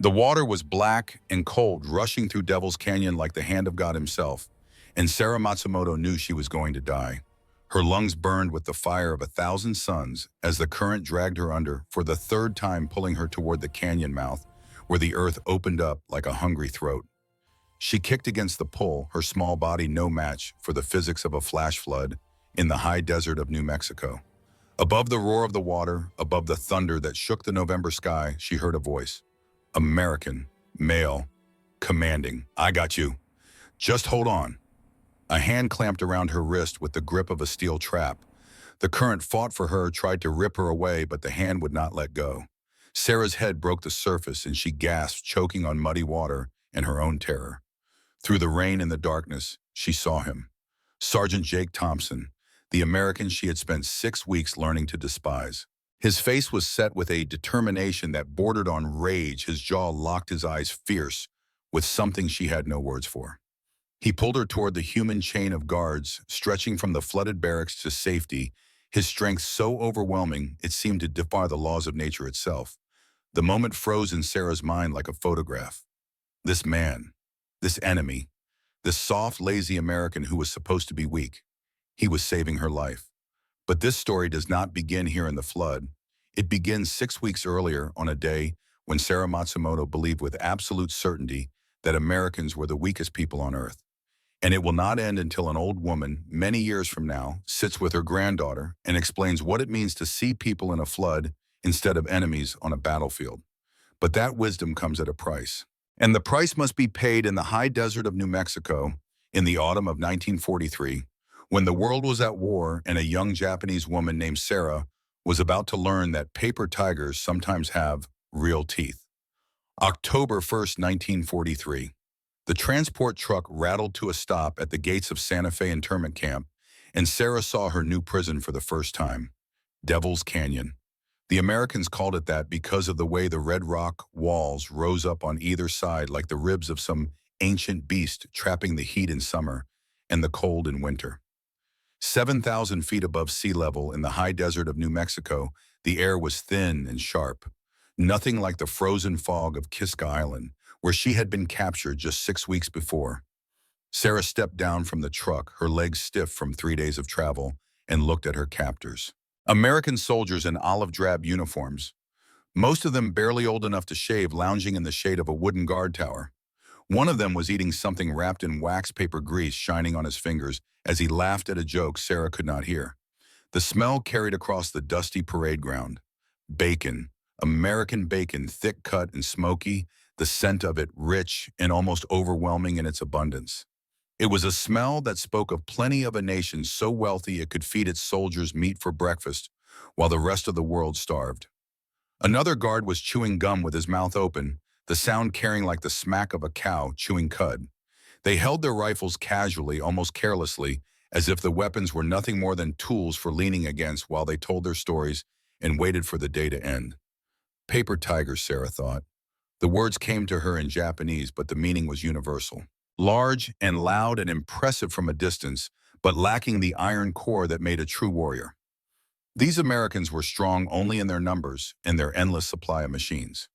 The water was black and cold, rushing through Devil's Canyon like the hand of God himself, and Sarah Matsumoto knew she was going to die. Her lungs burned with the fire of 1,000 suns as the current dragged her under for the third time, pulling her toward the canyon mouth, where the earth opened up like a hungry throat. She kicked against the pull, her small body no match for the physics of a flash flood in the high desert of New Mexico. Above the roar of the water, above the thunder that shook the November sky, she heard a voice. American, male, commanding. I got you. Just hold on. A hand clamped around her wrist with the grip of a steel trap. The current fought for her, tried to rip her away, but the hand would not let go. Sarah's head broke the surface and she gasped, choking on muddy water and her own terror. Through the rain and the darkness, she saw him. Sergeant Jake Thompson, the American she had spent 6 weeks learning to despise. His face was set with a determination that bordered on rage. His jaw locked, his eyes fierce, with something she had no words for. He pulled her toward the human chain of guards, stretching from the flooded barracks to safety, his strength so overwhelming it seemed to defy the laws of nature itself. The moment froze in Sarah's mind like a photograph. This man, this enemy, this soft, lazy American who was supposed to be weak. He was saving her life. But this story does not begin here in the flood. It begins 6 weeks earlier on a day when Sarah Matsumoto believed with absolute certainty that Americans were the weakest people on earth. And it will not end until an old woman, many years from now, sits with her granddaughter and explains what it means to see people in a flood instead of enemies on a battlefield. But that wisdom comes at a price. And the price must be paid in the high desert of New Mexico in the autumn of 1943, when the world was at war and a young Japanese woman named Sarah was about to learn that paper tigers sometimes have real teeth. October 1st, 1943. The transport truck rattled to a stop at the gates of Santa Fe internment camp, and Sarah saw her new prison for the first time, Devil's Canyon. The Americans called it that because of the way the red rock walls rose up on either side like the ribs of some ancient beast, trapping the heat in summer and the cold in winter. 7,000 feet above sea level in the high desert of New Mexico, the air was thin and sharp. Nothing like the frozen fog of Kiska Island, where she had been captured just 6 weeks before. Sarah stepped down from the truck, her legs stiff from 3 days of travel, and looked at her captors. American soldiers in olive drab uniforms, most of them barely old enough to shave, lounging in the shade of a wooden guard tower. One of them was eating something wrapped in wax paper grease, shining on his fingers as he laughed at a joke Sarah could not hear. The smell carried across the dusty parade ground. Bacon, American bacon, thick cut and smoky, the scent of it rich and almost overwhelming in its abundance. It was a smell that spoke of plenty of a nation so wealthy it could feed its soldiers meat for breakfast while the rest of the world starved. Another guard was chewing gum with his mouth open, the sound carrying like the smack of a cow chewing cud. They held their rifles casually, almost carelessly, as if the weapons were nothing more than tools for leaning against while they told their stories and waited for the day to end. Paper tigers, Sarah thought. The words came to her in Japanese, but the meaning was universal. Large and loud and impressive from a distance, but lacking the iron core that made a true warrior. These Americans were strong only in their numbers and their endless supply of machines.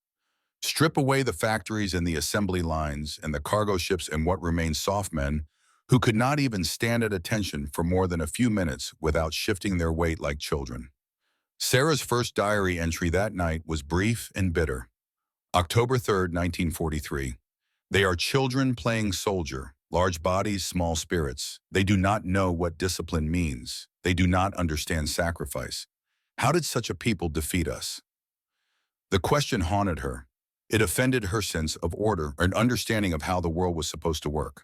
Strip away the factories and the assembly lines and the cargo ships and what remained soft men who could not even stand at attention for more than a few minutes without shifting their weight like children. Sarah's first diary entry that night was brief and bitter. October 3rd, 1943. They are children playing soldier, large bodies, small spirits. They do not know what discipline means. They do not understand sacrifice. How did such a people defeat us? The question haunted her. It offended her sense of order and understanding of how the world was supposed to work.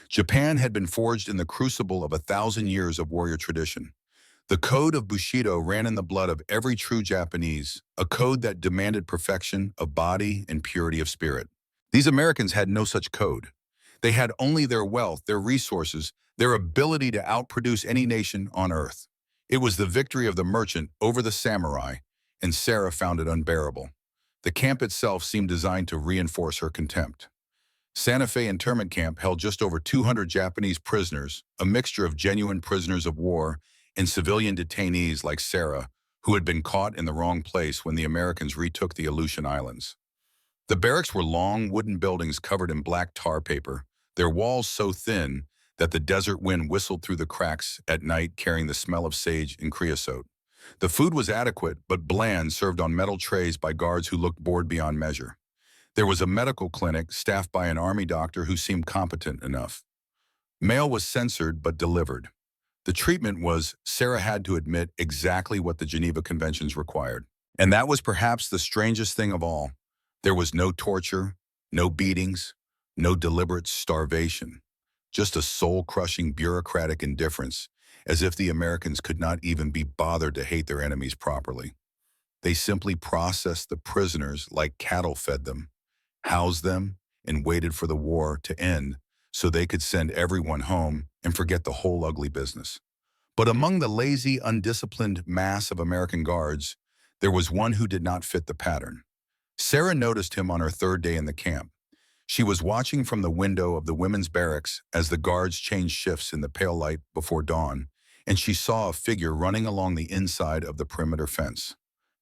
Japan had been forged in the crucible of 1,000 years of warrior tradition. The code of Bushido ran in the blood of every true Japanese, a code that demanded perfection of body and purity of spirit. These Americans had no such code. They had only their wealth, their resources, their ability to outproduce any nation on earth. It was the victory of the merchant over the samurai, and Sarah found it unbearable. The camp itself seemed designed to reinforce her contempt. Santa Fe internment camp held just over 200 Japanese prisoners, a mixture of genuine prisoners of war and civilian detainees like Sarah, who had been caught in the wrong place when the Americans retook the Aleutian Islands. The barracks were long wooden buildings covered in black tar paper, their walls so thin that the desert wind whistled through the cracks at night carrying the smell of sage and creosote. The food was adequate but bland, served on metal trays by guards who looked bored beyond measure. There was a medical clinic staffed by an army doctor who seemed competent enough. Mail was censored but delivered. The treatment was, Sarah had to admit, exactly what the Geneva Conventions required. And that was perhaps the strangest thing of all. There was no torture, no beatings, no deliberate starvation, just a soul-crushing bureaucratic indifference, as if the Americans could not even be bothered to hate their enemies properly. They simply processed the prisoners like cattle fed them, housed them, and waited for the war to end so they could send everyone home and forget the whole ugly business. But among the lazy, undisciplined mass of American guards, there was one who did not fit the pattern. Sarah noticed him on her third day in the camp. She was watching from the window of the women's barracks as the guards changed shifts in the pale light before dawn, and she saw a figure running along the inside of the perimeter fence.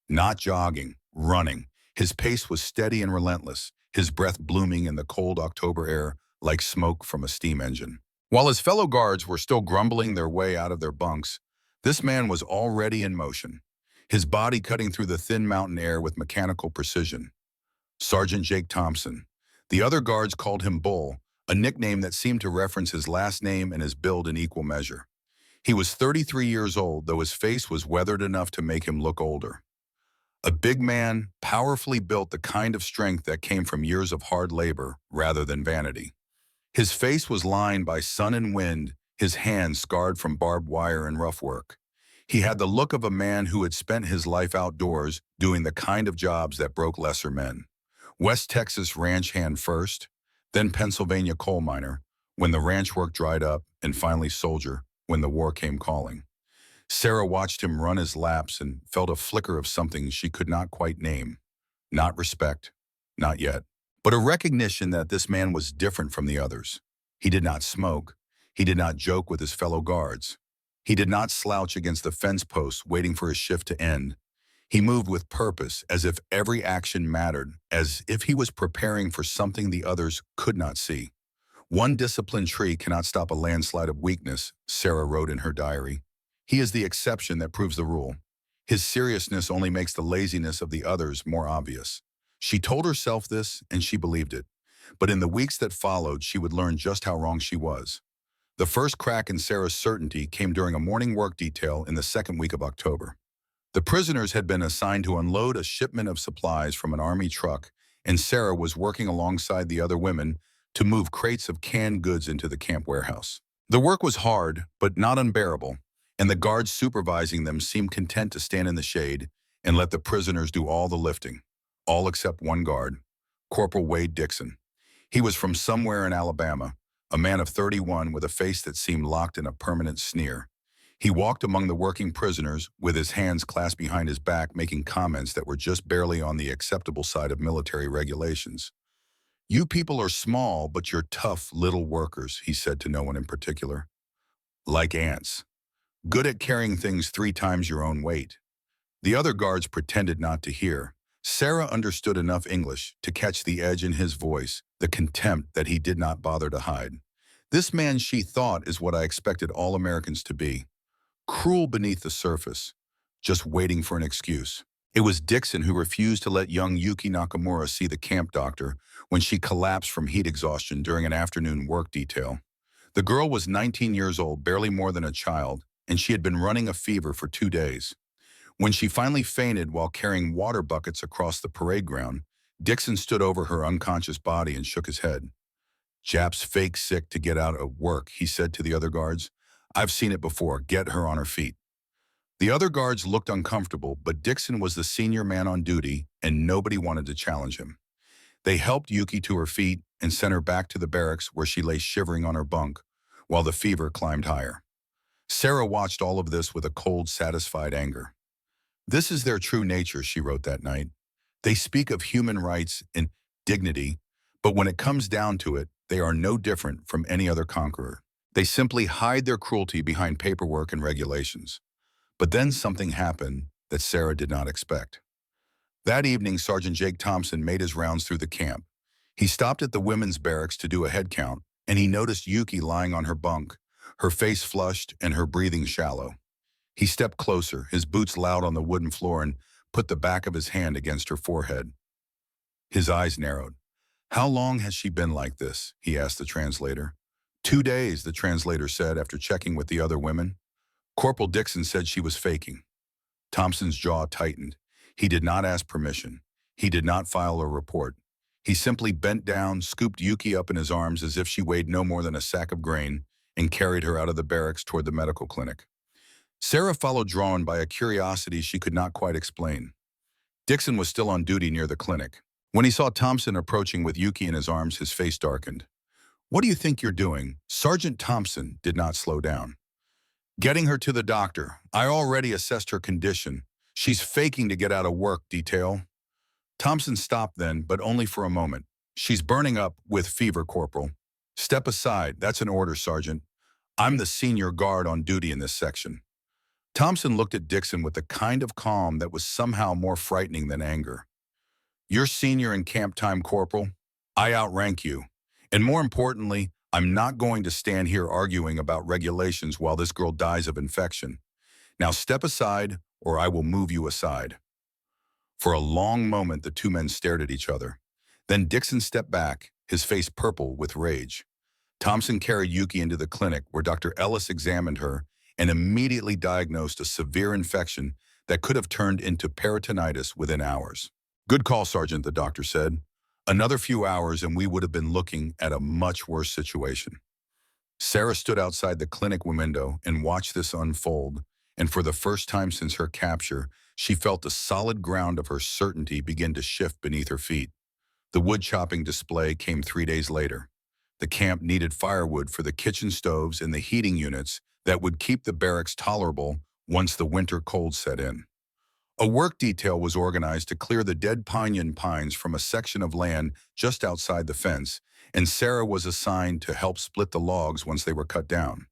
Not jogging, running. His pace was steady and relentless, his breath blooming in the cold October air like smoke from a steam engine. While his fellow guards were still grumbling their way out of their bunks, this man was already in motion, his body cutting through the thin mountain air with mechanical precision. Sergeant Jake Thompson. The other guards called him Bull, a nickname that seemed to reference his last name and his build in equal measure. He was 33 years old, though his face was weathered enough to make him look older. A big man, powerfully built, the kind of strength that came from years of hard labor rather than vanity. His face was lined by sun and wind, his hands scarred from barbed wire and rough work. He had the look of a man who had spent his life outdoors doing the kind of jobs that broke lesser men. West Texas ranch hand first, then Pennsylvania coal miner, when the ranch work dried up, and finally soldier, when the war came calling. Sarah watched him run his laps and felt a flicker of something she could not quite name. Not respect, not yet, but a recognition that this man was different from the others. He did not smoke. He did not joke with his fellow guards. He did not slouch against the fence posts waiting for his shift to end. He moved with purpose, as if every action mattered, as if he was preparing for something the others could not see. One disciplined tree cannot stop a landslide of weakness, Sarah wrote in her diary. He is the exception that proves the rule. His seriousness only makes the laziness of the others more obvious. She told herself this, and she believed it. But in the weeks that followed, she would learn just how wrong she was. The first crack in Sarah's certainty came during a morning work detail in the second week of October. The prisoners had been assigned to unload a shipment of supplies from an army truck, and Sarah was working alongside the other women to move crates of canned goods into the camp warehouse. The work was hard, but not unbearable, and the guards supervising them seemed content to stand in the shade and let the prisoners do all the lifting, all except one guard, Corporal Wade Dixon. He was from somewhere in Alabama, a man of 31 with a face that seemed locked in a permanent sneer. He walked among the working prisoners with his hands clasped behind his back, making comments that were just barely on the acceptable side of military regulations. "You people are small, but you're tough little workers," he said to no one in particular. "Like ants. Good at carrying things 3 times your own weight." The other guards pretended not to hear. Sarah understood enough English to catch the edge in his voice, the contempt that he did not bother to hide. This man, she thought, is what I expected all Americans to be. Cruel beneath the surface, just waiting for an excuse. It was Dixon who refused to let young Yuki Nakamura see the camp doctor when she collapsed from heat exhaustion during an afternoon work detail. The girl was 19 years old, barely more than a child, and she had been running a fever for 2 days. When she finally fainted while carrying water buckets across the parade ground, Dixon stood over her unconscious body and shook his head. "Jap's fake sick to get out of work," he said to the other guards. "I've seen it before. Get her on her feet." The other guards looked uncomfortable, but Dixon was the senior man on duty, and nobody wanted to challenge him. They helped Yuki to her feet and sent her back to the barracks where she lay shivering on her bunk, while the fever climbed higher. Sarah watched all of this with a cold, satisfied anger. "This is their true nature," she wrote that night. "They speak of human rights and dignity, but when it comes down to it, they are no different from any other conqueror. They simply hide their cruelty behind paperwork and regulations." But then something happened that Sarah did not expect. That evening, Sergeant Jake Thompson made his rounds through the camp. He stopped at the women's barracks to do a head count, and he noticed Yuki lying on her bunk, her face flushed and her breathing shallow. He stepped closer, his boots loud on the wooden floor, and put the back of his hand against her forehead. His eyes narrowed. "How long has she been like this?" he asked the translator. "2 days," the translator said after checking with the other women. Corporal Dixon said she was faking. Thompson's jaw tightened. He did not ask permission. He did not file a report. He simply bent down, scooped Yuki up in his arms as if she weighed no more than a sack of grain, and carried her out of the barracks toward the medical clinic. Sarah followed, drawn by a curiosity she could not quite explain. Dixon was still on duty near the clinic. When he saw Thompson approaching with Yuki in his arms, his face darkened. "What do you think you're doing?" Sergeant Thompson did not slow down. "Getting her to the doctor. I already assessed her condition. She's faking to get out of work, detail." Thompson stopped then, but only for a moment. "She's burning up with fever, Corporal." "Step aside. That's an order, Sergeant. I'm the senior guard on duty in this section." Thompson looked at Dixon with a kind of calm that was somehow more frightening than anger. "You're senior in camp time, Corporal. I outrank you. And more importantly, I'm not going to stand here arguing about regulations while this girl dies of infection. Now step aside, or I will move you aside." For a long moment, the two men stared at each other. Then Dixon stepped back, his face purple with rage. Thompson carried Yuki into the clinic, where Dr. Ellis examined her and immediately diagnosed a severe infection that could have turned into peritonitis within hours. "Good call, Sergeant," the doctor said. "Another few hours and we would have been looking at a much worse situation." Sarah stood outside the clinic window and watched this unfold, and for the first time since her capture, she felt the solid ground of her certainty begin to shift beneath her feet. The wood chopping display came 3 days later. The camp needed firewood for the kitchen stoves and the heating units that would keep the barracks tolerable once the winter cold set in. A work detail was organized to clear the dead pinyon pines from a section of land just outside the fence, and Sarah was assigned to help split the logs once they were cut down.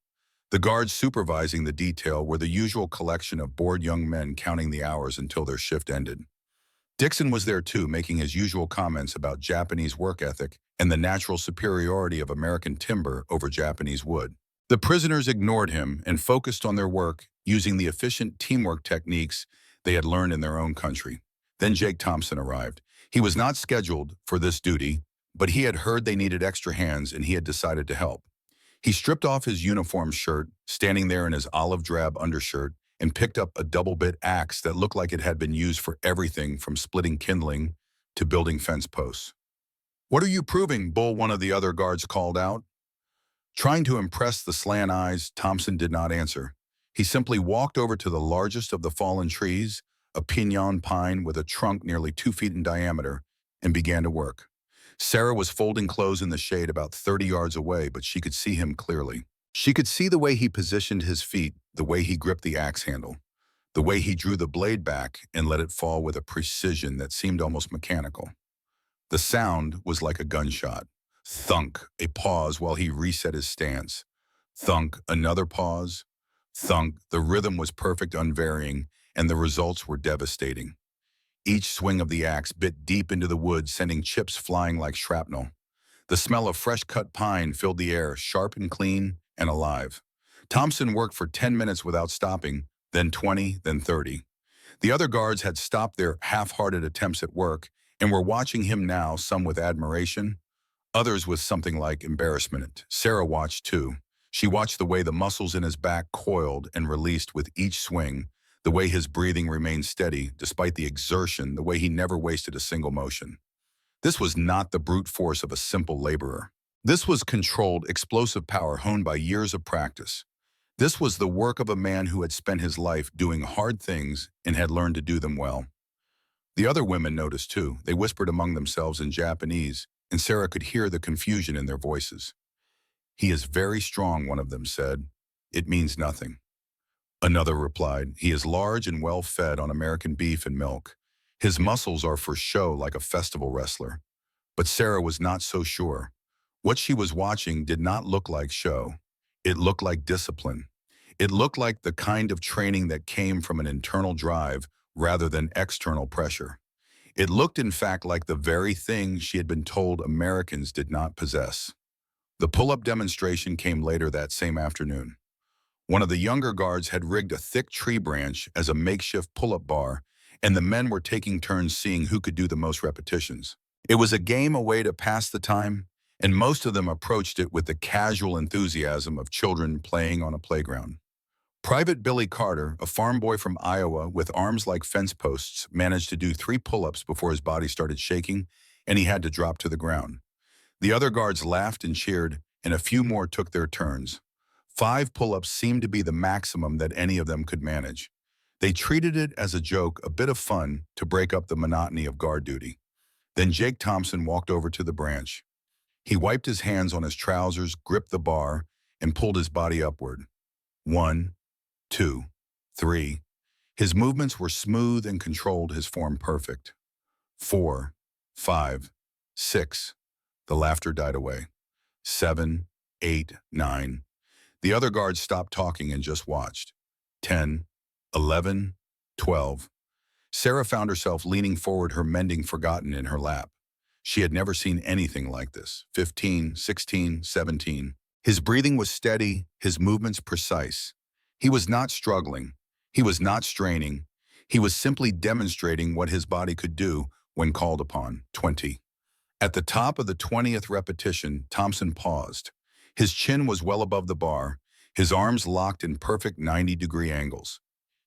The guards supervising the detail were the usual collection of bored young men counting the hours until their shift ended. Dixon was there too, making his usual comments about Japanese work ethic and the natural superiority of American timber over Japanese wood. The prisoners ignored him and focused on their work, using the efficient teamwork techniques they had learned in their own country. Then Jake Thompson arrived. He was not scheduled for this duty, but he had heard they needed extra hands and he had decided to help. He stripped off his uniform shirt, standing there in his olive drab undershirt, and picked up a double-bit axe that looked like it had been used for everything from splitting kindling to building fence posts. "What are you proving, Bull?" one of the other guards called out. Trying to impress the slant eyes, Thompson did not answer. He simply walked over to the largest of the fallen trees, a pinon pine with a trunk nearly 2 feet in diameter, and began to work. Sarah was folding clothes in the shade about 30 yards away, but she could see him clearly. She could see the way he positioned his feet, the way he gripped the axe handle, the way he drew the blade back and let it fall with a precision that seemed almost mechanical. The sound was like a gunshot. Thunk, a pause while he reset his stance. Thunk, another pause. Thunk, the rhythm was perfect, unvarying, and the results were devastating. Each swing of the axe bit deep into the wood, sending chips flying like shrapnel. The smell of fresh-cut pine filled the air, sharp and clean and alive. Thompson worked for 10 minutes without stopping, then 20, then 30. The other guards had stopped their half-hearted attempts at work and were watching him now, some with admiration, others with something like embarrassment. Sarah watched too. She watched the way the muscles in his back coiled and released with each swing, the way his breathing remained steady despite the exertion, the way he never wasted a single motion. This was not the brute force of a simple laborer. This was controlled, explosive power honed by years of practice. This was the work of a man who had spent his life doing hard things and had learned to do them well. The other women noticed too. They whispered among themselves in Japanese, and Sarah could hear the confusion in their voices. "He is very strong," one of them said. "It means nothing." Another replied, "He is large and well fed on American beef and milk. His muscles are for show like a festival wrestler." But Sarah was not so sure. What she was watching did not look like show. It looked like discipline. It looked like the kind of training that came from an internal drive rather than external pressure. It looked, in fact, like the very thing she had been told Americans did not possess. The pull-up demonstration came later that same afternoon. One of the younger guards had rigged a thick tree branch as a makeshift pull-up bar, and the men were taking turns seeing who could do the most repetitions. It was a game, a way to pass the time, and most of them approached it with the casual enthusiasm of children playing on a playground. Private Billy Carter, a farm boy from Iowa with arms like fence posts, managed to do 3 pull-ups before his body started shaking, and he had to drop to the ground. The other guards laughed and cheered, and a few more took their turns. 5 pull-ups seemed to be the maximum that any of them could manage. They treated it as a joke, a bit of fun, to break up the monotony of guard duty. Then Jake Thompson walked over to the branch. He wiped his hands on his trousers, gripped the bar, and pulled his body upward. 1, 2, 3. His movements were smooth and controlled, his form perfect. 4, 5, 6. The laughter died away. 7, 8, 9. The other guards stopped talking and just watched. 10, 11, 12. Sarah found herself leaning forward, her mending forgotten in her lap. She had never seen anything like this. 15, 16, 17. His breathing was steady, his movements precise. He was not struggling. He was not straining. He was simply demonstrating what his body could do when called upon. 20. At the top of the 20th repetition, Thompson paused. His chin was well above the bar, his arms locked in perfect 90-degree angles.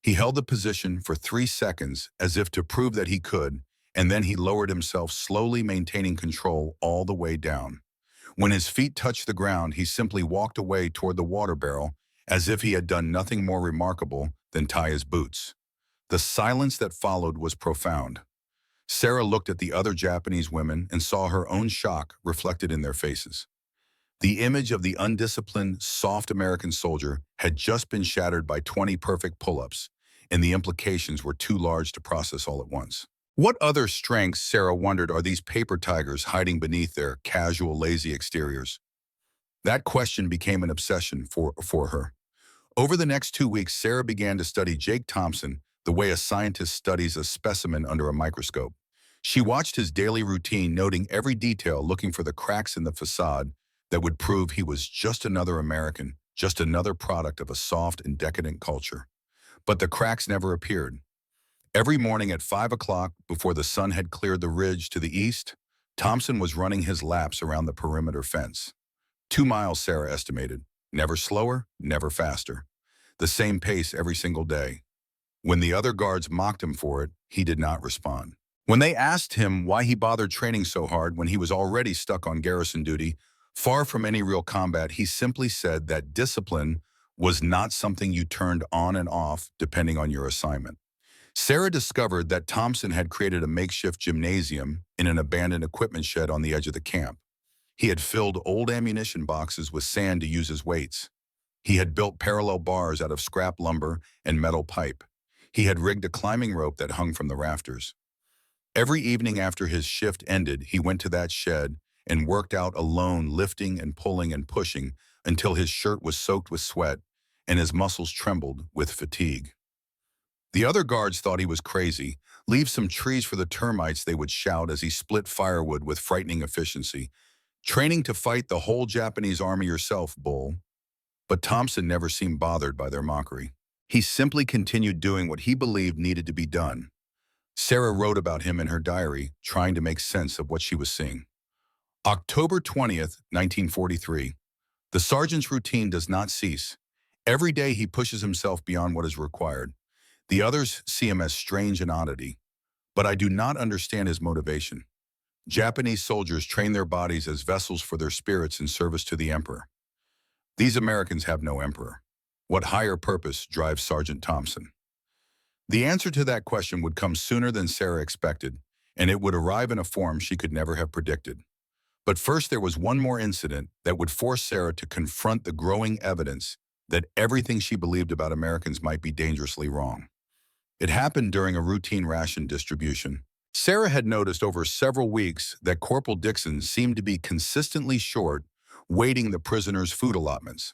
He held the position for 3 seconds as if to prove that he could, and then he lowered himself slowly, maintaining control all the way down. When his feet touched the ground, he simply walked away toward the water barrel as if he had done nothing more remarkable than tie his boots. The silence that followed was profound. Sarah looked at the other Japanese women and saw her own shock reflected in their faces. The image of the undisciplined, soft American soldier had just been shattered by 20 perfect pull-ups, and the implications were too large to process all at once. What other strengths, Sarah wondered, are these paper tigers hiding beneath their casual, lazy exteriors? That question became an obsession for her. Over the next 2 weeks, Sarah began to study Jake Thompson the way a scientist studies a specimen under a microscope. She watched his daily routine, noting every detail, looking for the cracks in the facade that would prove he was just another American, just another product of a soft and decadent culture. But the cracks never appeared. Every morning at 5 o'clock, before the sun had cleared the ridge to the east, Thompson was running his laps around the perimeter fence. 2 miles, Sarah estimated. Never slower, never faster. The same pace every single day. When the other guards mocked him for it, he did not respond. When they asked him why he bothered training so hard when he was already stuck on garrison duty, far from any real combat, he simply said that discipline was not something you turned on and off depending on your assignment. Sarah discovered that Thompson had created a makeshift gymnasium in an abandoned equipment shed on the edge of the camp. He had filled old ammunition boxes with sand to use as weights. He had built parallel bars out of scrap lumber and metal pipe. He had rigged a climbing rope that hung from the rafters. Every evening after his shift ended, he went to that shed and worked out alone, lifting and pulling and pushing until his shirt was soaked with sweat and his muscles trembled with fatigue. The other guards thought he was crazy. Leave some trees for the termites, they would shout as he split firewood with frightening efficiency. Training to fight the whole Japanese army yourself, bull. But Thompson never seemed bothered by their mockery. He simply continued doing what he believed needed to be done. Sarah wrote about him in her diary, trying to make sense of what she was seeing. October 20th, 1943. The sergeant's routine does not cease. Every day he pushes himself beyond what is required. The others see him as strange and oddity, but I do not understand his motivation. Japanese soldiers train their bodies as vessels for their spirits in service to the emperor. These Americans have no emperor. What higher purpose drives Sergeant Thompson? The answer to that question would come sooner than Sarah expected, and it would arrive in a form she could never have predicted. But first, there was one more incident that would force Sarah to confront the growing evidence that everything she believed about Americans might be dangerously wrong. It happened during a routine ration distribution. Sarah had noticed over several weeks that Corporal Dixon seemed to be consistently short, weighting the prisoners' food allotments.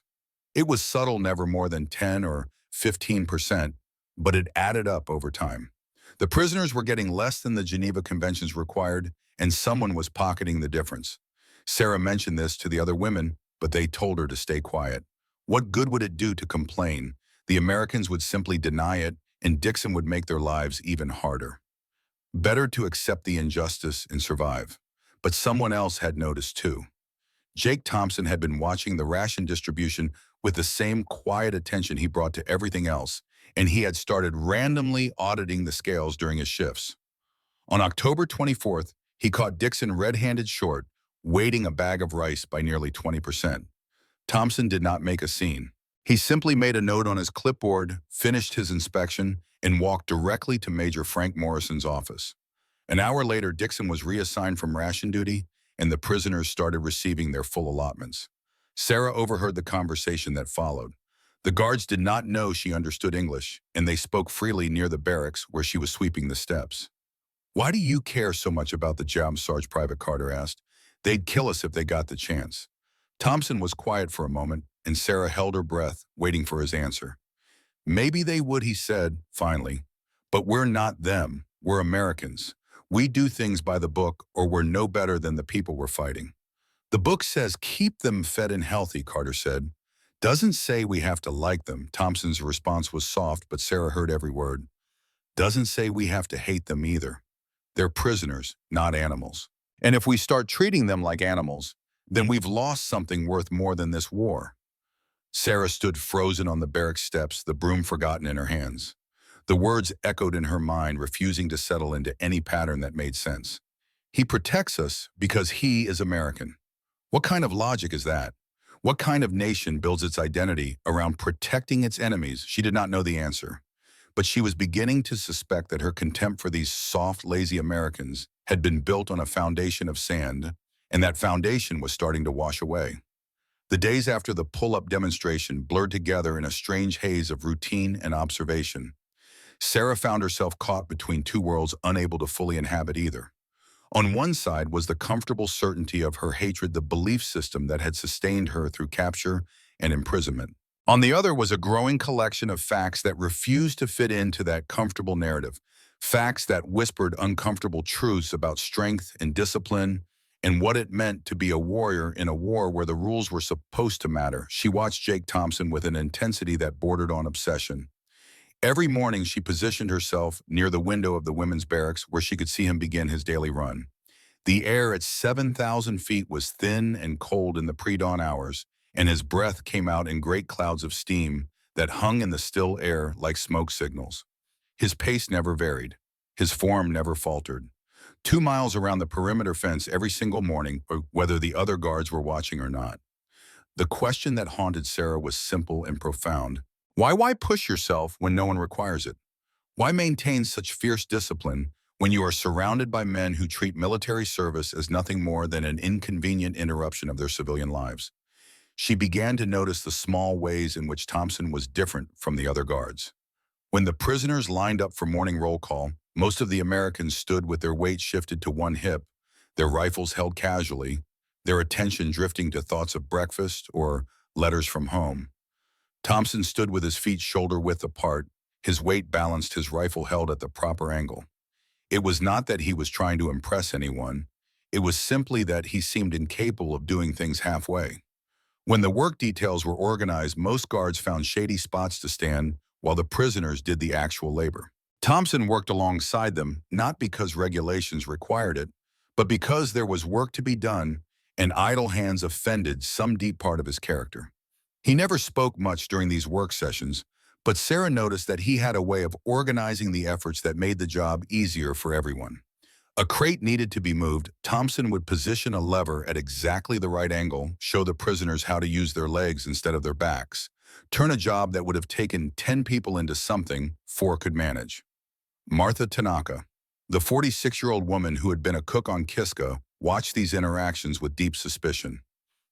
It was subtle, never more than 10 or 15%, but it added up over time. The prisoners were getting less than the Geneva Conventions required, and someone was pocketing the difference. Sarah mentioned this to the other women, but they told her to stay quiet. What good would it do to complain? The Americans would simply deny it, and Dixon would make their lives even harder. Better to accept the injustice and survive. But someone else had noticed too. Jake Thompson had been watching the ration distribution with the same quiet attention he brought to everything else, and he had started randomly auditing the scales during his shifts. On October 24th, he caught Dixon red-handed short, weighting a bag of rice by nearly 20%. Thompson did not make a scene. He simply made a note on his clipboard, finished his inspection, and walked directly to Major Frank Morrison's office. An hour later, Dixon was reassigned from ration duty, and the prisoners started receiving their full allotments. Sarah overheard the conversation that followed. The guards did not know she understood English, and they spoke freely near the barracks where she was sweeping the steps. "Why do you care so much about the job?" Sarge Private Carter asked. "They'd kill us if they got the chance." Thompson was quiet for a moment, and Sarah held her breath, waiting for his answer. "Maybe they would," he said, finally. "But we're not them. We're Americans. We do things by the book, or we're no better than the people we're fighting." "The book says keep them fed and healthy," Carter said. "Doesn't say we have to like them." Thompson's response was soft, but Sarah heard every word. "Doesn't say we have to hate them either. They're prisoners, not animals. And if we start treating them like animals, then we've lost something worth more than this war." Sarah stood frozen on the barrack steps, the broom forgotten in her hands. The words echoed in her mind, refusing to settle into any pattern that made sense. "He protects us because he is American." What kind of logic is that? What kind of nation builds its identity around protecting its enemies? She did not know the answer. But she was beginning to suspect that her contempt for these soft, lazy Americans had been built on a foundation of sand, and that foundation was starting to wash away. The days after the pull-up demonstration blurred together in a strange haze of routine and observation. Sarah found herself caught between two worlds, unable to fully inhabit either. On one side was the comfortable certainty of her hatred, the belief system that had sustained her through capture and imprisonment. On the other was a growing collection of facts that refused to fit into that comfortable narrative, facts that whispered uncomfortable truths about strength and discipline and what it meant to be a warrior in a war where the rules were supposed to matter. She watched Jake Thompson with an intensity that bordered on obsession. Every morning, she positioned herself near the window of the women's barracks where she could see him begin his daily run. The air at 7,000 feet was thin and cold in the pre-dawn hours, and his breath came out in great clouds of steam that hung in the still air like smoke signals. His pace never varied. His form never faltered. 2 miles around the perimeter fence every single morning, whether the other guards were watching or not. The question that haunted Sarah was simple and profound. Why push yourself when no one requires it? Why maintain such fierce discipline when you are surrounded by men who treat military service as nothing more than an inconvenient interruption of their civilian lives? She began to notice the small ways in which Thompson was different from the other guards. When the prisoners lined up for morning roll call, most of the Americans stood with their weight shifted to one hip, their rifles held casually, their attention drifting to thoughts of breakfast or letters from home. Thompson stood with his feet shoulder-width apart, his weight balanced, his rifle held at the proper angle. It was not that he was trying to impress anyone. It was simply that he seemed incapable of doing things halfway. When the work details were organized, most guards found shady spots to stand while the prisoners did the actual labor. Thompson worked alongside them, not because regulations required it, but because there was work to be done, and idle hands offended some deep part of his character. He never spoke much during these work sessions, but Sarah noticed that he had a way of organizing the efforts that made the job easier for everyone. A crate needed to be moved. Thompson would position a lever at exactly the right angle, show the prisoners how to use their legs instead of their backs, turn a job that would have taken 10 people into something 4 could manage. Martha Tanaka, the 46-year-old woman who had been a cook on Kiska, watched these interactions with deep suspicion.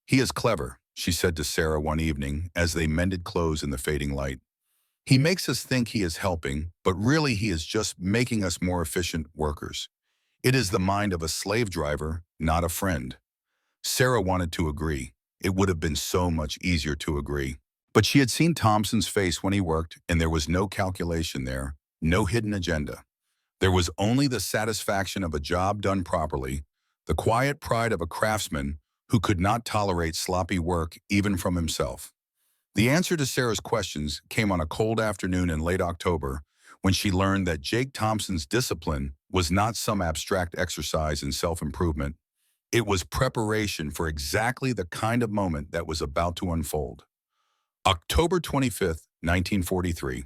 "He is clever," she said to Sarah one evening as they mended clothes in the fading light. "He makes us think he is helping, but really he is just making us more efficient workers. It is the mind of a slave driver, not a friend." Sarah wanted to agree. It would have been so much easier to agree. But she had seen Thompson's face when he worked, and there was no calculation there, no hidden agenda. There was only the satisfaction of a job done properly, the quiet pride of a craftsman who could not tolerate sloppy work even from himself. The answer to Sarah's questions came on a cold afternoon in late October when she learned that Jake Thompson's discipline was not some abstract exercise in self-improvement. It was preparation for exactly the kind of moment that was about to unfold. October 25th, 1943.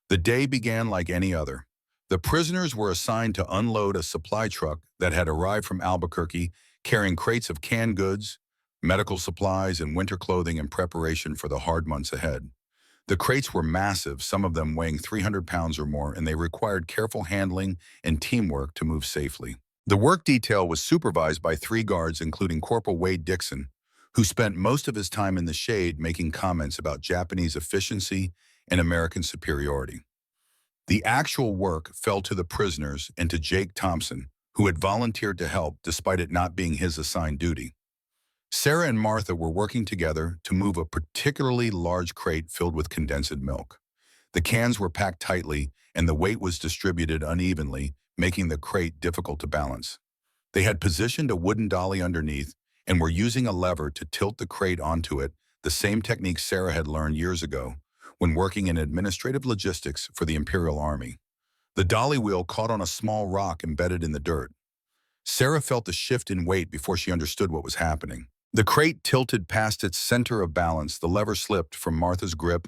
The day began like any other. The prisoners were assigned to unload a supply truck that had arrived from Albuquerque carrying crates of canned goods, medical supplies, and winter clothing in preparation for the hard months ahead. The crates were massive, some of them weighing 300 pounds or more, and they required careful handling and teamwork to move safely. The work detail was supervised by 3 guards, including Corporal Wade Dixon, who spent most of his time in the shade making comments about Japanese efficiency and American superiority. The actual work fell to the prisoners and to Jake Thompson, who had volunteered to help despite it not being his assigned duty. Sarah and Martha were working together to move a particularly large crate filled with condensed milk. The cans were packed tightly, and the weight was distributed unevenly, making the crate difficult to balance. They had positioned a wooden dolly underneath and were using a lever to tilt the crate onto it, the same technique Sarah had learned years ago when working in administrative logistics for the Imperial Army. The dolly wheel caught on a small rock embedded in the dirt. Sarah felt the shift in weight before she understood what was happening. The crate tilted past its center of balance, the lever slipped from Martha's grip,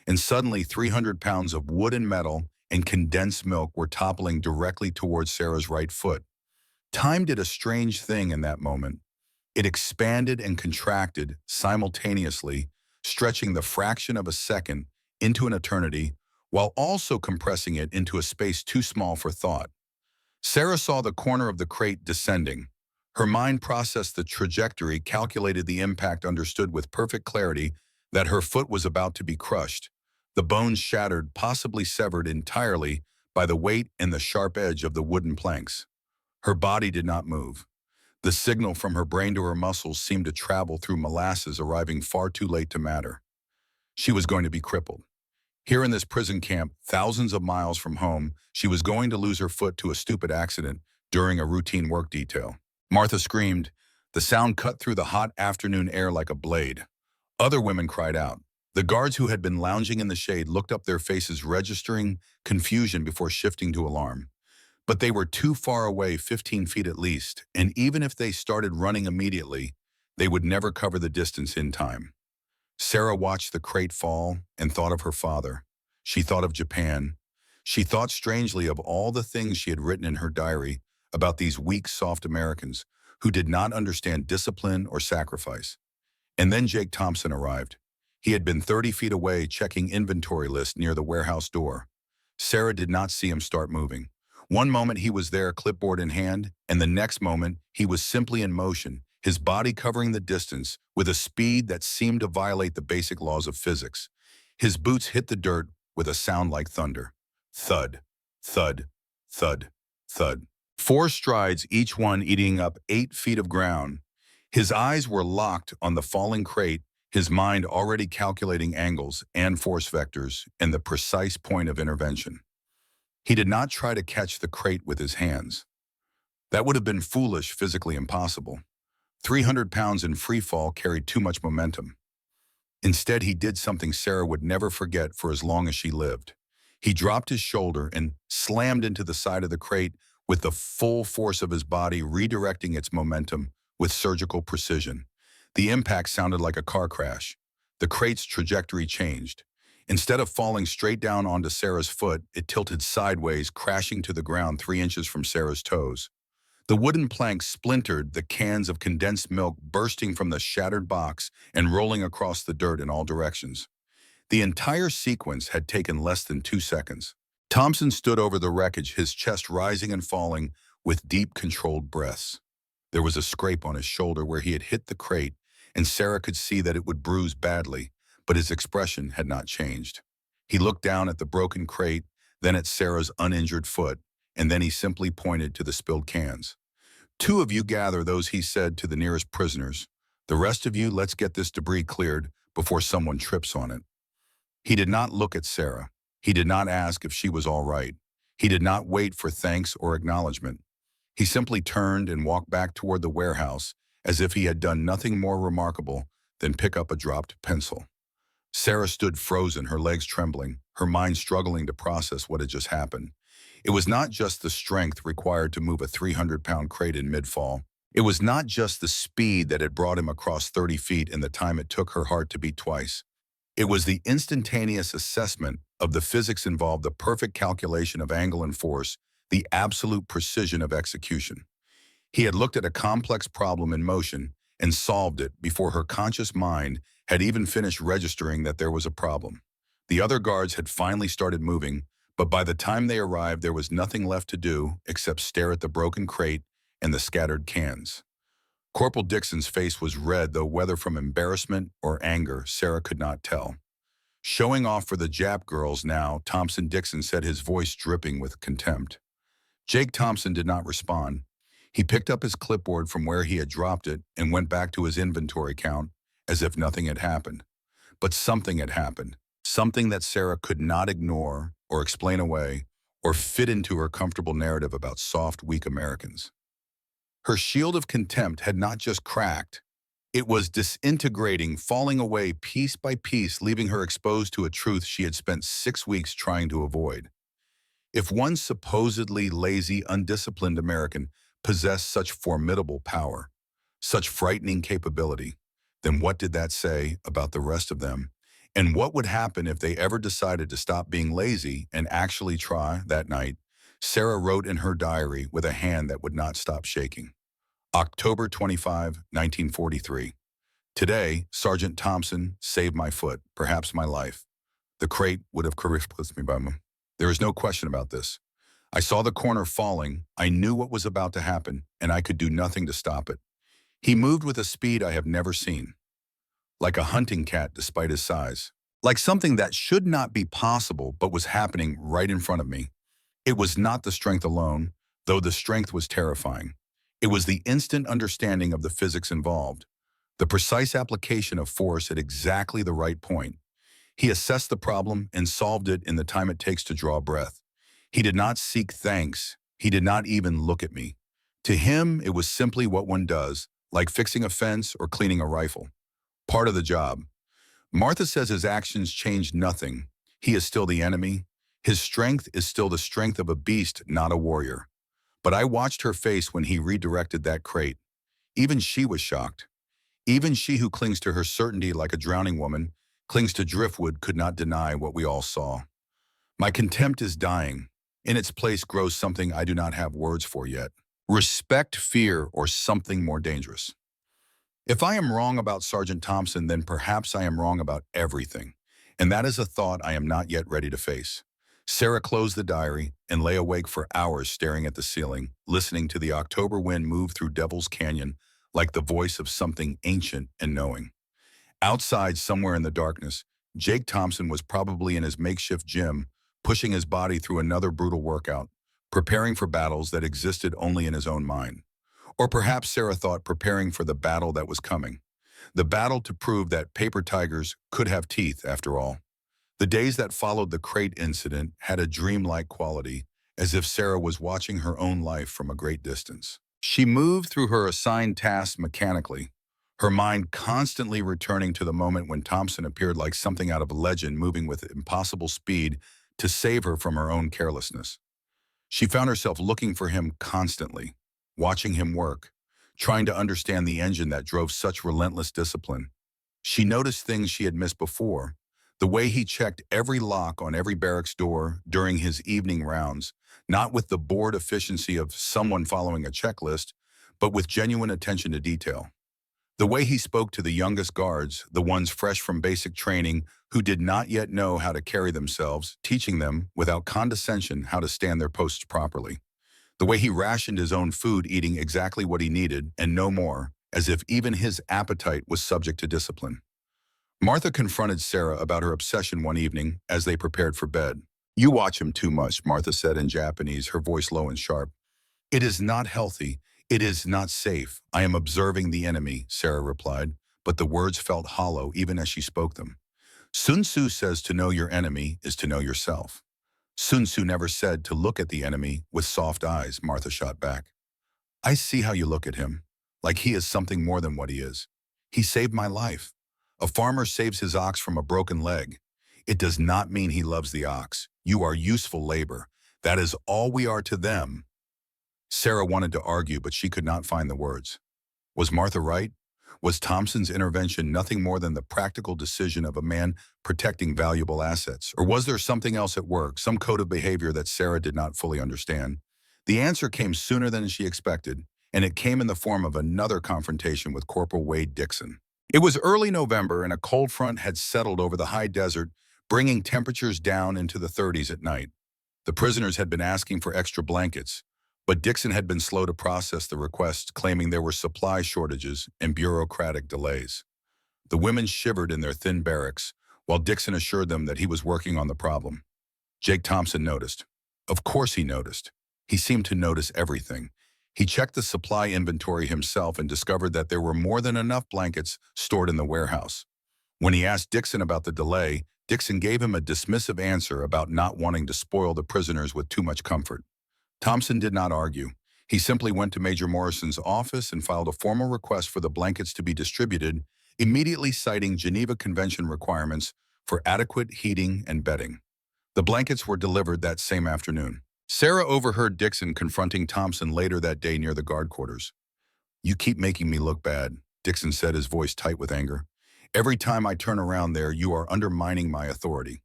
and suddenly 300 pounds of wood and metal and condensed milk were toppling directly towards Sarah's right foot. Time did a strange thing in that moment. It expanded and contracted simultaneously, stretching the fraction of a second into an eternity, while also compressing it into a space too small for thought. Sarah saw the corner of the crate descending. Her mind processed the trajectory, calculated the impact, understood with perfect clarity that her foot was about to be crushed, the bones shattered, possibly severed entirely by the weight and the sharp edge of the wooden planks. Her body did not move. The signal from her brain to her muscles seemed to travel through molasses, arriving far too late to matter. She was going to be crippled. Here in this prison camp, thousands of miles from home, she was going to lose her foot to a stupid accident during a routine work detail. Martha screamed. The sound cut through the hot afternoon air like a blade. Other women cried out. The guards who had been lounging in the shade looked up, their faces registering confusion before shifting to alarm. But they were too far away, 15 feet at least, and even if they started running immediately, they would never cover the distance in time. Sarah watched the crate fall and thought of her father. She thought of Japan. She thought strangely of all the things she had written in her diary about these weak, soft Americans who did not understand discipline or sacrifice. And then Jake Thompson arrived. He had been 30 feet away, checking inventory lists near the warehouse door. Sarah did not see him start moving. One moment he was there, clipboard in hand, and the next moment he was simply in motion, his body covering the distance with a speed that seemed to violate the basic laws of physics. His boots hit the dirt with a sound like thunder. Thud, thud, thud, thud. 4 strides, each one eating up 8 feet of ground. His eyes were locked on the falling crate, his mind already calculating angles and force vectors and the precise point of intervention. He did not try to catch the crate with his hands. That would have been foolish, physically impossible. 300 pounds in free fall carried too much momentum. Instead, he did something Sarah would never forget for as long as she lived. He dropped his shoulder and slammed into the side of the crate with the full force of his body, redirecting its momentum with surgical precision. The impact sounded like a car crash. The crate's trajectory changed. Instead of falling straight down onto Sarah's foot, it tilted sideways, crashing to the ground 3 inches from Sarah's toes. The wooden plank splintered, the cans of condensed milk bursting from the shattered box and rolling across the dirt in all directions. The entire sequence had taken less than 2 seconds. Thompson stood over the wreckage, his chest rising and falling with deep, controlled breaths. There was a scrape on his shoulder where he had hit the crate, and Sarah could see that it would bruise badly, but his expression had not changed. He looked down at the broken crate, then at Sarah's uninjured foot, and then he simply pointed to the spilled cans. 2 of you gather those, he said to the nearest prisoners. The rest of you, let's get this debris cleared before someone trips on it. He did not look at Sarah. He did not ask if she was all right. He did not wait for thanks or acknowledgement. He simply turned and walked back toward the warehouse as if he had done nothing more remarkable than pick up a dropped pencil. Sarah stood frozen, her legs trembling, her mind struggling to process what had just happened. It was not just the strength required to move a 300-pound crate in mid-fall. It was not just the speed that had brought him across 30 feet in the time it took her heart to beat twice. It was the instantaneous assessment of the physics involved, the perfect calculation of angle and force, the absolute precision of execution. He had looked at a complex problem in motion and solved it before her conscious mind had even finished registering that there was a problem. The other guards had finally started moving, but by the time they arrived, there was nothing left to do except stare at the broken crate and the scattered cans. Corporal Dixon's face was red, though whether from embarrassment or anger, Sarah could not tell. Showing off for the Jap girls now, Thompson Dixon said, his voice dripping with contempt. Jake Thompson did not respond. He picked up his clipboard from where he had dropped it and went back to his inventory count as if nothing had happened. But something had happened, something that Sarah could not ignore or explain away or fit into her comfortable narrative about soft, weak Americans. Her shield of contempt had not just cracked, it was disintegrating, falling away piece by piece, leaving her exposed to a truth she had spent 6 weeks trying to avoid. If one supposedly lazy, undisciplined American possessed such formidable power, such frightening capability, then what did that say about the rest of them? And what would happen if they ever decided to stop being lazy and actually try? That night, Sarah wrote in her diary with a hand that would not stop shaking. October 25, 1943. Today, Sergeant Thompson saved my foot, perhaps my life. The crate would have crushed me by him. There is no question about this. I saw the corner falling, I knew what was about to happen, and I could do nothing to stop it. He moved with a speed I have never seen, like a hunting cat despite his size, like something that should not be possible but was happening right in front of me. It was not the strength alone, though the strength was terrifying. It was the instant understanding of the physics involved, the precise application of force at exactly the right point. He assessed the problem and solved it in the time it takes to draw breath. He did not seek thanks. He did not even look at me. To him, it was simply what one does, like fixing a fence or cleaning a rifle. Part of the job. Martha says his actions changed nothing. He is still the enemy. His strength is still the strength of a beast, not a warrior. But I watched her face when he redirected that crate. Even she was shocked. Even she, who clings to her certainty like a drowning woman, clings to driftwood, could not deny what we all saw. My contempt is dying. In its place grows something I do not have words for yet. Respect, fear, or something more dangerous. If I am wrong about Sergeant Thompson, then perhaps I am wrong about everything. And that is a thought I am not yet ready to face. Sarah closed the diary and lay awake for hours staring at the ceiling, listening to the October wind move through Devil's Canyon like the voice of something ancient and knowing. Outside, somewhere in the darkness, Jake Thompson was probably in his makeshift gym, pushing his body through another brutal workout, preparing for battles that existed only in his own mind. Or perhaps Sarah thought preparing for the battle that was coming. The battle to prove that paper tigers could have teeth after all. The days that followed the crate incident had a dreamlike quality, as if Sarah was watching her own life from a great distance. She moved through her assigned tasks mechanically, her mind constantly returning to the moment when Thompson appeared like something out of legend, moving with impossible speed to save her from her own carelessness. She found herself looking for him constantly, watching him work, trying to understand the engine that drove such relentless discipline. She noticed things she had missed before, the way he checked every lock on every barracks door during his evening rounds, not with the bored efficiency of someone following a checklist, but with genuine attention to detail. The way he spoke to the youngest guards, the ones fresh from basic training who did not yet know how to carry themselves, teaching them, without condescension, how to stand their posts properly. The way he rationed his own food, eating exactly what he needed and no more, as if even his appetite was subject to discipline. Martha confronted Sarah about her obsession one evening as they prepared for bed. "You watch him too much," Martha said in Japanese, her voice low and sharp. "It is not healthy. It is not safe. I am observing the enemy," Sarah replied, but the words felt hollow even as she spoke them. Sun Tzu says to know your enemy is to know yourself. Sun Tzu never said to look at the enemy with soft eyes, Martha shot back. I see how you look at him, like he is something more than what he is. He saved my life. A farmer saves his ox from a broken leg. It does not mean he loves the ox. You are useful labor. That is all we are to them. Sarah wanted to argue, but she could not find the words. Was Martha right? Was Thompson's intervention nothing more than the practical decision of a man protecting valuable assets? Or was there something else at work, some code of behavior that Sarah did not fully understand? The answer came sooner than she expected, and it came in the form of another confrontation with Corporal Wade Dixon. It was early November, and a cold front had settled over the high desert, bringing temperatures down into the 30s at night. The prisoners had been asking for extra blankets, but Dixon had been slow to process the request, claiming there were supply shortages and bureaucratic delays. The women shivered in their thin barracks, while Dixon assured them that he was working on the problem. Jake Thompson noticed. Of course he noticed. He seemed to notice everything. He checked the supply inventory himself and discovered that there were more than enough blankets stored in the warehouse. When he asked Dixon about the delay, Dixon gave him a dismissive answer about not wanting to spoil the prisoners with too much comfort. Thompson did not argue. He simply went to Major Morrison's office and filed a formal request for the blankets to be distributed, immediately citing Geneva Convention requirements for adequate heating and bedding. The blankets were delivered that same afternoon. Sarah overheard Dixon confronting Thompson later that day near the guard quarters. You keep making me look bad, Dixon said, his voice tight with anger. Every time I turn around there, you are undermining my authority.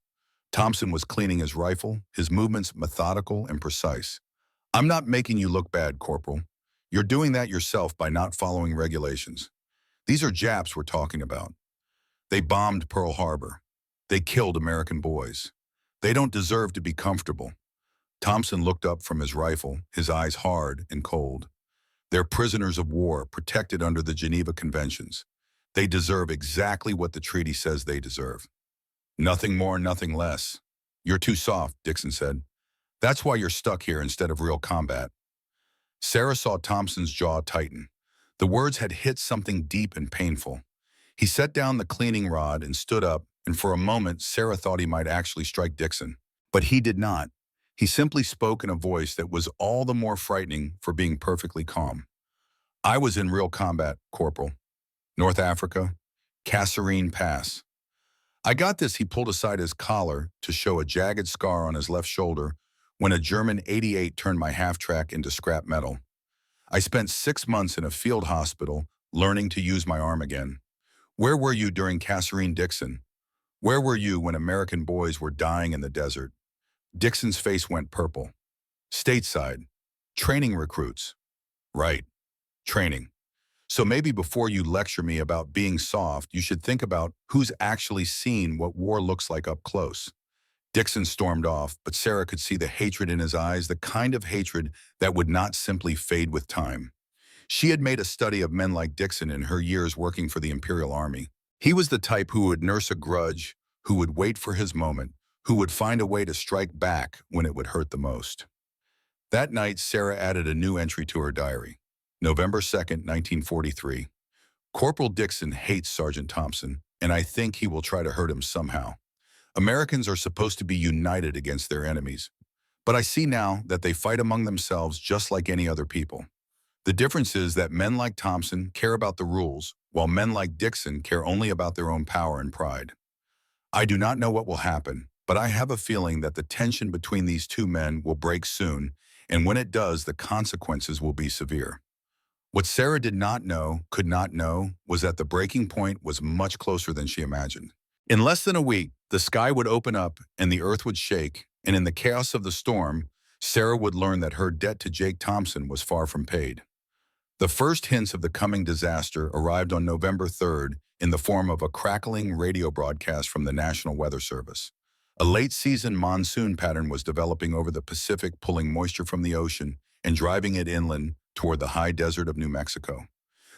Thompson was cleaning his rifle, his movements methodical and precise. I'm not making you look bad, Corporal. You're doing that yourself by not following regulations. These are Japs we're talking about. They bombed Pearl Harbor. They killed American boys. They don't deserve to be comfortable. Thompson looked up from his rifle, his eyes hard and cold. They're prisoners of war, protected under the Geneva Conventions. They deserve exactly what the treaty says they deserve. Nothing more, nothing less. You're too soft, Dixon said. That's why you're stuck here instead of real combat. Sarah saw Thompson's jaw tighten. The words had hit something deep and painful. He set down the cleaning rod and stood up, and for a moment, Sarah thought he might actually strike Dixon. But he did not. He simply spoke in a voice that was all the more frightening for being perfectly calm. I was in real combat, Corporal. North Africa, Kasserine Pass. I got this. He pulled aside his collar to show a jagged scar on his left shoulder when a German 88 turned my half-track into scrap metal. I spent 6 months in a field hospital learning to use my arm again. Where were you during Kasserine, Dixon? Where were you when American boys were dying in the desert? Dixon's face went purple. Stateside. Training recruits. Right. Training. So maybe before you lecture me about being soft, you should think about who's actually seen what war looks like up close. Dixon stormed off, but Sarah could see the hatred in his eyes, the kind of hatred that would not simply fade with time. She had made a study of men like Dixon in her years working for the Imperial Army. He was the type who would nurse a grudge, who would wait for his moment, who would find a way to strike back when it would hurt the most. That night, Sarah added a new entry to her diary. November 2nd, 1943. Corporal Dixon hates Sergeant Thompson, and I think he will try to hurt him somehow. Americans are supposed to be united against their enemies, but I see now that they fight among themselves just like any other people. The difference is that men like Thompson care about the rules, while men like Dixon care only about their own power and pride. I do not know what will happen, but I have a feeling that the tension between these two men will break soon, and when it does, the consequences will be severe. What Sarah did not know, could not know, was that the breaking point was much closer than she imagined. In less than a week, the sky would open up and the earth would shake, and in the chaos of the storm, Sarah would learn that her debt to Jake Thompson was far from paid. The first hints of the coming disaster arrived on November 3rd in the form of a crackling radio broadcast from the National Weather Service. A late-season monsoon pattern was developing over the Pacific, pulling moisture from the ocean and driving it inland toward the high desert of New Mexico.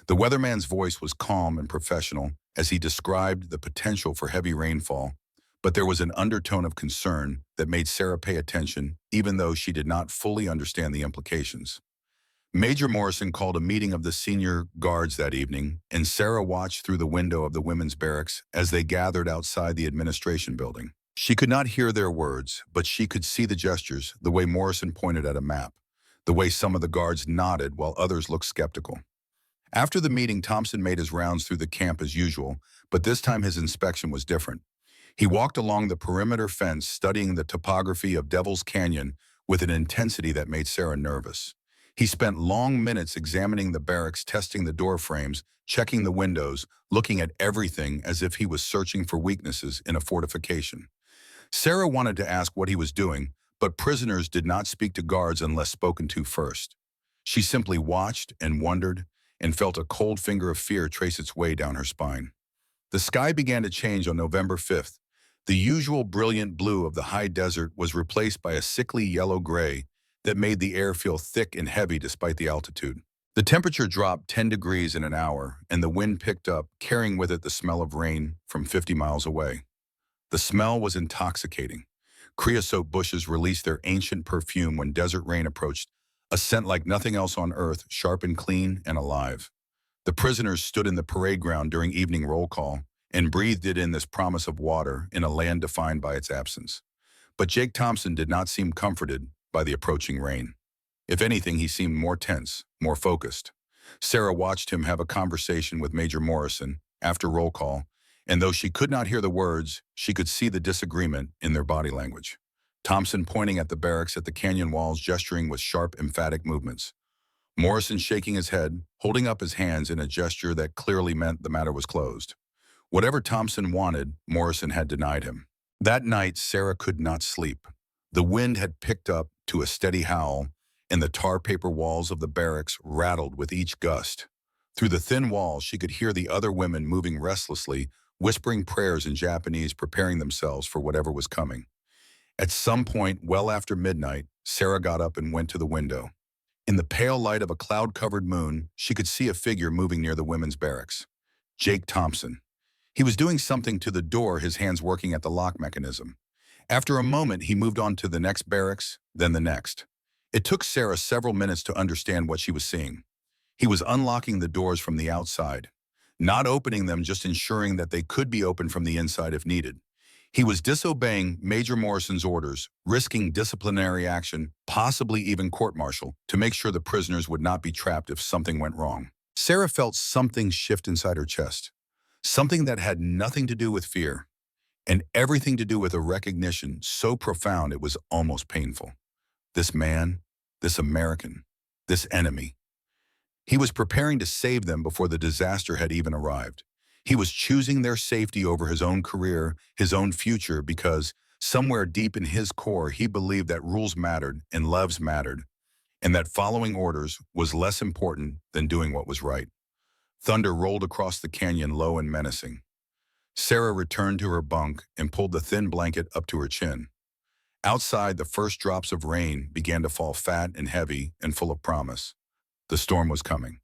The weatherman's voice was calm and professional as he described the potential for heavy rainfall, but there was an undertone of concern that made Sarah pay attention, even though she did not fully understand the implications. Major Morrison called a meeting of the senior guards that evening, and Sarah watched through the window of the women's barracks as they gathered outside the administration building. She could not hear their words, but she could see the gestures, the way Morrison pointed at a map, the way some of the guards nodded while others looked skeptical. After the meeting, Thompson made his rounds through the camp as usual, but this time his inspection was different. He walked along the perimeter fence, studying the topography of Devil's Canyon with an intensity that made Sarah nervous. He spent long minutes examining the barracks, testing the door frames, checking the windows, looking at everything as if he was searching for weaknesses in a fortification. Sarah wanted to ask what he was doing, but prisoners did not speak to guards unless spoken to first. She simply watched and wondered and felt a cold finger of fear trace its way down her spine. The sky began to change on November 5th. The usual brilliant blue of the high desert was replaced by a sickly yellow-gray that made the air feel thick and heavy despite the altitude. The temperature dropped 10 degrees in an hour, and the wind picked up, carrying with it the smell of rain from 50 miles away. The smell was intoxicating. Creosote bushes released their ancient perfume when desert rain approached, a scent like nothing else on earth, sharp and clean and alive. The prisoners stood in the parade ground during evening roll call and breathed it in, this promise of water in a land defined by its absence. But Jake Thompson did not seem comforted by the approaching rain. If anything, he seemed more tense, more focused. Sarah watched him have a conversation with Major Morrison after roll call, and though she could not hear the words, she could see the disagreement in their body language. Thompson pointing at the barracks, at the canyon walls, gesturing with sharp, emphatic movements. Morrison shaking his head, holding up his hands in a gesture that clearly meant the matter was closed. Whatever Thompson wanted, Morrison had denied him. That night, Sarah could not sleep. The wind had picked up to a steady howl, and the tar paper walls of the barracks rattled with each gust. Through the thin walls, she could hear the other women moving restlessly, whispering prayers in Japanese, preparing themselves for whatever was coming. At some point, well after midnight, Sarah got up and went to the window. In the pale light of a cloud-covered moon, she could see a figure moving near the women's barracks. Jake Thompson. He was doing something to the door, his hands working at the lock mechanism. After a moment, he moved on to the next barracks, then the next. It took Sarah several minutes to understand what she was seeing. He was unlocking the doors from the outside, not opening them, just ensuring that they could be opened from the inside if needed. He was disobeying Major Morrison's orders, risking disciplinary action, possibly even court-martial, to make sure the prisoners would not be trapped if something went wrong. Sarah felt something shift inside her chest, something that had nothing to do with fear, and everything to do with a recognition so profound it was almost painful. This man, this American, this enemy. He was preparing to save them before the disaster had even arrived. He was choosing their safety over his own career, his own future, because somewhere deep in his core, he believed that rules mattered and lives mattered, and that following orders was less important than doing what was right. Thunder rolled across the canyon, low and menacing. Sarah returned to her bunk and pulled the thin blanket up to her chin. Outside, the first drops of rain began to fall, fat and heavy and full of promise. The storm was coming.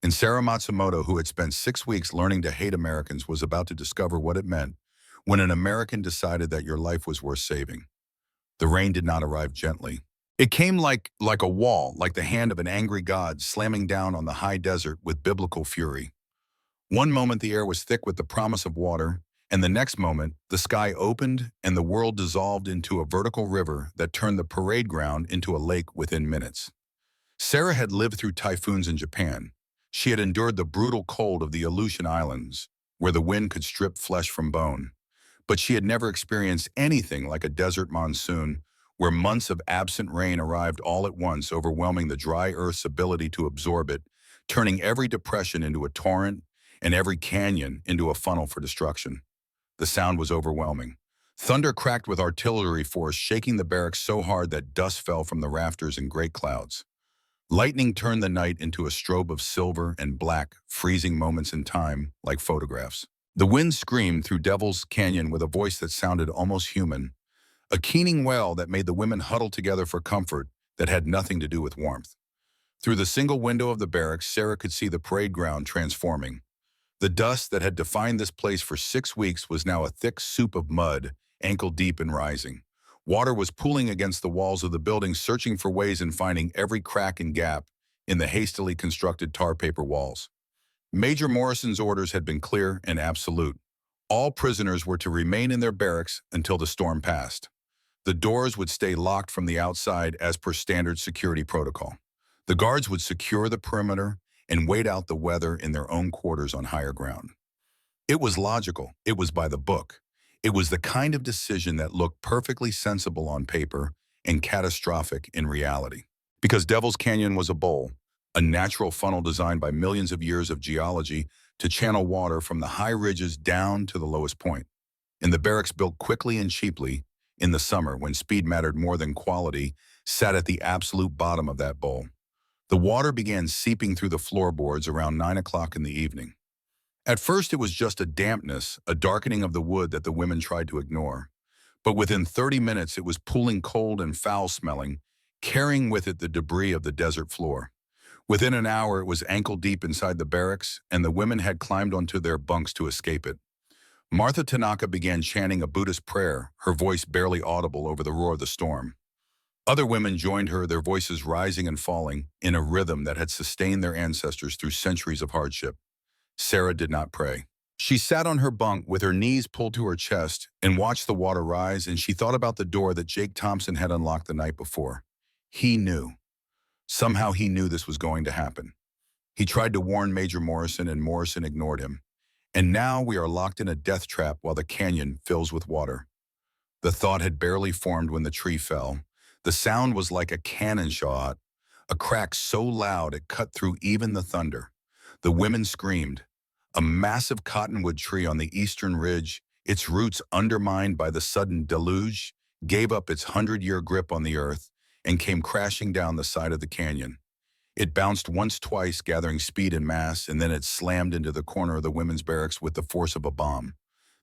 And Sarah Matsumoto, who had spent 6 weeks learning to hate Americans, was about to discover what it meant when an American decided that your life was worth saving. The rain did not arrive gently. It came like a wall, like the hand of an angry God slamming down on the high desert with biblical fury. One moment the air was thick with the promise of water, and the next moment the sky opened and the world dissolved into a vertical river that turned the parade ground into a lake within minutes. Sarah had lived through typhoons in Japan. She had endured the brutal cold of the Aleutian Islands, where the wind could strip flesh from bone. But she had never experienced anything like a desert monsoon, where months of absent rain arrived all at once, overwhelming the dry earth's ability to absorb it, turning every depression into a torrent and every canyon into a funnel for destruction. The sound was overwhelming. Thunder cracked with artillery force, shaking the barracks so hard that dust fell from the rafters in great clouds. Lightning turned the night into a strobe of silver and black, freezing moments in time like photographs. The wind screamed through Devil's Canyon with a voice that sounded almost human, a keening wail that made the women huddle together for comfort that had nothing to do with warmth. Through the single window of the barracks, Sarah could see the parade ground transforming. The dust that had defined this place for 6 weeks was now a thick soup of mud, ankle-deep and rising. Water was pooling against the walls of the building, searching for ways and finding every crack and gap in the hastily constructed tar paper walls. Major Morrison's orders had been clear and absolute. All prisoners were to remain in their barracks until the storm passed. The doors would stay locked from the outside as per standard security protocol. The guards would secure the perimeter and wait out the weather in their own quarters on higher ground. It was logical. It was by the book. It was the kind of decision that looked perfectly sensible on paper and catastrophic in reality. Because Devil's Canyon was a bowl, a natural funnel designed by millions of years of geology to channel water from the high ridges down to the lowest point. And the barracks, built quickly and cheaply in the summer when speed mattered more than quality, sat at the absolute bottom of that bowl. The water began seeping through the floorboards around 9 o'clock in the evening. At first, it was just a dampness, a darkening of the wood that the women tried to ignore. But within 30 minutes, it was pooling cold and foul-smelling, carrying with it the debris of the desert floor. Within an hour, it was ankle-deep inside the barracks, and the women had climbed onto their bunks to escape it. Martha Tanaka began chanting a Buddhist prayer, her voice barely audible over the roar of the storm. Other women joined her, their voices rising and falling in a rhythm that had sustained their ancestors through centuries of hardship. Sarah did not pray. She sat on her bunk with her knees pulled to her chest and watched the water rise, and she thought about the door that Jake Thompson had unlocked the night before. He knew. Somehow he knew this was going to happen. He tried to warn Major Morrison, and Morrison ignored him. And now we are locked in a death trap while the canyon fills with water. The thought had barely formed when the tree fell. The sound was like a cannon shot, a crack so loud it cut through even the thunder. The women screamed. A massive cottonwood tree on the eastern ridge, its roots undermined by the sudden deluge, gave up its 100-year grip on the earth and came crashing down the side of the canyon. It bounced once, twice, gathering speed and mass, and then it slammed into the corner of the women's barracks with the force of a bomb.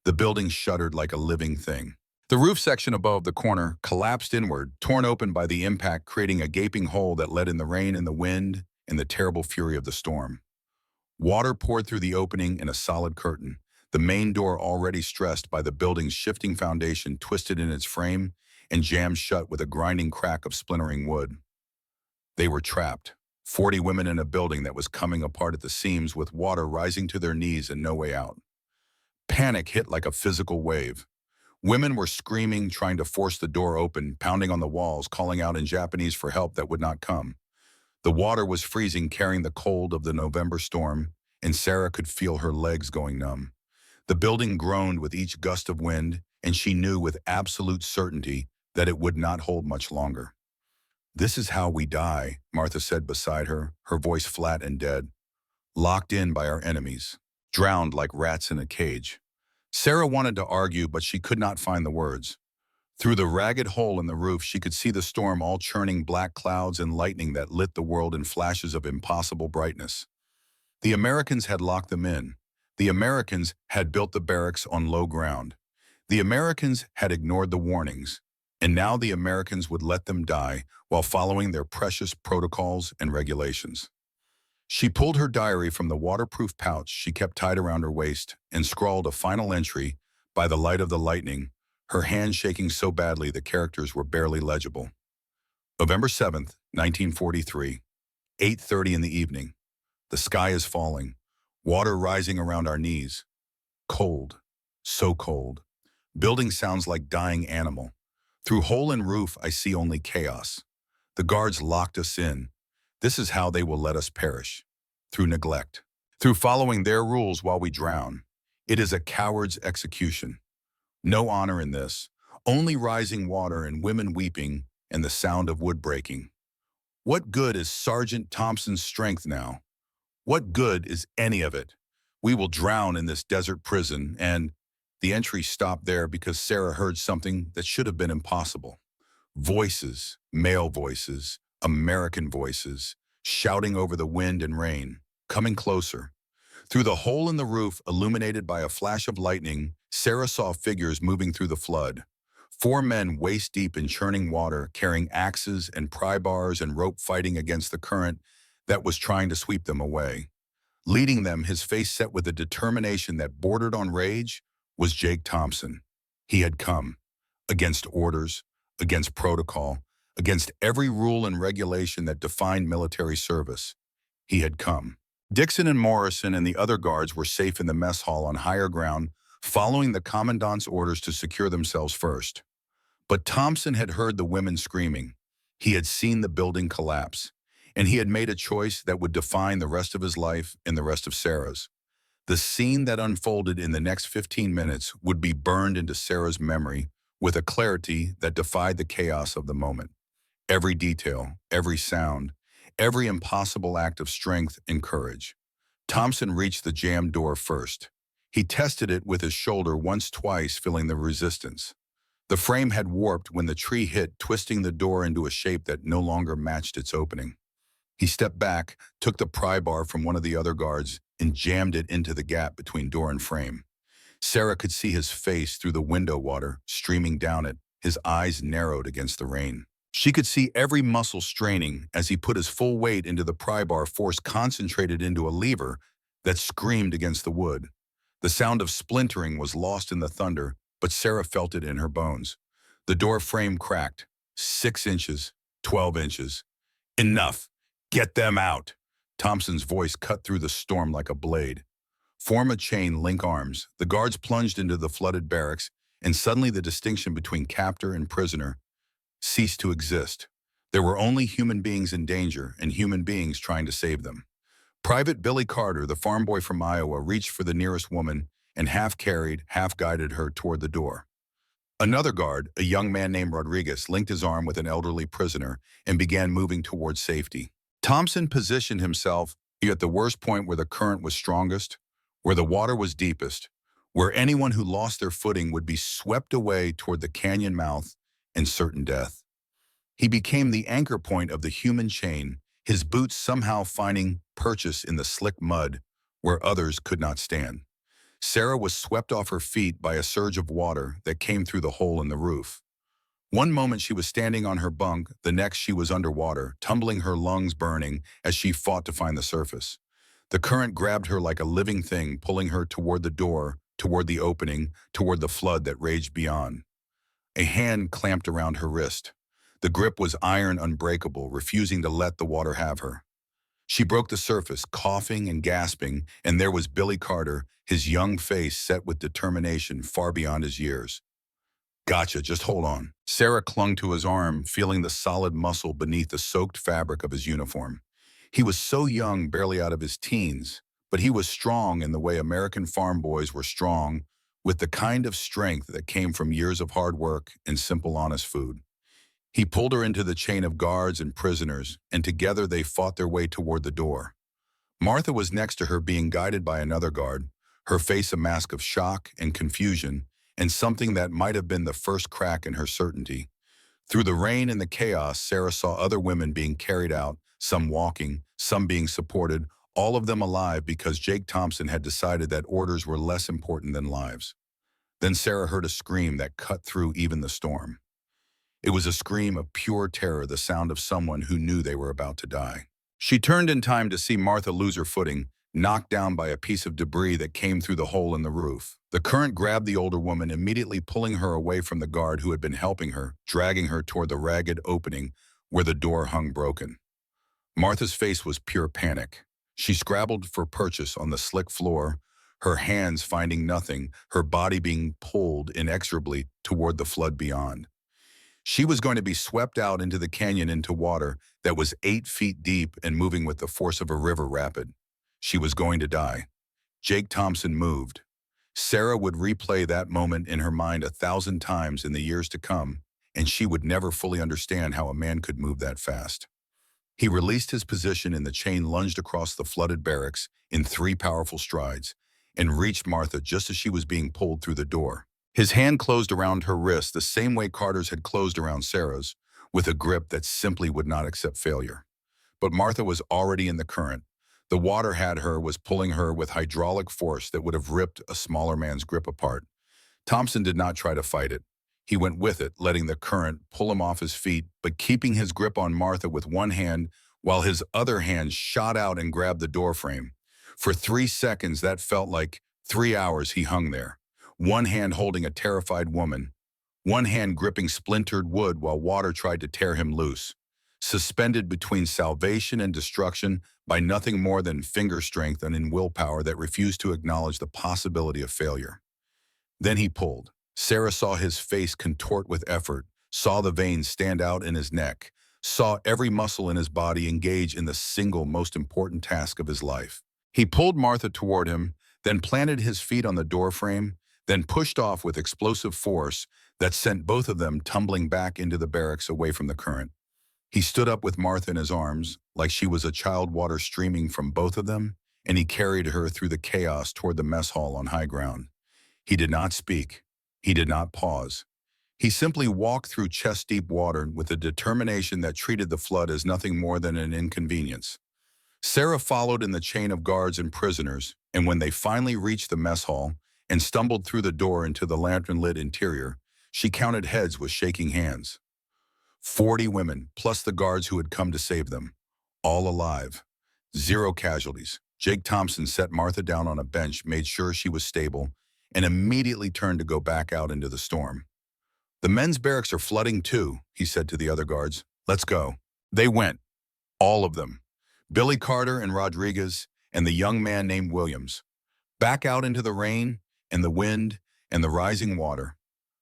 The building shuddered like a living thing. The roof section above the corner collapsed inward, torn open by the impact, creating a gaping hole that let in the rain and the wind and the terrible fury of the storm. Water poured through the opening in a solid curtain. The main door, already stressed by the building's shifting foundation, twisted in its frame and jammed shut with a grinding crack of splintering wood. They were trapped. 40 women in a building that was coming apart at the seams, with water rising to their knees and no way out. Panic hit like a physical wave. Women were screaming, trying to force the door open, pounding on the walls, calling out in Japanese for help that would not come. The water was freezing, carrying the cold of the November storm, and Sarah could feel her legs going numb. The building groaned with each gust of wind, and she knew with absolute certainty that it would not hold much longer. "This is how we die," Martha said beside her, her voice flat and dead. "Locked in by our enemies, drowned like rats in a cage." Sarah wanted to argue, but she could not find the words. Through the ragged hole in the roof, she could see the storm, all churning black clouds and lightning that lit the world in flashes of impossible brightness. The Americans had locked them in. The Americans had built the barracks on low ground. The Americans had ignored the warnings. And now the Americans would let them die while following their precious protocols and regulations. She pulled her diary from the waterproof pouch she kept tied around her waist and scrawled a final entry by the light of the lightning, her hand shaking so badly the characters were barely legible. November 7th, 1943, 8:30 in the evening. The sky is falling, water rising around our knees. Cold, so cold. Building sounds like dying animal. Through hole in roof, I see only chaos. The guards locked us in. This is how they will let us perish. Through neglect. Through following their rules while we drown. It is a coward's execution. No honor in this. Only rising water and women weeping and the sound of wood breaking. What good is Sergeant Thompson's strength now? What good is any of it? We will drown in this desert prison, and the entry stopped there because Sarah heard something that should have been impossible. Voices, male voices, American voices, shouting over the wind and rain, coming closer. Through the hole in the roof, illuminated by a flash of lightning, Sarah saw figures moving through the flood. 4 men waist-deep in churning water, carrying axes and pry bars and rope, fighting against the current that was trying to sweep them away. Leading them, his face set with a determination that bordered on rage, was Jake Thompson. He had come, against orders, against protocol, against every rule and regulation that defined military service. He had come. Dixon and Morrison and the other guards were safe in the mess hall on higher ground, following the commandant's orders to secure themselves first. But Thompson had heard the women screaming. He had seen the building collapse, and he had made a choice that would define the rest of his life and the rest of Sarah's. The scene that unfolded in the next 15 minutes would be burned into Sarah's memory with a clarity that defied the chaos of the moment. Every detail, every sound, every impossible act of strength and courage. Thompson reached the jammed door first. He tested it with his shoulder once, twice, feeling the resistance. The frame had warped when the tree hit, twisting the door into a shape that no longer matched its opening. He stepped back, took the pry bar from one of the other guards, and jammed it into the gap between door and frame. Sarah could see his face through the window water streaming down it, his eyes narrowed against the rain. She could see every muscle straining as he put his full weight into the pry bar, force concentrated into a lever that screamed against the wood. The sound of splintering was lost in the thunder, but Sarah felt it in her bones. The door frame cracked. 6 inches, 12 inches. Enough! Get them out! Thompson's voice cut through the storm like a blade. Form a chain, link arms. The guards plunged into the flooded barracks, and suddenly the distinction between captor and prisoner ceased to exist. There were only human beings in danger and human beings trying to save them. Private Billy Carter, the farm boy from Iowa, reached for the nearest woman and half carried, half guided her toward the door. Another guard, a young man named Rodriguez, linked his arm with an elderly prisoner and began moving towards safety. Thompson positioned himself at the worst point where the current was strongest, where the water was deepest, where anyone who lost their footing would be swept away toward the canyon mouth and certain death. He became the anchor point of the human chain, his boots somehow finding purchase in the slick mud where others could not stand. Sarah was swept off her feet by a surge of water that came through the hole in the roof. One moment she was standing on her bunk, the next she was underwater, tumbling, her lungs burning as she fought to find the surface. The current grabbed her like a living thing, pulling her toward the door, toward the opening, toward the flood that raged beyond. A hand clamped around her wrist. The grip was iron, unbreakable, refusing to let the water have her. She broke the surface, coughing and gasping, and there was Billy Carter, his young face set with determination far beyond his years. Gotcha, just hold on. Sarah clung to his arm, feeling the solid muscle beneath the soaked fabric of his uniform. He was so young, barely out of his teens, but he was strong in the way American farm boys were strong, with the kind of strength that came from years of hard work and simple, honest food. He pulled her into the chain of guards and prisoners, and together they fought their way toward the door. Martha was next to her, being guided by another guard, her face a mask of shock and confusion, and something that might have been the first crack in her certainty. Through the rain and the chaos, Sarah saw other women being carried out, some walking, some being supported, all of them alive because Jake Thompson had decided that orders were less important than lives. Then Sarah heard a scream that cut through even the storm. It was a scream of pure terror, the sound of someone who knew they were about to die. She turned in time to see Martha lose her footing, knocked down by a piece of debris that came through the hole in the roof. The current grabbed the older woman, immediately pulling her away from the guard who had been helping her, dragging her toward the ragged opening where the door hung broken. Martha's face was pure panic. She scrabbled for purchase on the slick floor, her hands finding nothing, her body being pulled inexorably toward the flood beyond. She was going to be swept out into the canyon, into water that was 8 feet deep and moving with the force of a river rapid. She was going to die. Jake Thompson moved. Sarah would replay that moment in her mind 1,000 times in the years to come, and she would never fully understand how a man could move that fast. He released his position in the chain, lunged across the flooded barracks in 3 powerful strides, and reached Martha just as she was being pulled through the door. His hand closed around her wrist the same way Carter's had closed around Sarah's, with a grip that simply would not accept failure. But Martha was already in the current. The water had her, was pulling her with hydraulic force that would have ripped a smaller man's grip apart. Thompson did not try to fight it. He went with it, letting the current pull him off his feet, but keeping his grip on Martha with one hand while his other hand shot out and grabbed the doorframe. For 3 seconds, that felt like 3 hours he hung there, one hand holding a terrified woman, one hand gripping splintered wood while water tried to tear him loose, suspended between salvation and destruction by nothing more than finger strength and in willpower that refused to acknowledge the possibility of failure. Then he pulled. Sarah saw his face contort with effort, saw the veins stand out in his neck, saw every muscle in his body engage in the single most important task of his life. He pulled Martha toward him, then planted his feet on the doorframe, then pushed off with explosive force that sent both of them tumbling back into the barracks away from the current. He stood up with Martha in his arms, like she was a child, water streaming from both of them, and he carried her through the chaos toward the mess hall on high ground. He did not speak. He did not pause. He simply walked through chest-deep water with a determination that treated the flood as nothing more than an inconvenience. Sarah followed in the chain of guards and prisoners, and when they finally reached the mess hall and stumbled through the door into the lantern-lit interior, she counted heads with shaking hands. 40 women, plus the guards who had come to save them. All alive. Zero casualties. Jake Thompson set Martha down on a bench, made sure she was stable, and immediately turned to go back out into the storm. "The men's barracks are flooding too," he said to the other guards. "Let's go." They went. All of them. Billy Carter and Rodriguez and the young man named Williams. Back out into the rain and the wind and the rising water.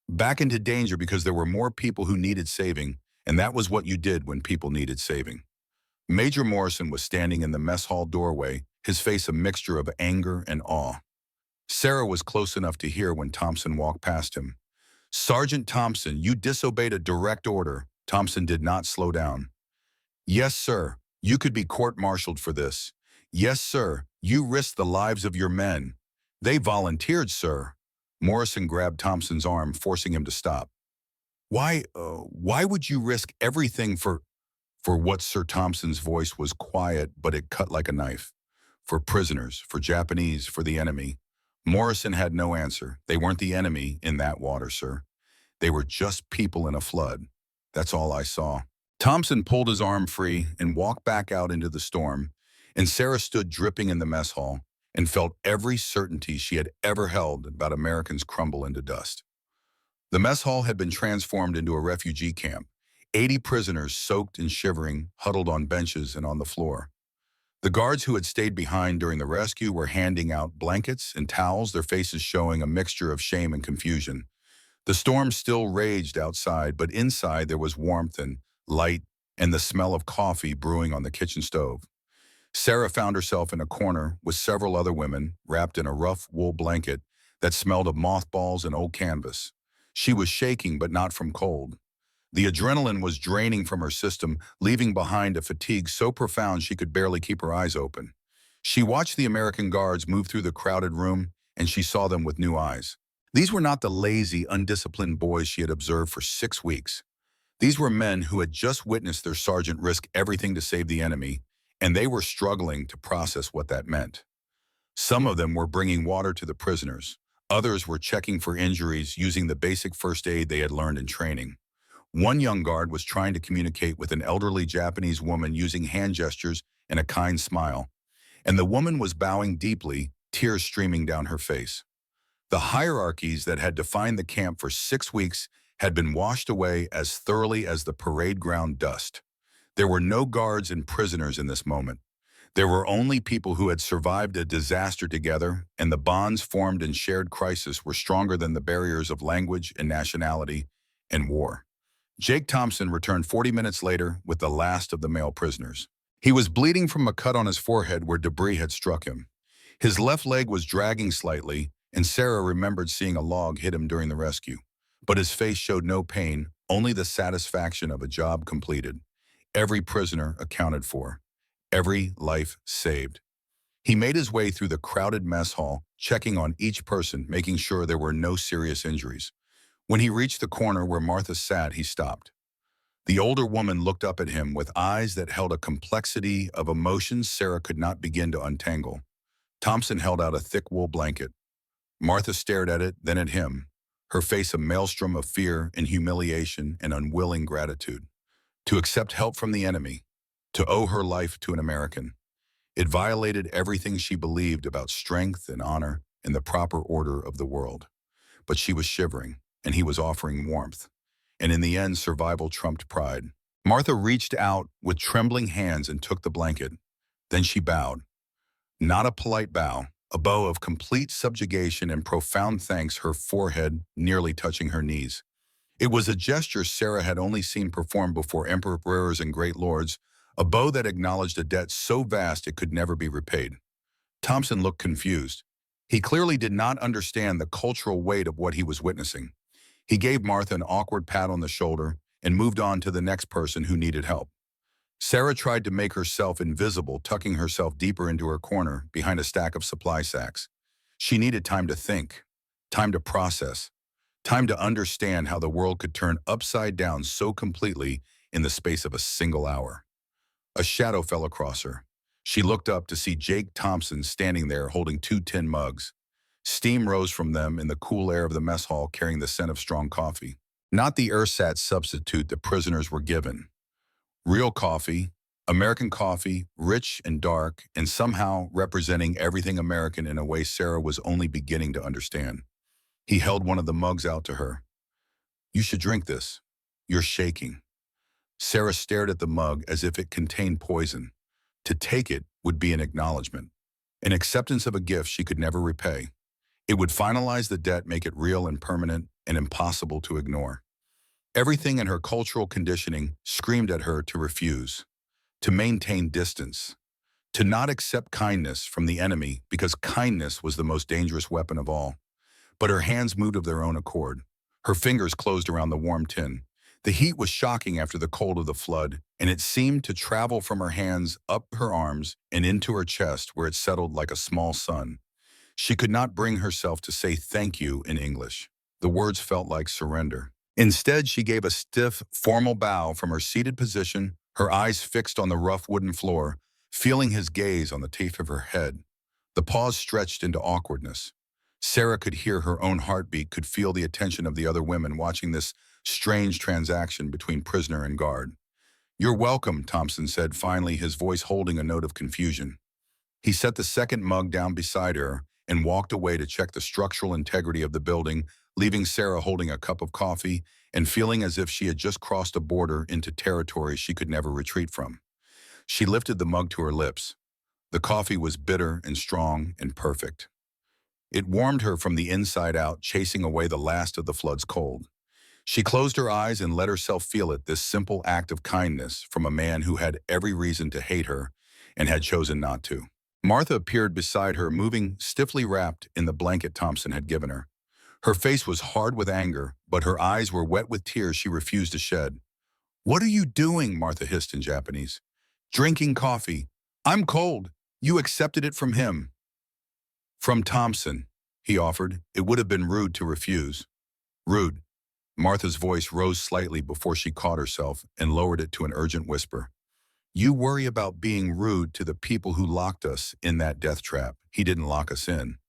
Back into danger because there were more people who needed saving, and that was what you did when people needed saving. Major Morrison was standing in the mess hall doorway, his face a mixture of anger and awe. Sarah was close enough to hear when Thompson walked past him. "Sergeant Thompson, you disobeyed a direct order." Thompson did not slow down. "Yes, sir. You could be court-martialed for this. Yes, sir. You risked the lives of your men." "They volunteered, sir." Morrison grabbed Thompson's arm, forcing him to stop. Why would you risk everything for what?" Sir Thompson's voice was quiet, but it cut like a knife. "For prisoners, for Japanese, for the enemy." Morrison had no answer. They weren't the enemy in that water, sir. They were just people in a flood. That's all I saw. Thompson pulled his arm free and walked back out into the storm, and Sarah stood dripping in the mess hall and felt every certainty she had ever held about Americans crumble into dust. The mess hall had been transformed into a refugee camp. 80 prisoners, soaked and shivering, huddled on benches and on the floor. The guards who had stayed behind during the rescue were handing out blankets and towels, their faces showing a mixture of shame and confusion. The storm still raged outside, but inside there was warmth and light and the smell of coffee brewing on the kitchen stove. Sarah found herself in a corner with several other women wrapped in a rough wool blanket that smelled of mothballs and old canvas. She was shaking, but not from cold. The adrenaline was draining from her system, leaving behind a fatigue so profound she could barely keep her eyes open. She watched the American guards move through the crowded room, and she saw them with new eyes. These were not the lazy, undisciplined boys she had observed for 6 weeks. These were men who had just witnessed their sergeant risk everything to save the enemy, and they were struggling to process what that meant. Some of them were bringing water to the prisoners. Others were checking for injuries using the basic first aid they had learned in training. One young guard was trying to communicate with an elderly Japanese woman using hand gestures and a kind smile, and the woman was bowing deeply, tears streaming down her face. The hierarchies that had defined the camp for 6 weeks had been washed away as thoroughly as the parade ground dust. There were no guards and prisoners in this moment. There were only people who had survived a disaster together, and the bonds formed in shared crisis were stronger than the barriers of language and nationality and war. Jake Thompson returned 40 minutes later with the last of the male prisoners. He was bleeding from a cut on his forehead where debris had struck him. His left leg was dragging slightly, and Sarah remembered seeing a log hit him during the rescue. But his face showed no pain, only the satisfaction of a job completed. Every prisoner accounted for. Every life saved. He made his way through the crowded mess hall, checking on each person, making sure there were no serious injuries. When he reached the corner where Martha sat, he stopped. The older woman looked up at him with eyes that held a complexity of emotions Sarah could not begin to untangle. Thompson held out a thick wool blanket. Martha stared at it, then at him, her face a maelstrom of fear and humiliation and unwilling gratitude. To accept help from the enemy, to owe her life to an American. It violated everything she believed about strength and honor and the proper order of the world. But she was shivering, and he was offering warmth. And in the end, survival trumped pride. Martha reached out with trembling hands and took the blanket. Then she bowed. Not a polite bow, a bow of complete subjugation and profound thanks, her forehead nearly touching her knees. It was a gesture Sarah had only seen performed before emperors and great lords, a bow that acknowledged a debt so vast it could never be repaid. Thompson looked confused. He clearly did not understand the cultural weight of what he was witnessing. He gave Martha an awkward pat on the shoulder and moved on to the next person who needed help. Sarah tried to make herself invisible, tucking herself deeper into her corner behind a stack of supply sacks. She needed time to think, time to process, time to understand how the world could turn upside down so completely in the space of a single hour. A shadow fell across her. She looked up to see Jake Thompson standing there holding 2 tin mugs. Steam rose from them in the cool air of the mess hall, carrying the scent of strong coffee. Not the ersatz substitute the prisoners were given. Real coffee, American coffee, rich and dark, and somehow representing everything American in a way Sarah was only beginning to understand. He held one of the mugs out to her. "You should drink this. You're shaking." Sarah stared at the mug as if it contained poison. To take it would be an acknowledgement, an acceptance of a gift she could never repay. It would finalize the debt, make it real and permanent and impossible to ignore. Everything in her cultural conditioning screamed at her to refuse, to maintain distance, to not accept kindness from the enemy because kindness was the most dangerous weapon of all. But her hands moved of their own accord. Her fingers closed around the warm tin. The heat was shocking after the cold of the flood, and it seemed to travel from her hands up her arms and into her chest where it settled like a small sun. She could not bring herself to say thank you in English. The words felt like surrender. Instead, she gave a stiff, formal bow from her seated position, her eyes fixed on the rough wooden floor, feeling his gaze on the teeth of her head. The pause stretched into awkwardness. Sarah could hear her own heartbeat, could feel the attention of the other women watching this strange transaction between prisoner and guard. "You're welcome," Thompson said finally, his voice holding a note of confusion. He set the second mug down beside her and walked away to check the structural integrity of the building, leaving Sarah holding a cup of coffee and feeling as if she had just crossed a border into territory she could never retreat from. She lifted the mug to her lips. The coffee was bitter and strong and perfect. It warmed her from the inside out, chasing away the last of the flood's cold. She closed her eyes and let herself feel it, this simple act of kindness from a man who had every reason to hate her and had chosen not to. Martha appeared beside her, moving stiffly wrapped in the blanket Thompson had given her. Her face was hard with anger, but her eyes were wet with tears she refused to shed. "What are you doing?" Martha hissed in Japanese. "Drinking coffee. I'm cold. You accepted it from him." "From Thompson," he offered. It would have been rude to refuse. "Rude." Martha's voice rose slightly before she caught herself and lowered it to an urgent whisper. "You worry about being rude to the people who locked us in that death trap. He didn't lock us in.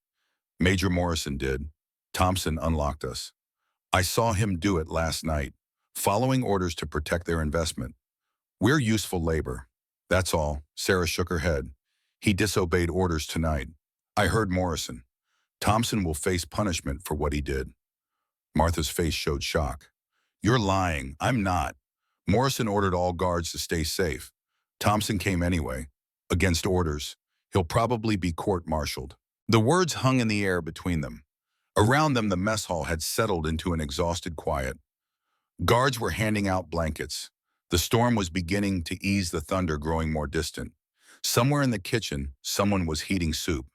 Major Morrison did. Thompson unlocked us. I saw him do it last night, following orders to protect their investment. We're useful labor. That's all." Sarah shook her head. "He disobeyed orders tonight. I heard Morrison. Thompson will face punishment for what he did." Martha's face showed shock. "You're lying. I'm not. Morrison ordered all guards to stay safe. Thompson came anyway, against orders. He'll probably be court-martialed." The words hung in the air between them. Around them, the mess hall had settled into an exhausted quiet. Guards were handing out blankets. The storm was beginning to ease, the thunder growing more distant. Somewhere in the kitchen, someone was heating soup.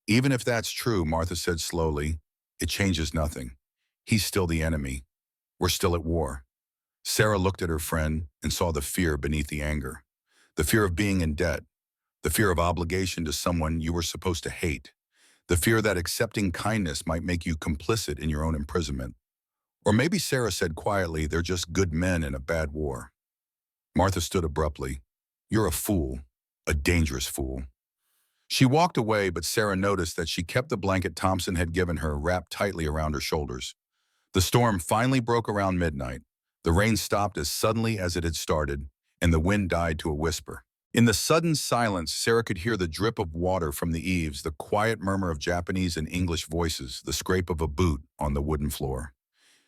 "Even if that's true," Martha said slowly, "it changes nothing. He's still the enemy. We're still at war." Sarah looked at her friend and saw the fear beneath the anger. The fear of being in debt. The fear of obligation to someone you were supposed to hate. The fear that accepting kindness might make you complicit in your own imprisonment. Or maybe Sarah said quietly, "They're just good men in a bad war." Martha stood abruptly. "You're a fool. A dangerous fool." She walked away, but Sarah noticed that she kept the blanket Thompson had given her wrapped tightly around her shoulders. The storm finally broke around midnight. The rain stopped as suddenly as it had started, and the wind died to a whisper. In the sudden silence, Sarah could hear the drip of water from the eaves, the quiet murmur of Japanese and English voices, the scrape of a boot on the wooden floor.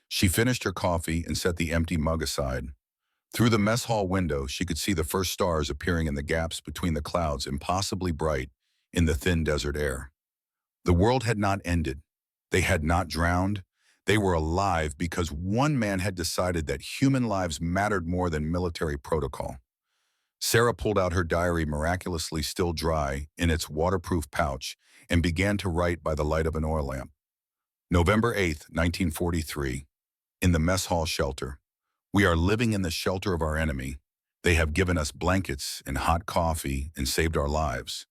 She finished her coffee and set the empty mug aside. Through the mess hall window, she could see the first stars appearing in the gaps between the clouds, impossibly bright in the thin desert air. The world had not ended. They had not drowned. They were alive because one man had decided that human lives mattered more than military protocol. Sarah pulled out her diary, miraculously still dry, in its waterproof pouch, and began to write by the light of an oil lamp. November 8th, 1943, in the mess hall shelter. We are living in the shelter of our enemy. They have given us blankets and hot coffee and saved our lives.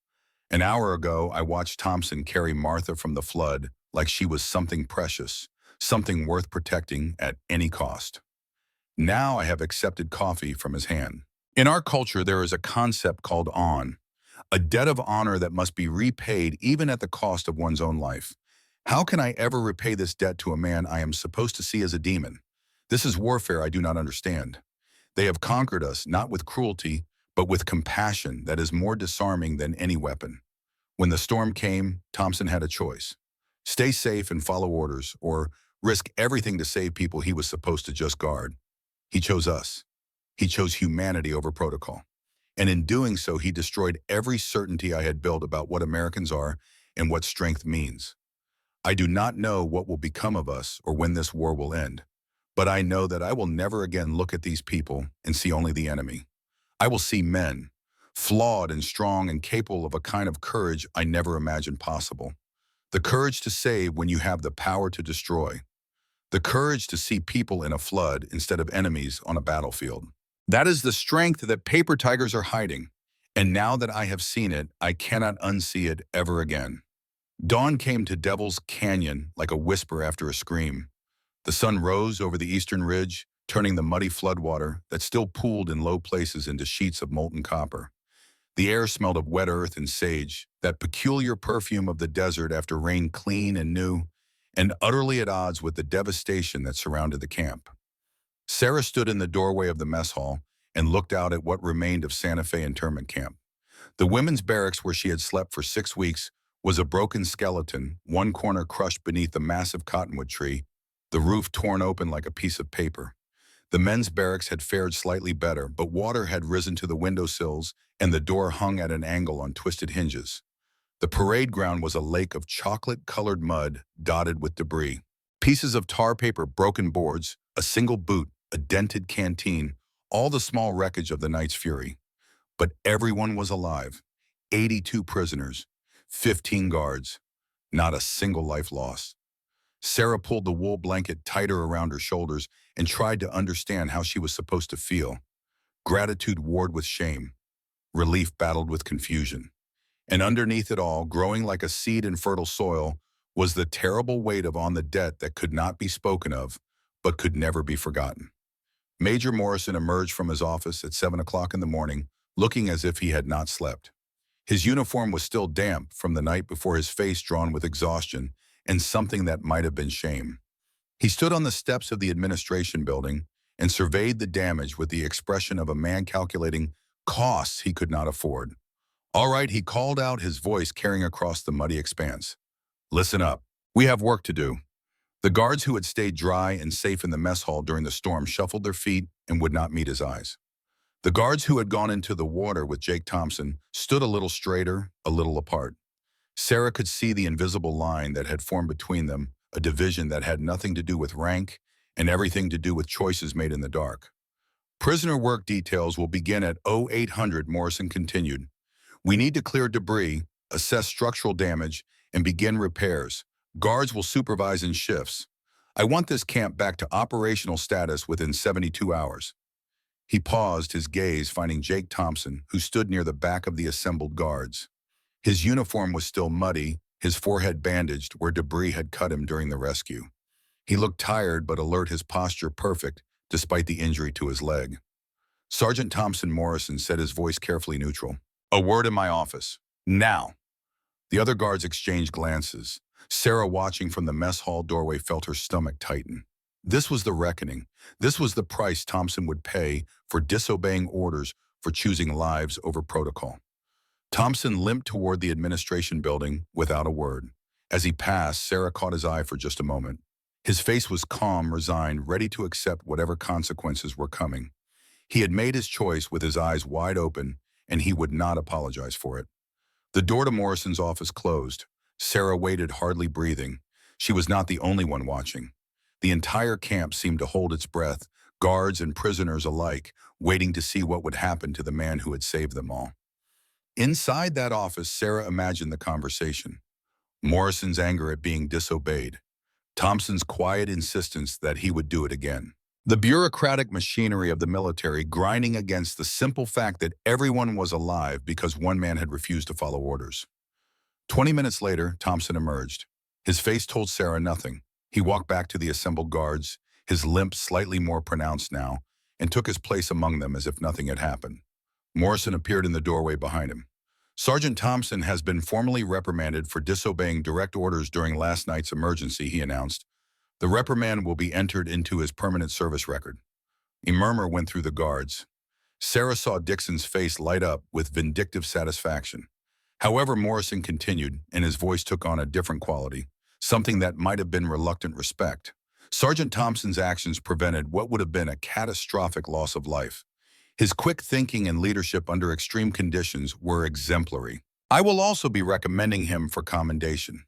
An hour ago, I watched Thompson carry Martha from the flood like she was something precious, something worth protecting at any cost. Now I have accepted coffee from his hand. In our culture, there is a concept called a debt of honor that must be repaid even at the cost of one's own life. How can I ever repay this debt to a man I am supposed to see as a demon? This is warfare I do not understand. They have conquered us not with cruelty, but with compassion that is more disarming than any weapon. When the storm came, Thompson had a choice. Stay safe and follow orders, or risk everything to save people he was supposed to just guard. He chose us. He chose humanity over protocol. And in doing so, he destroyed every certainty I had built about what Americans are and what strength means. I do not know what will become of us or when this war will end, but I know that I will never again look at these people and see only the enemy. I will see men, flawed and strong and capable of a kind of courage I never imagined possible. The courage to save when you have the power to destroy. The courage to see people in a flood instead of enemies on a battlefield. That is the strength that paper tigers are hiding. And now that I have seen it, I cannot unsee it ever again. Dawn came to Devil's Canyon like a whisper after a scream. The sun rose over the eastern ridge, turning the muddy floodwater that still pooled in low places into sheets of molten copper. The air smelled of wet earth and sage, that peculiar perfume of the desert after rain, clean and new, and utterly at odds with the devastation that surrounded the camp. Sarah stood in the doorway of the mess hall and looked out at what remained of Santa Fe internment camp. The women's barracks where she had slept for 6 weeks was a broken skeleton, one corner crushed beneath a massive cottonwood tree, the roof torn open like a piece of paper. The men's barracks had fared slightly better, but water had risen to the windowsills and the door hung at an angle on twisted hinges. The parade ground was a lake of chocolate-colored mud dotted with debris. Pieces of tar paper, broken boards, a single boot, a dented canteen, all the small wreckage of the night's fury. But everyone was alive. 82 prisoners, 15 guards, not a single life lost. Sarah pulled the wool blanket tighter around her shoulders and tried to understand how she was supposed to feel. Gratitude warred with shame. Relief battled with confusion. And underneath it all, growing like a seed in fertile soil, was the terrible weight of on the debt that could not be spoken of, but could never be forgotten. Major Morrison emerged from his office at 7 o'clock in the morning, looking as if he had not slept. His uniform was still damp from the night before, his face drawn with exhaustion and something that might have been shame. He stood on the steps of the administration building and surveyed the damage with the expression of a man calculating costs he could not afford. "All right," he called out, his voice carrying across the muddy expanse. "Listen up. We have work to do." The guards who had stayed dry and safe in the mess hall during the storm shuffled their feet and would not meet his eyes. The guards who had gone into the water with Jake Thompson stood a little straighter, a little apart. Sarah could see the invisible line that had formed between them, a division that had nothing to do with rank and everything to do with choices made in the dark. "Prisoner work details will begin at 0800, Morrison continued. "We need to clear debris, assess structural damage, and begin repairs. Guards will supervise in shifts. I want this camp back to operational status within 72 hours. He paused, his gaze finding Jake Thompson, who stood near the back of the assembled guards. His uniform was still muddy, his forehead bandaged where debris had cut him during the rescue. He looked tired but alert, his posture perfect despite the injury to his leg. "Sergeant Thompson," Morrison said, his voice carefully neutral. "A word in my office. Now." The other guards exchanged glances. Sarah, watching from the mess hall doorway, felt her stomach tighten. This was the reckoning. This was the price Thompson would pay for disobeying orders, for choosing lives over protocol. Thompson limped toward the administration building without a word. As he passed, Sarah caught his eye for just a moment. His face was calm, resigned, ready to accept whatever consequences were coming. He had made his choice with his eyes wide open, and he would not apologize for it. The door to Morrison's office closed. Sarah waited, hardly breathing. She was not the only one watching. The entire camp seemed to hold its breath, guards and prisoners alike, waiting to see what would happen to the man who had saved them all. Inside that office, Sarah imagined the conversation. Morrison's anger at being disobeyed. Thompson's quiet insistence that he would do it again. The bureaucratic machinery of the military grinding against the simple fact that everyone was alive because one man had refused to follow orders. 20 minutes later, Thompson emerged. His face told Sarah nothing. He walked back to the assembled guards, his limp slightly more pronounced now, and took his place among them as if nothing had happened. Morrison appeared in the doorway behind him. Sergeant Thompson has been formally reprimanded for disobeying direct orders during last night's emergency, he announced. The reprimand will be entered into his permanent service record. A murmur went through the guards. Sarah saw Dixon's face light up with vindictive satisfaction. However, Morrison continued, and his voice took on a different quality, something that might have been reluctant respect. Sergeant Thompson's actions prevented what would have been a catastrophic loss of life. His quick thinking and leadership under extreme conditions were exemplary. I will also be recommending him for commendation.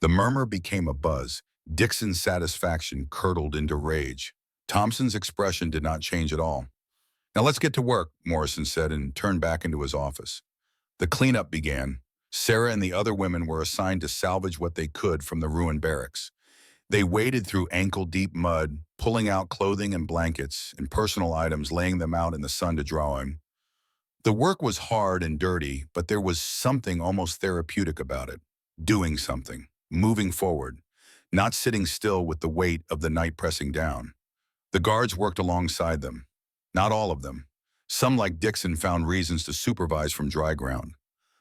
The murmur became a buzz. Dixon's satisfaction curdled into rage. Thompson's expression did not change at all. Now let's get to work, Morrison said and turned back into his office. The cleanup began. Sarah and the other women were assigned to salvage what they could from the ruined barracks. They waded through ankle-deep mud, pulling out clothing and blankets and personal items, laying them out in the sun to dry on. The work was hard and dirty, but there was something almost therapeutic about it. Doing something, moving forward, not sitting still with the weight of the night pressing down. The guards worked alongside them. Not all of them. Some, like Dixon, found reasons to supervise from dry ground.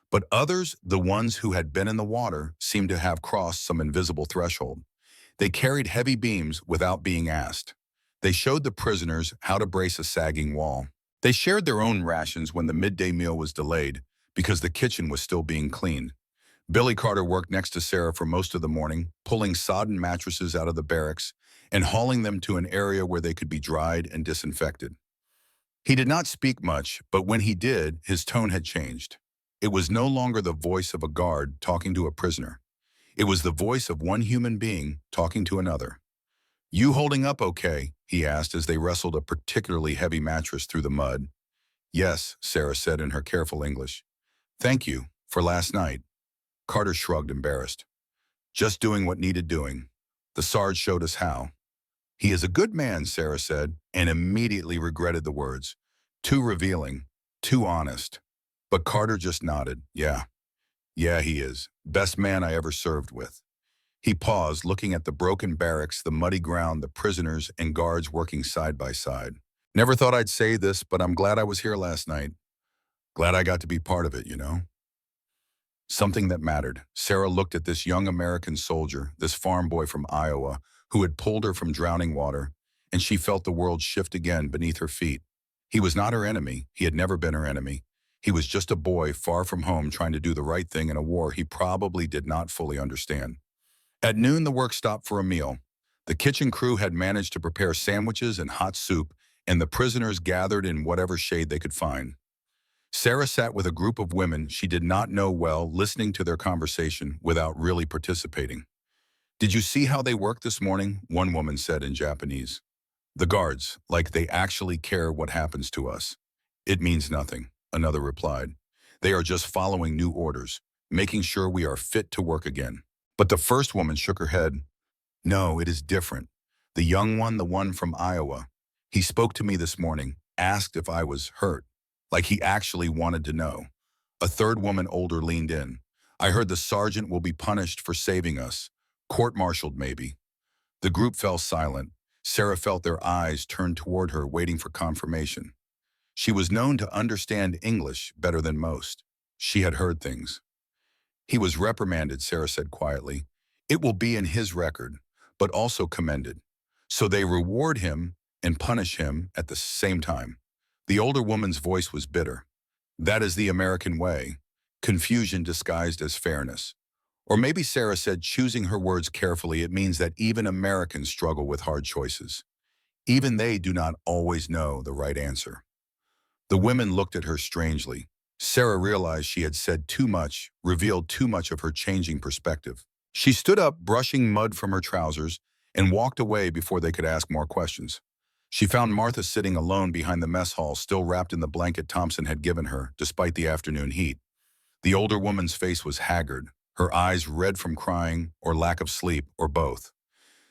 But others, the ones who had been in the water, seemed to have crossed some invisible threshold. They carried heavy beams without being asked. They showed the prisoners how to brace a sagging wall. They shared their own rations when the midday meal was delayed because the kitchen was still being cleaned. Billy Carter worked next to Sarah for most of the morning, pulling sodden mattresses out of the barracks and hauling them to an area where they could be dried and disinfected. He did not speak much, but when he did, his tone had changed. It was no longer the voice of a guard talking to a prisoner. It was the voice of one human being talking to another. "You holding up okay?" he asked as they wrestled a particularly heavy mattress through the mud. "Yes," Sarah said in her careful English. "Thank you for last night." Carter shrugged, embarrassed. "Just doing what needed doing. The Sarge showed us how." "He is a good man," Sarah said, and immediately regretted the words. Too revealing, too honest. But Carter just nodded. Yeah, he is. Best man I ever served with." He paused, looking at the broken barracks, the muddy ground, the prisoners and guards working side by side. "Never thought I'd say this, but I'm glad I was here last night. Glad I got to be part of it, you know?" Something that mattered. Sarah looked at this young American soldier, this farm boy from Iowa, who had pulled her from drowning water, and she felt the world shift again beneath her feet. He was not her enemy. He had never been her enemy. He was just a boy far from home trying to do the right thing in a war he probably did not fully understand. At noon, the work stopped for a meal. The kitchen crew had managed to prepare sandwiches and hot soup, and the prisoners gathered in whatever shade they could find. Sarah sat with a group of women she did not know well, listening to their conversation without really participating. "Did you see how they worked this morning?" one woman said in Japanese. "The guards, like they actually care what happens to us." "It means nothing," another replied. "They are just following new orders, making sure we are fit to work again." But the first woman shook her head. "No, it is different. The young one, the one from Iowa, he spoke to me this morning, asked if I was hurt, like he actually wanted to know." A third woman, older, leaned in. "I heard the sergeant will be punished for saving us. Court-martialed, maybe." The group fell silent. Sarah felt their eyes turned toward her, waiting for confirmation. She was known to understand English better than most. She had heard things. "He was reprimanded," Sarah said quietly. "It will be in his record, but also commended. So they reward him and punish him at the same time." The older woman's voice was bitter. "That is the American way. Confusion disguised as fairness." Or maybe Sarah said, choosing her words carefully, it means that even Americans struggle with hard choices. Even they do not always know the right answer. The women looked at her strangely. Sarah realized she had said too much, revealed too much of her changing perspective. She stood up, brushing mud from her trousers, and walked away before they could ask more questions. She found Martha sitting alone behind the mess hall, still wrapped in the blanket Thompson had given her, despite the afternoon heat. The older woman's face was haggard, her eyes red from crying or lack of sleep, or both.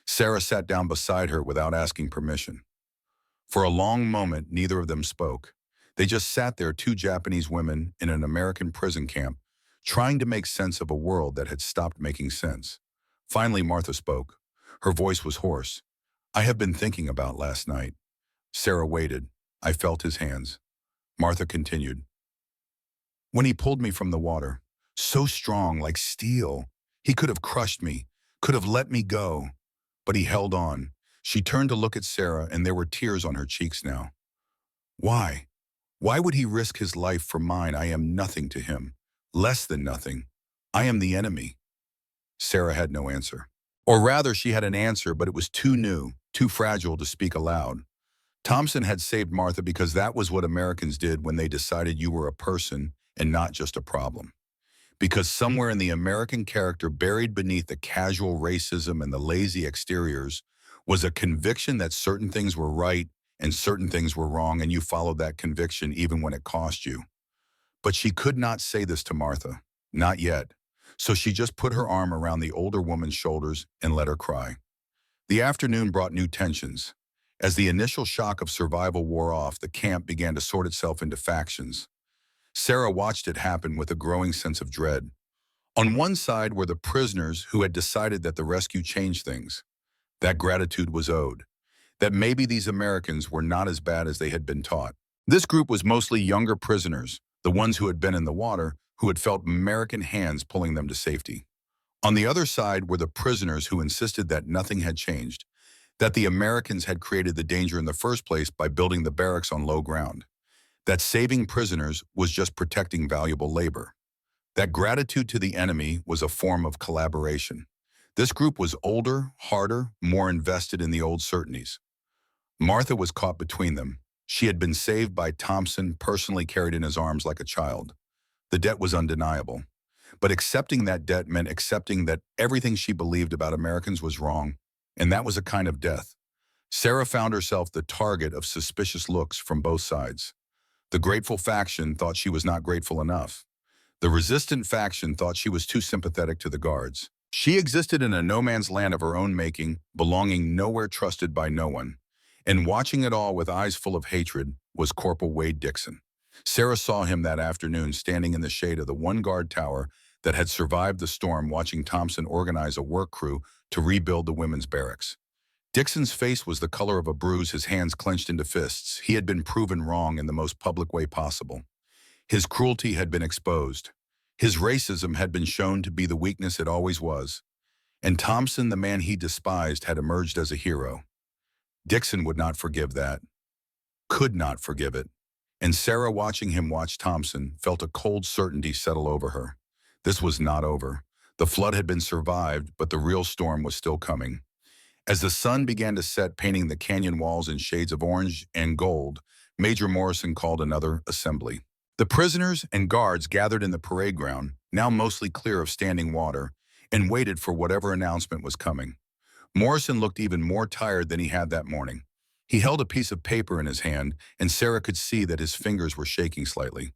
Sarah sat down beside her without asking permission. For a long moment, neither of them spoke. They just sat there, two Japanese women in an American prison camp, trying to make sense of a world that had stopped making sense. Finally, Martha spoke. Her voice was hoarse. "I have been thinking about last night." Sarah waited. "I felt his hands." Martha continued. "When he pulled me from the water, so strong, like steel, he could have crushed me, could have let me go. But he held on." She turned to look at Sarah, and there were tears on her cheeks now. "Why? Why would he risk his life for mine? I am nothing to him. Less than nothing. I am the enemy." Sarah had no answer. Or rather, she had an answer, but it was too new, too fragile to speak aloud. Thompson had saved Martha because that was what Americans did when they decided you were a person and not just a problem. Because somewhere in the American character, buried beneath the casual racism and the lazy exteriors, was a conviction that certain things were right and certain things were wrong, and you followed that conviction even when it cost you. But she could not say this to Martha, not yet. So she just put her arm around the older woman's shoulders and let her cry. The afternoon brought new tensions. As the initial shock of survival wore off, the camp began to sort itself into factions. Sarah watched it happen with a growing sense of dread. On one side were the prisoners who had decided that the rescue changed things, that gratitude was owed, that maybe these Americans were not as bad as they had been taught. This group was mostly younger prisoners, the ones who had been in the water, who had felt American hands pulling them to safety. On the other side were the prisoners who insisted that nothing had changed, that the Americans had created the danger in the first place by building the barracks on low ground, that saving prisoners was just protecting valuable labor, that gratitude to the enemy was a form of collaboration. This group was older, harder, more invested in the old certainties. Martha was caught between them. She had been saved by Thompson, personally carried in his arms like a child. The debt was undeniable. But accepting that debt meant accepting that everything she believed about Americans was wrong, and that was a kind of death. Sarah found herself the target of suspicious looks from both sides. The grateful faction thought she was not grateful enough. The resistant faction thought she was too sympathetic to the guards. She existed in a no-man's land of her own making, belonging nowhere, trusted by no one. And watching it all with eyes full of hatred was Corporal Wade Dixon. Sarah saw him that afternoon standing in the shade of the one guard tower that had survived the storm, watching Thompson organize a work crew to rebuild the women's barracks. Dixon's face was the color of a bruise, his hands clenched into fists. He had been proven wrong in the most public way possible. His cruelty had been exposed. His racism had been shown to be the weakness it always was. And Thompson, the man he despised, had emerged as a hero. Dixon would not forgive that, could not forgive it. And Sarah, watching him watch Thompson, felt a cold certainty settle over her. This was not over. The flood had been survived, but the real storm was still coming. As the sun began to set, painting the canyon walls in shades of orange and gold, Major Morrison called another assembly. The prisoners and guards gathered in the parade ground, now mostly clear of standing water, and waited for whatever announcement was coming. Morrison looked even more tired than he had that morning. He held a piece of paper in his hand, and Sarah could see that his fingers were shaking slightly.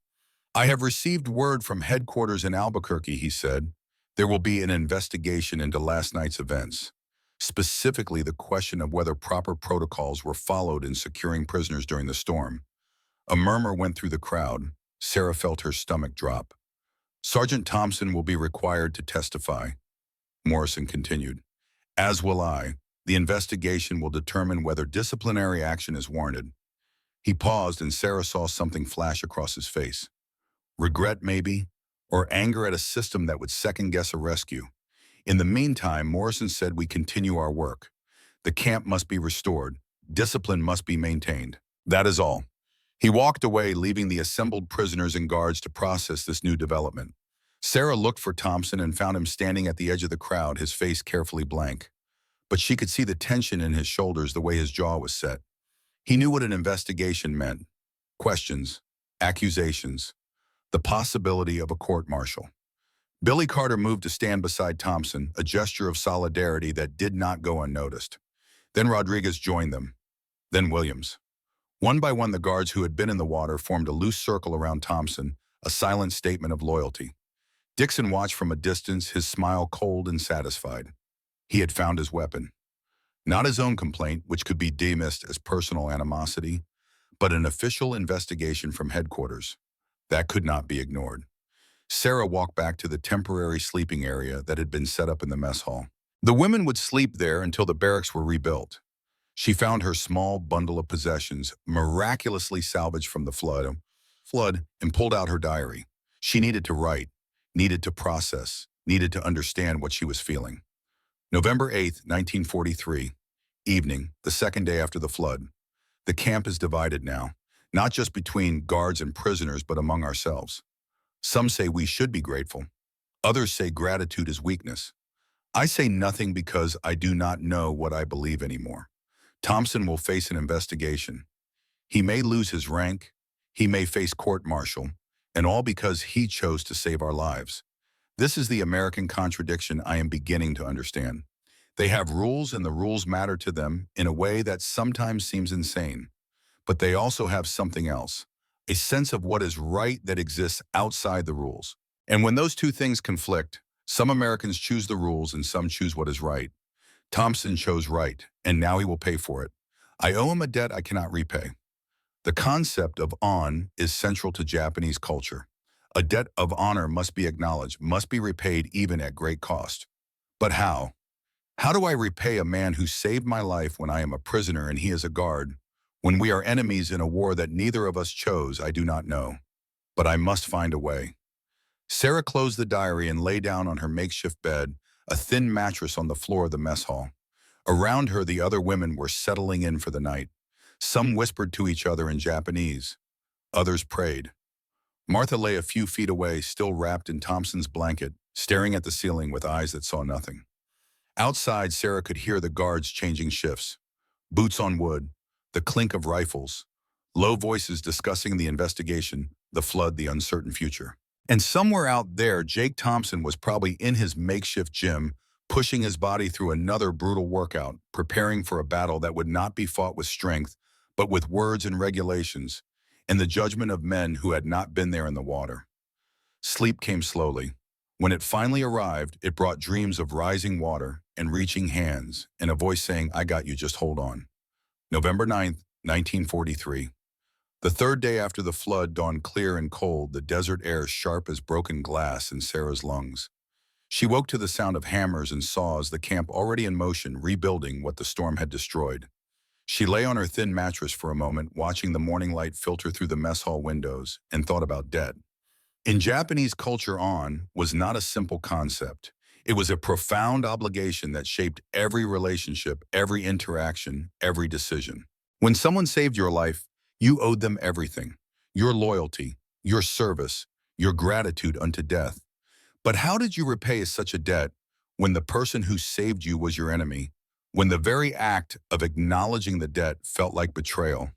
"I have received word from headquarters in Albuquerque," he said. "There will be an investigation into last night's events, specifically the question of whether proper protocols were followed in securing prisoners during the storm." A murmur went through the crowd. Sarah felt her stomach drop. "Sergeant Thompson will be required to testify," Morrison continued. "As will I. The investigation will determine whether disciplinary action is warranted." He paused, and Sarah saw something flash across his face. Regret, maybe, or anger at a system that would second-guess a rescue. In the meantime, Morrison said, "We continue our work. The camp must be restored. Discipline must be maintained. That is all." He walked away, leaving the assembled prisoners and guards to process this new development. Sarah looked for Thompson and found him standing at the edge of the crowd, his face carefully blank. But she could see the tension in his shoulders, the way his jaw was set. He knew what an investigation meant. Questions, accusations. the possibility of a court-martial. Billy Carter moved to stand beside Thompson, a gesture of solidarity that did not go unnoticed. Then Rodriguez joined them, then Williams. One by one, the guards who had been in the water formed a loose circle around Thompson, a silent statement of loyalty. Dixon watched from a distance, his smile cold and satisfied. He had found his weapon. Not his own complaint, which could be dismissed as personal animosity, but an official investigation from headquarters. That could not be ignored. Sarah walked back to the temporary sleeping area that had been set up in the mess hall. The women would sleep there until the barracks were rebuilt. She found her small bundle of possessions, miraculously salvaged from the flood, and pulled out her diary. She needed to write, needed to process, needed to understand what she was feeling. November 8th, 1943, evening, the second day after the flood. The camp is divided now, not just between guards and prisoners, but among ourselves. Some say we should be grateful. Others say gratitude is weakness. I say nothing because I do not know what I believe anymore. Thompson will face an investigation. He may lose his rank, he may face court-martial, and all because he chose to save our lives. This is the American contradiction I am beginning to understand. They have rules and the rules matter to them in a way that sometimes seems insane. But they also have something else, a sense of what is right that exists outside the rules. And when those two things conflict, some Americans choose the rules and some choose what is right. Thompson chose right, and now he will pay for it. I owe him a debt I cannot repay. The concept of on is central to Japanese culture. A debt of honor must be acknowledged, must be repaid even at great cost. But how? How do I repay a man who saved my life when I am a prisoner and he is a guard? When we are enemies in a war that neither of us chose, I do not know. But I must find a way. Sarah closed the diary and lay down on her makeshift bed, a thin mattress on the floor of the mess hall. Around her, the other women were settling in for the night. Some whispered to each other in Japanese. Others prayed. Martha lay a few feet away, still wrapped in Thompson's blanket, staring at the ceiling with eyes that saw nothing. Outside, Sarah could hear the guards changing shifts. Boots on wood, the clink of rifles, low voices discussing the investigation, the flood, the uncertain future. And somewhere out there, Jake Thompson was probably in his makeshift gym, pushing his body through another brutal workout, preparing for a battle that would not be fought with strength, but with words and regulations, and the judgment of men who had not been there in the water. Sleep came slowly. When it finally arrived, it brought dreams of rising water and reaching hands, and a voice saying, "I got you, just hold on." November 9th, 1943. The third day after the flood dawned clear and cold, the desert air sharp as broken glass in Sarah's lungs. She woke to the sound of hammers and saws, the camp already in motion, rebuilding what the storm had destroyed. She lay on her thin mattress for a moment, watching the morning light filter through the mess hall windows, and thought about debt. In Japanese culture, on was not a simple concept. It was a profound obligation that shaped every relationship, every interaction, every decision. When someone saved your life, you owed them everything: your loyalty, your service, your gratitude unto death. But how did you repay such a debt when the person who saved you was your enemy, when the very act of acknowledging the debt felt like betrayal?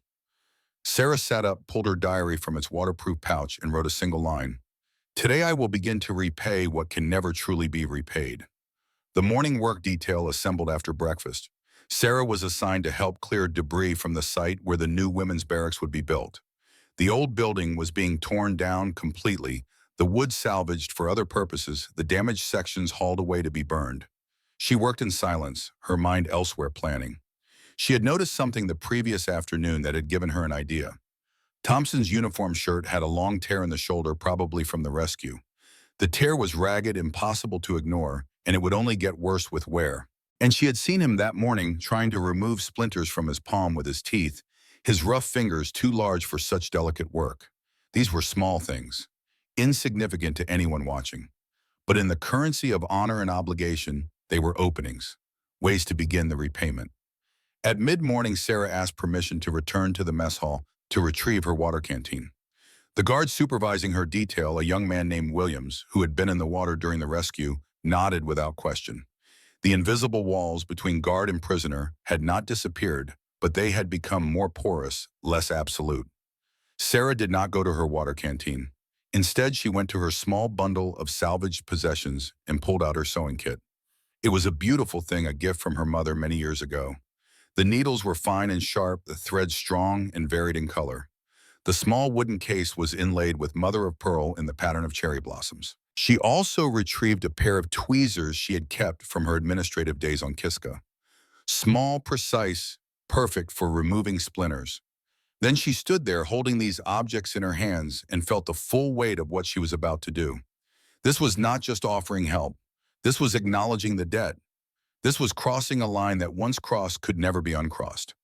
Sarah sat up, pulled her diary from its waterproof pouch, and wrote a single line. "Today I will begin to repay what can never truly be repaid." The morning work detail assembled after breakfast. Sarah was assigned to help clear debris from the site where the new women's barracks would be built. The old building was being torn down completely, the wood salvaged for other purposes, the damaged sections hauled away to be burned. She worked in silence, her mind elsewhere planning. She had noticed something the previous afternoon that had given her an idea. Thompson's uniform shirt had a long tear in the shoulder, probably from the rescue. The tear was ragged, impossible to ignore, and it would only get worse with wear. And she had seen him that morning trying to remove splinters from his palm with his teeth, his rough fingers too large for such delicate work. These were small things, insignificant to anyone watching. But in the currency of honor and obligation, they were openings, ways to begin the repayment. At mid-morning, Sarah asked permission to return to the mess hall to retrieve her water canteen. The guard supervising her detail, a young man named Williams, who had been in the water during the rescue, nodded without question. The invisible walls between guard and prisoner had not disappeared, but they had become more porous, less absolute. Sarah did not go to her water canteen. Instead, she went to her small bundle of salvaged possessions and pulled out her sewing kit. It was a beautiful thing, a gift from her mother many years ago. The needles were fine and sharp, the threads strong and varied in color. The small wooden case was inlaid with mother of pearl in the pattern of cherry blossoms. She also retrieved a pair of tweezers she had kept from her administrative days on Kiska. Small, precise, perfect for removing splinters. Then she stood there holding these objects in her hands and felt the full weight of what she was about to do. This was not just offering help. This was acknowledging the debt. This was crossing a line that once crossed could never be uncrossed.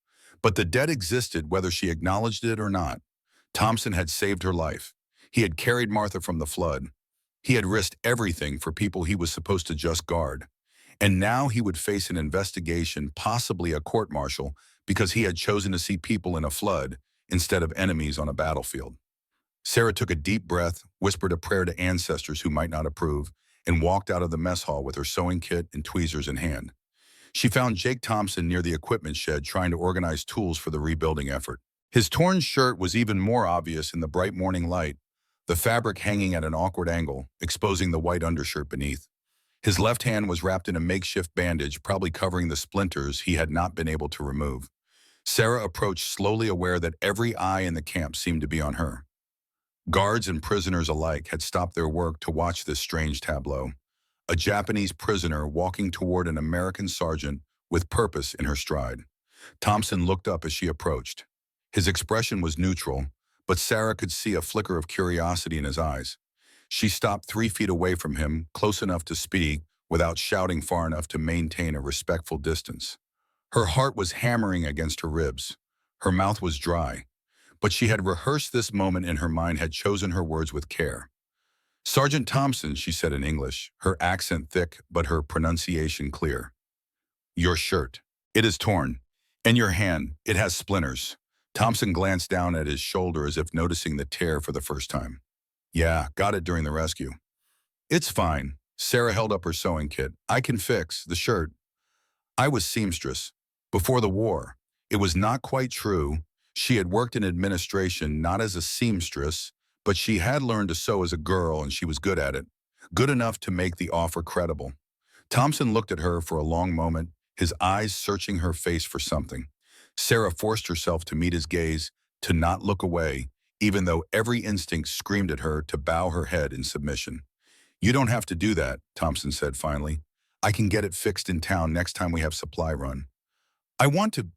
But the debt existed whether she acknowledged it or not. Thompson had saved her life. He had carried Martha from the flood. He had risked everything for people he was supposed to just guard. And now he would face an investigation, possibly a court-martial, because he had chosen to see people in a flood instead of enemies on a battlefield. Sarah took a deep breath, whispered a prayer to ancestors who might not approve, and walked out of the mess hall with her sewing kit and tweezers in hand. She found Jake Thompson near the equipment shed trying to organize tools for the rebuilding effort. His torn shirt was even more obvious in the bright morning light, the fabric hanging at an awkward angle, exposing the white undershirt beneath. His left hand was wrapped in a makeshift bandage, probably covering the splinters he had not been able to remove. Sarah approached slowly, aware that every eye in the camp seemed to be on her. Guards and prisoners alike had stopped their work to watch this strange tableau. A Japanese prisoner walking toward an American sergeant with purpose in her stride. Thompson looked up as she approached. His expression was neutral, but Sarah could see a flicker of curiosity in his eyes. She stopped 3 feet away from him, close enough to speak, without shouting far enough to maintain a respectful distance. Her heart was hammering against her ribs. Her mouth was dry, but she had rehearsed this moment in her mind, had chosen her words with care. "Sergeant Thompson," she said in English, her accent thick but her pronunciation clear. "Your shirt. It is torn. And your hand. It has splinters." Thompson glanced down at his shoulder as if noticing the tear for the first time. "Yeah, got it during the rescue." "It's fine." Sarah held up her sewing kit. "I can fix the shirt. I was seamstress. Before the war." It was not quite true. She had worked in administration, not as a seamstress, but she had learned to sew as a girl and she was good at it. Good enough to make the offer credible. Thompson looked at her for a long moment, his eyes searching her face for something. Sarah forced herself to meet his gaze, to not look away, even though every instinct screamed at her to bow her head in submission. "You don't have to do that," Thompson said finally. "I can get it fixed in town next time we have supply run." "I want to,"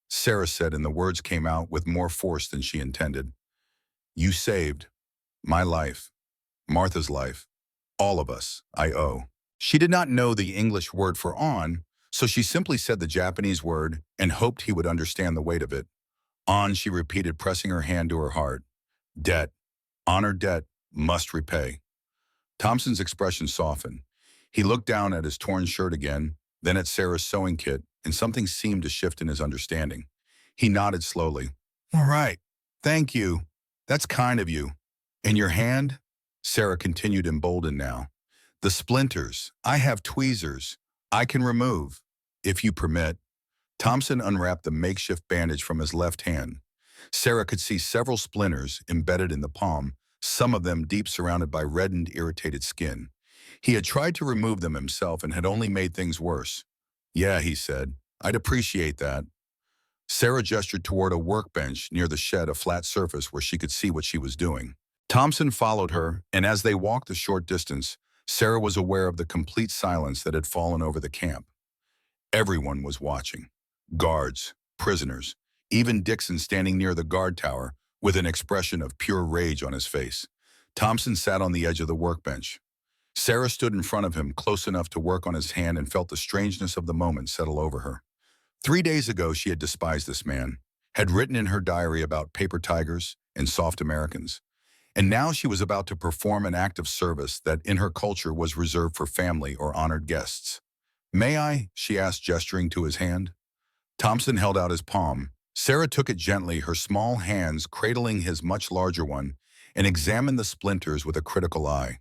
Sarah said, and the words came out with more force than she intended. "You saved my life, Martha's life, all of us, I owe." She did not know the English word for on, so she simply said the Japanese word and hoped he would understand the weight of it. "On," she repeated, pressing her hand to her heart. "Debt, honor debt, must repay." Thompson's expression softened. He looked down at his torn shirt again, then at Sarah's sewing kit, and something seemed to shift in his understanding. He nodded slowly. "All right, thank you. That's kind of you. And your hand?" Sarah continued, emboldened now. "The splinters. I have tweezers. I can remove, if you permit." Thompson unwrapped the makeshift bandage from his left hand. Sarah could see several splinters embedded in the palm, some of them deep, surrounded by reddened, irritated skin. He had tried to remove them himself and had only made things worse. "Yeah," he said, "I'd appreciate that." Sarah gestured toward a workbench near the shed, a flat surface where she could see what she was doing. Thompson followed her, and as they walked a short distance, Sarah was aware of the complete silence that had fallen over the camp. Everyone was watching. Guards, prisoners, even Dixon standing near the guard tower with an expression of pure rage on his face. Thompson sat on the edge of the workbench. Sarah stood in front of him, close enough to work on his hand, and felt the strangeness of the moment settle over her. 3 days ago, she had despised this man, had written in her diary about paper tigers and soft Americans. And now she was about to perform an act of service that in her culture was reserved for family or honored guests. "May I?" she asked, gesturing to his hand. Thompson held out his palm. Sarah took it gently, her small hands cradling his much larger one, and examined the splinters with a critical eye.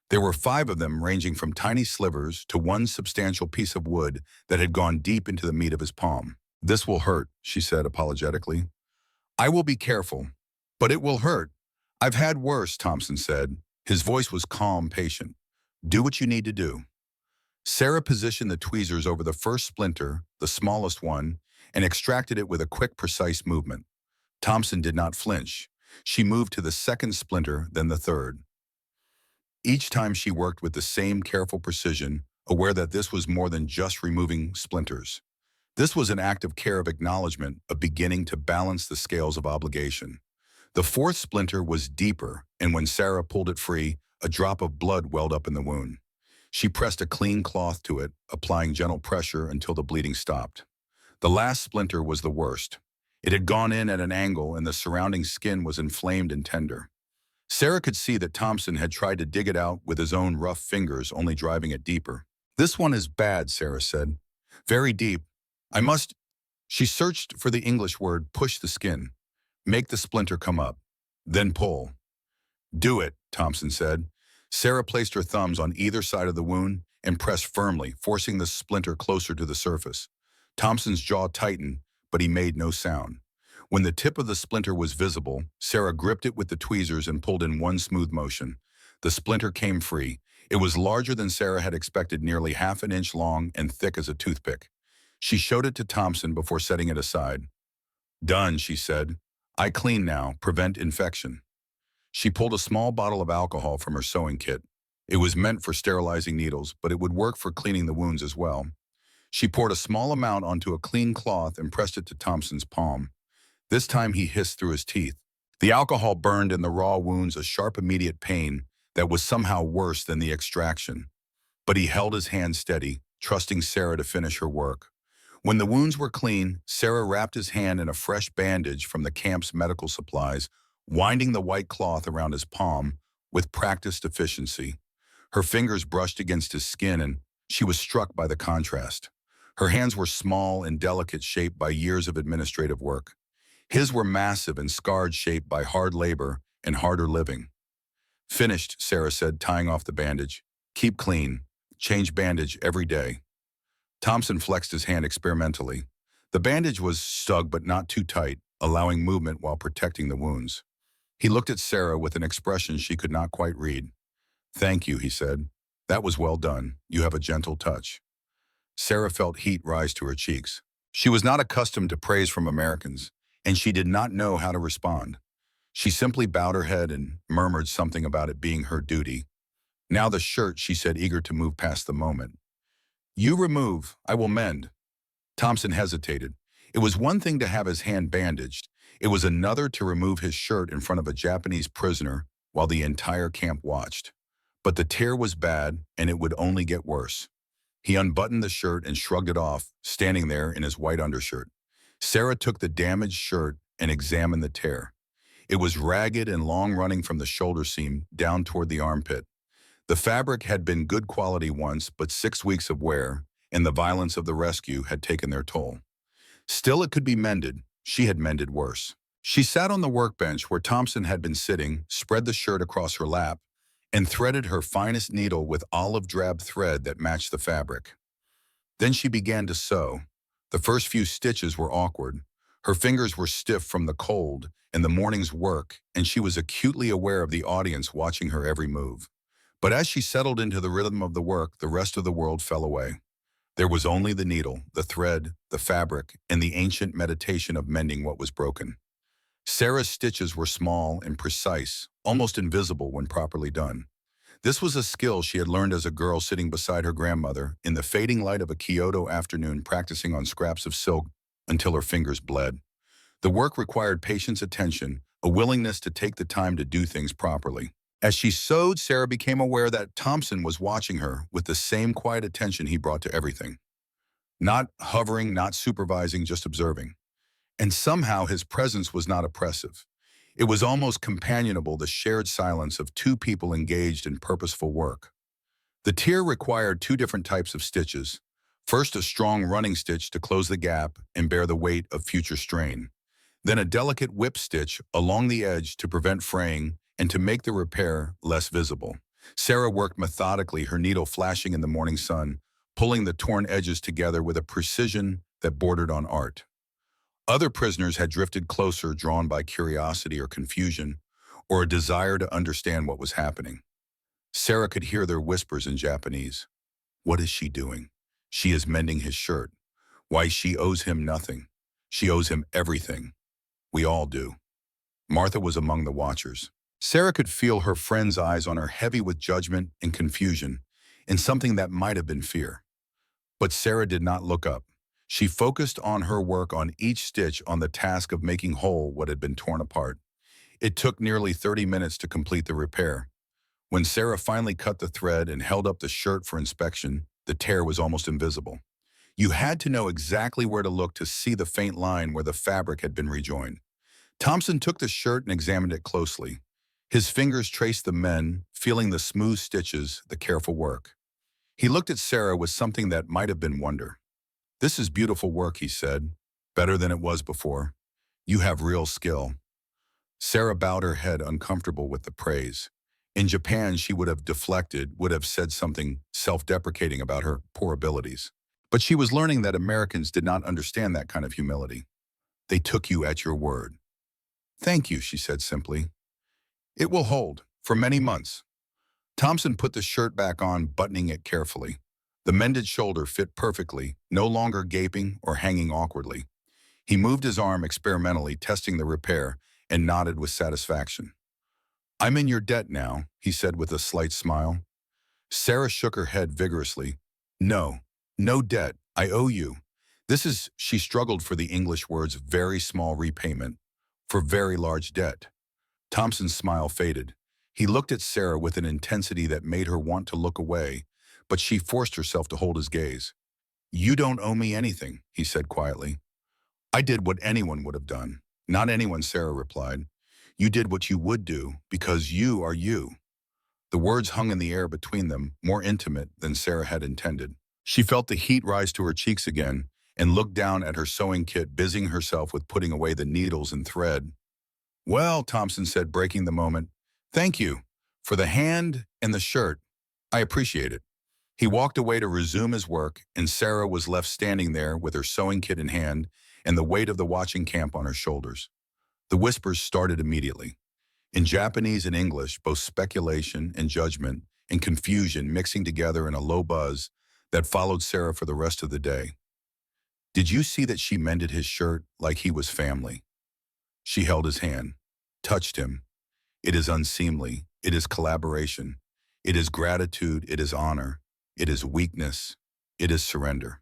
There were 5 of them, ranging from tiny slivers to one substantial piece of wood that had gone deep into the meat of his palm. "This will hurt," she said apologetically. "I will be careful, but it will hurt. I've had worse, Thompson said. His voice was calm, patient. Do what you need to do. Sarah positioned the tweezers over the first splinter, the smallest one, and extracted it with a quick, precise movement. Thompson did not flinch. She moved to the second splinter, then the third. Each time she worked with the same careful precision, aware that this was more than just removing splinters. This was an act of care, of acknowledgement, of beginning to balance the scales of obligation. The fourth splinter was deeper, and when Sarah pulled it free, a drop of blood welled up in the wound. She pressed a clean cloth to it, applying gentle pressure until the bleeding stopped. The last splinter was the worst. It had gone in at an angle, and the surrounding skin was inflamed and tender. Sarah could see that Thompson had tried to dig it out with his own rough fingers, only driving it deeper. This one is bad, Sarah said. Very deep. I must... She searched for the English word, push the skin. Make the splinter come up. Then pull. Do it, Thompson said. Sarah placed her thumbs on either side of the wound and pressed firmly, forcing the splinter closer to the surface. Thompson's jaw tightened, but he made no sound. When the tip of the splinter was visible, Sarah gripped it with the tweezers and pulled in one smooth motion. The splinter came free. It was larger than Sarah had expected, nearly half an inch long and thick as a toothpick. She showed it to Thompson before setting it aside. Done, she said. I clean now, prevent infection. She pulled a small bottle of alcohol from her sewing kit. It was meant for sterilizing needles, but it would work for cleaning the wounds as well. She poured a small amount onto a clean cloth and pressed it to Thompson's palm. This time he hissed through his teeth. The alcohol burned in the raw wounds a sharp, immediate pain that was somehow worse than the extraction. But he held his hand steady, trusting Sarah to finish her work. When the wounds were clean, Sarah wrapped his hand in a fresh bandage from the camp's medical supplies, winding the white cloth around his palm with practiced efficiency. Her fingers brushed against his skin, and she was struck by the contrast. Her hands were small and delicate, shaped by years of administrative work. His were massive and scarred, shaped by hard labor and harder living. Finished, Sarah said, tying off the bandage. Keep clean. Change bandage every day. Thompson flexed his hand experimentally. The bandage was snug but not too tight, allowing movement while protecting the wounds. He looked at Sarah with an expression she could not quite read. Thank you, he said. That was well done. You have a gentle touch. Sarah felt heat rise to her cheeks. She was not accustomed to praise from Americans, and she did not know how to respond. She simply bowed her head and murmured something about it being her duty. Now the shirt, she said, eager to move past the moment. You remove, I will mend. Thompson hesitated. It was one thing to have his hand bandaged. It was another to remove his shirt in front of a Japanese prisoner while the entire camp watched. But the tear was bad, and it would only get worse. He unbuttoned the shirt and shrugged it off, standing there in his white undershirt. Sarah took the damaged shirt and examined the tear. It was ragged and long, running from the shoulder seam down toward the armpit. The fabric had been good quality once, but 6 weeks of wear and the violence of the rescue had taken their toll. Still, it could be mended. She had mended worse. She sat on the workbench where Thompson had been sitting, spread the shirt across her lap, and threaded her finest needle with olive drab thread that matched the fabric. Then she began to sew. The first few stitches were awkward. Her fingers were stiff from the cold and the morning's work, and she was acutely aware of the audience watching her every move. But as she settled into the rhythm of the work, the rest of the world fell away. There was only the needle, the thread, the fabric, and the ancient meditation of mending what was broken. Sarah's stitches were small and precise, almost invisible when properly done. This was a skill she had learned as a girl, sitting beside her grandmother in the fading light of a Kyoto afternoon, practicing on scraps of silk until her fingers bled. The work required patience, attention, a willingness to take the time to do things properly. As she sewed, Sarah became aware that Thompson was watching her with the same quiet attention he brought to everything. Not hovering, not supervising, just observing. And somehow his presence was not oppressive. It was almost companionable, the shared silence of two people engaged in purposeful work. The tier required 2 different types of stitches. First, a strong running stitch to close the gap and bear the weight of future strain. Then a delicate whip stitch along the edge to prevent fraying and to make the repair less visible. Sarah worked methodically, her needle flashing in the morning sun, pulling the torn edges together with a precision that bordered on art. Other prisoners had drifted closer, drawn by curiosity or confusion, or a desire to understand what was happening. Sarah could hear their whispers in Japanese. What is she doing? She is mending his shirt. Why, she owes him nothing. She owes him everything. We all do. Martha was among the watchers. Sarah could feel her friend's eyes on her heavy with judgment and confusion, and something that might have been fear. But Sarah did not look up. She focused on her work, on each stitch, on the task of making whole what had been torn apart. It took nearly 30 minutes to complete the repair. When Sarah finally cut the thread and held up the shirt for inspection, the tear was almost invisible. You had to know exactly where to look to see the faint line where the fabric had been rejoined. Thompson took the shirt and examined it closely. His fingers traced the mend, feeling the smooth stitches, the careful work. He looked at Sarah with something that might have been wonder. This is beautiful work, he said. Better than it was before. You have real skill. Sarah bowed her head, uncomfortable with the praise. In Japan, she would have deflected, would have said something self-deprecating about her poor abilities. But she was learning that Americans did not understand that kind of humility. They took you at your word. Thank you, she said simply. It will hold for many months. Thompson put the shirt back on, buttoning it carefully. The mended shoulder fit perfectly, no longer gaping or hanging awkwardly. He moved his arm experimentally, testing the repair, and nodded with satisfaction. I'm in your debt now, he said with a slight smile. Sarah shook her head vigorously. No, no debt. I owe you. She struggled for the English words, very small repayment, for very large debt. Thompson's smile faded. He looked at Sarah with an intensity that made her want to look away, but she forced herself to hold his gaze. You don't owe me anything, he said quietly. I did what anyone would have done. Not anyone, Sarah replied. You did what you would do because you are you. The words hung in the air between them, more intimate than Sarah had intended. She felt the heat rise to her cheeks again and looked down at her sewing kit, busying herself with putting away the needles and thread. Well, Thompson said, breaking the moment, thank you for the hand and the shirt. I appreciate it. He walked away to resume his work, and Sarah was left standing there with her sewing kit in hand and the weight of the watching camp on her shoulders. The whispers started immediately. In Japanese and English, both speculation and judgment and confusion mixing together in a low buzz that followed Sarah for the rest of the day. Did you see that she mended his shirt like he was family? She held his hand, touched him. It is unseemly. It is collaboration. It is gratitude. It is honor. It is weakness. It is surrender.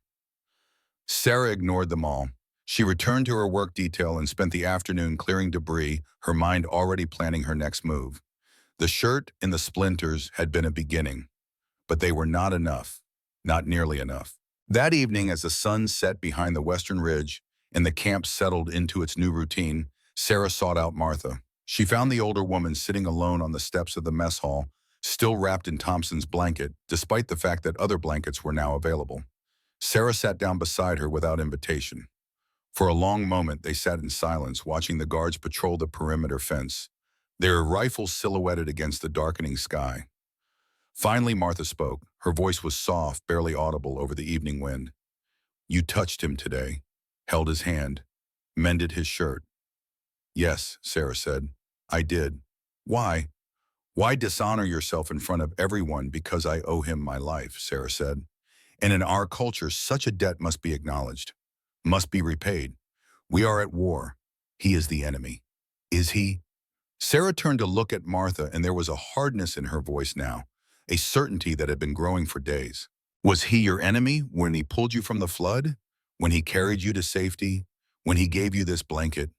Sarah ignored them all. She returned to her work detail and spent the afternoon clearing debris, her mind already planning her next move. The shirt and the splinters had been a beginning, but they were not enough, not nearly enough. That evening, as the sun set behind the western ridge and the camp settled into its new routine, Sarah sought out Martha. She found the older woman sitting alone on the steps of the mess hall, still wrapped in Thompson's blanket, despite the fact that other blankets were now available. Sarah sat down beside her without invitation. For a long moment, they sat in silence, watching the guards patrol the perimeter fence, their rifles silhouetted against the darkening sky. Finally, Martha spoke. Her voice was soft, barely audible over the evening wind. You touched him today, held his hand, mended his shirt. Yes, Sarah said. I did. Why? Why dishonor yourself in front of everyone because I owe him my life, Sarah said. And in our culture, such a debt must be acknowledged, must be repaid. We are at war. He is the enemy. Is he? Sarah turned to look at Martha, and there was a hardness in her voice now, a certainty that had been growing for days. Was he your enemy when he pulled you from the flood? When he carried you to safety? When he gave you this blanket?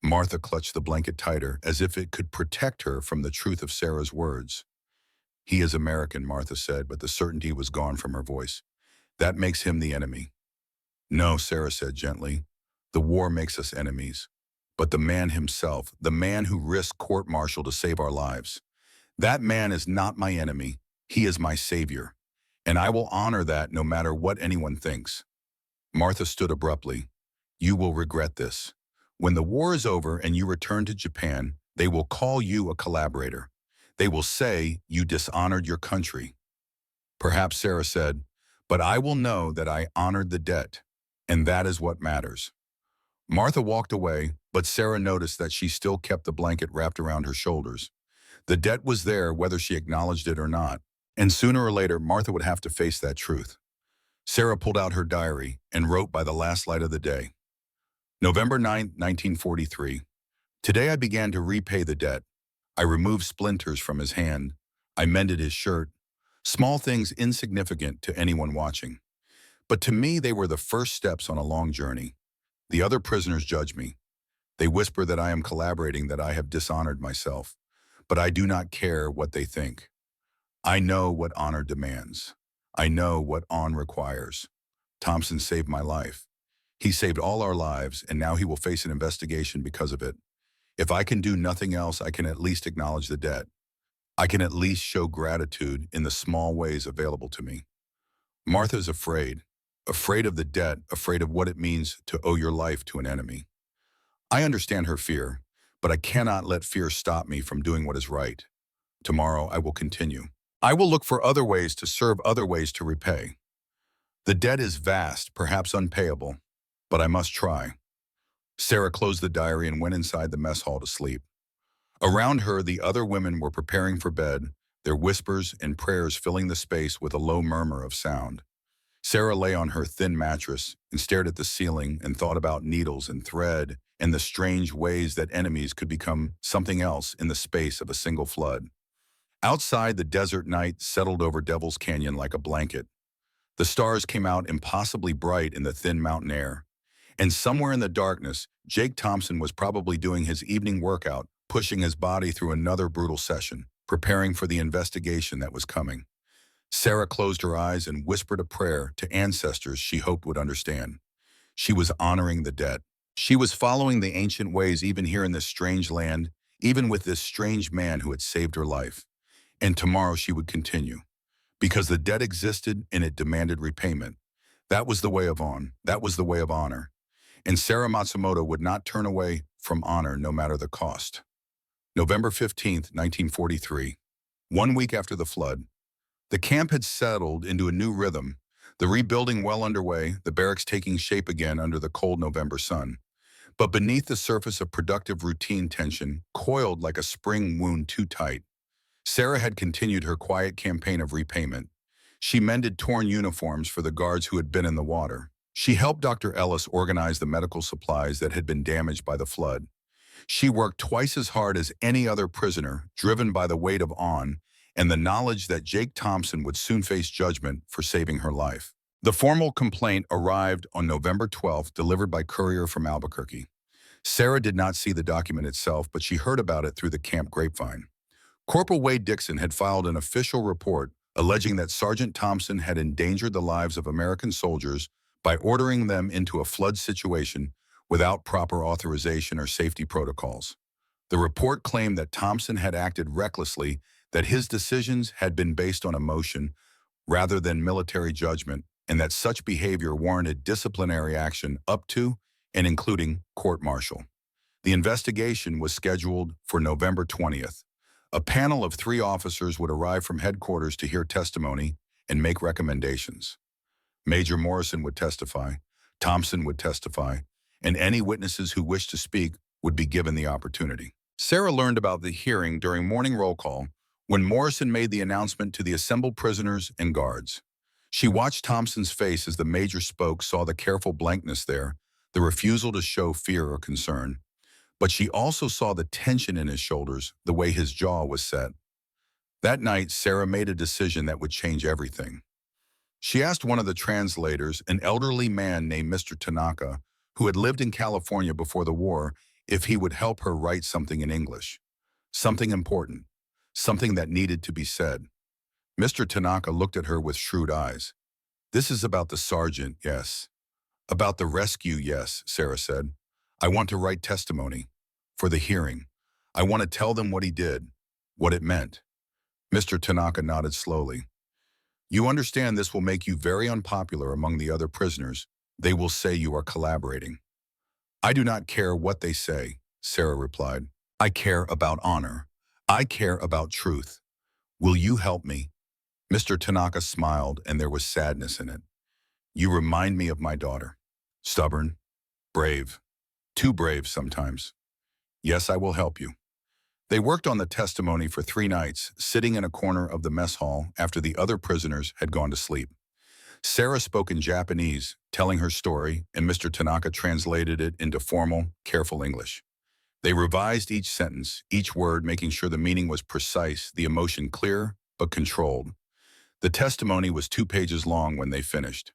Martha clutched the blanket tighter, as if it could protect her from the truth of Sarah's words. He is American, Martha said, but the certainty was gone from her voice. That makes him the enemy. No, Sarah said gently. The war makes us enemies. But the man himself, the man who risked court-martial to save our lives, that man is not my enemy. He is my savior. And I will honor that no matter what anyone thinks. Martha stood abruptly. You will regret this. When the war is over and you return to Japan, they will call you a collaborator. They will say you dishonored your country. Perhaps, Sarah said, but I will know that I honored the debt, and that is what matters. Martha walked away, But Sarah noticed that she still kept the blanket wrapped around her shoulders. The debt was there whether she acknowledged it or not, and sooner or later Martha would have to face that truth. Sarah pulled out her diary and wrote by the last light of the day. November 9, 1943. Today I began to repay the debt. I removed splinters from his hand. I mended his shirt. Small things insignificant to anyone watching. But to me they were the first steps on a long journey. The other prisoners judge me. They whisper that I am collaborating, that I have dishonored myself. But I do not care what they think. I know what honor demands. I know what on requires. Thompson saved my life. He saved all our lives, and now he will face an investigation because of it. If I can do nothing else, I can at least acknowledge the debt. I can at least show gratitude in the small ways available to me. Martha's afraid. Afraid of the debt, afraid of what it means to owe your life to an enemy. I understand her fear, but I cannot let fear stop me from doing what is right. Tomorrow I will continue. I will look for other ways to serve, other ways to repay. The debt is vast, perhaps unpayable, but I must try. Sarah closed the diary and went inside the mess hall to sleep. Around her, the other women were preparing for bed, their whispers and prayers filling the space with a low murmur of sound. Sarah lay on her thin mattress and stared at the ceiling and thought about needles and thread and the strange ways that enemies could become something else in the space of a single flood. Outside, the desert night settled over Devil's Canyon like a blanket. The stars came out impossibly bright in the thin mountain air. And somewhere in the darkness, Jake Thompson was probably doing his evening workout, pushing his body through another brutal session, preparing for the investigation that was coming. Sarah closed her eyes and whispered a prayer to ancestors she hoped would understand. She was honoring the debt. She was following the ancient ways even here in this strange land, even with this strange man who had saved her life. And tomorrow she would continue. Because the debt existed and it demanded repayment. That was the way of that was the way of honor. And Sarah Matsumoto would not turn away from honor no matter the cost. November 15th, 1943. 1 week after the flood. The camp had settled into a new rhythm, the rebuilding well underway, the barracks taking shape again under the cold November sun. But beneath the surface of productive routine tension, coiled like a spring wound too tight, Sarah had continued her quiet campaign of repayment. She mended torn uniforms for the guards who had been in the water. She helped Dr. Ellis organize the medical supplies that had been damaged by the flood. She worked twice as hard as any other prisoner, driven by the weight of on and the knowledge that Jake Thompson would soon face judgment for saving her life. The formal complaint arrived on November 12th, delivered by courier from Albuquerque. Sarah did not see the document itself, but she heard about it through the camp grapevine. Corporal Wade Dixon had filed an official report alleging that Sergeant Thompson had endangered the lives of American soldiers by ordering them into a flood situation without proper authorization or safety protocols. The report claimed that Thompson had acted recklessly, that his decisions had been based on emotion rather than military judgment, and that such behavior warranted disciplinary action up to and including court-martial. The investigation was scheduled for November 20th. A panel of 3 officers would arrive from headquarters to hear testimony and make recommendations. Major Morrison would testify, Thompson would testify, and any witnesses who wished to speak would be given the opportunity. Sarah learned about the hearing during morning roll call when Morrison made the announcement to the assembled prisoners and guards. She watched Thompson's face as the major spoke, saw the careful blankness there, the refusal to show fear or concern. But she also saw the tension in his shoulders, the way his jaw was set. That night, Sarah made a decision that would change everything. She asked one of the translators, an elderly man named Mr. Tanaka, who had lived in California before the war, if he would help her write something in English. Something important. Something that needed to be said. Mr. Tanaka looked at her with shrewd eyes. "This is about the sergeant, yes. About the rescue, yes," Sarah said. "I want to write testimony. For the hearing. I want to tell them what he did, what it meant." Mr. Tanaka nodded slowly. "You understand this will make you very unpopular among the other prisoners. They will say you are collaborating." "I do not care what they say," Sarah replied. "I care about honor. I care about truth. Will you help me?" Mr. Tanaka smiled, and there was sadness in it. "You remind me of my daughter. Stubborn, brave, Too brave sometimes. Yes, I will help you. They worked on the testimony for 3 nights, sitting in a corner of the mess hall after the other prisoners had gone to sleep. Sarah spoke in Japanese, telling her story, and Mr. Tanaka translated it into formal, careful English. They revised each sentence, each word, making sure the meaning was precise, the emotion clear, but controlled. The testimony was 2 pages long when they finished.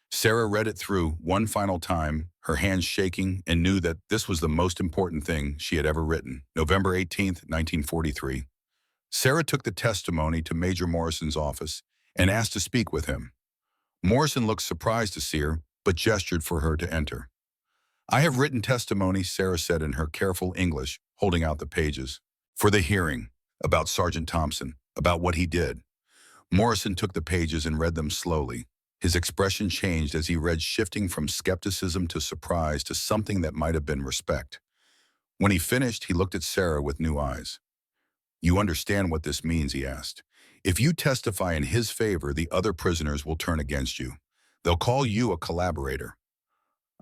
Sarah read it through one final time, her hands shaking, and knew that this was the most important thing she had ever written. November 18th, 1943. Sarah took the testimony to Major Morrison's office and asked to speak with him. Morrison looked surprised to see her, but gestured for her to enter. "I have written testimony," Sarah said in her careful English, holding out the pages, "for the hearing, about Sergeant Thompson, about what he did." Morrison took the pages and read them slowly. His expression changed as he read, shifting from skepticism to surprise to something that might have been respect. When he finished, he looked at Sarah with new eyes. "You understand what this means?" he asked. "If you testify in his favor, the other prisoners will turn against you. They'll call you a collaborator."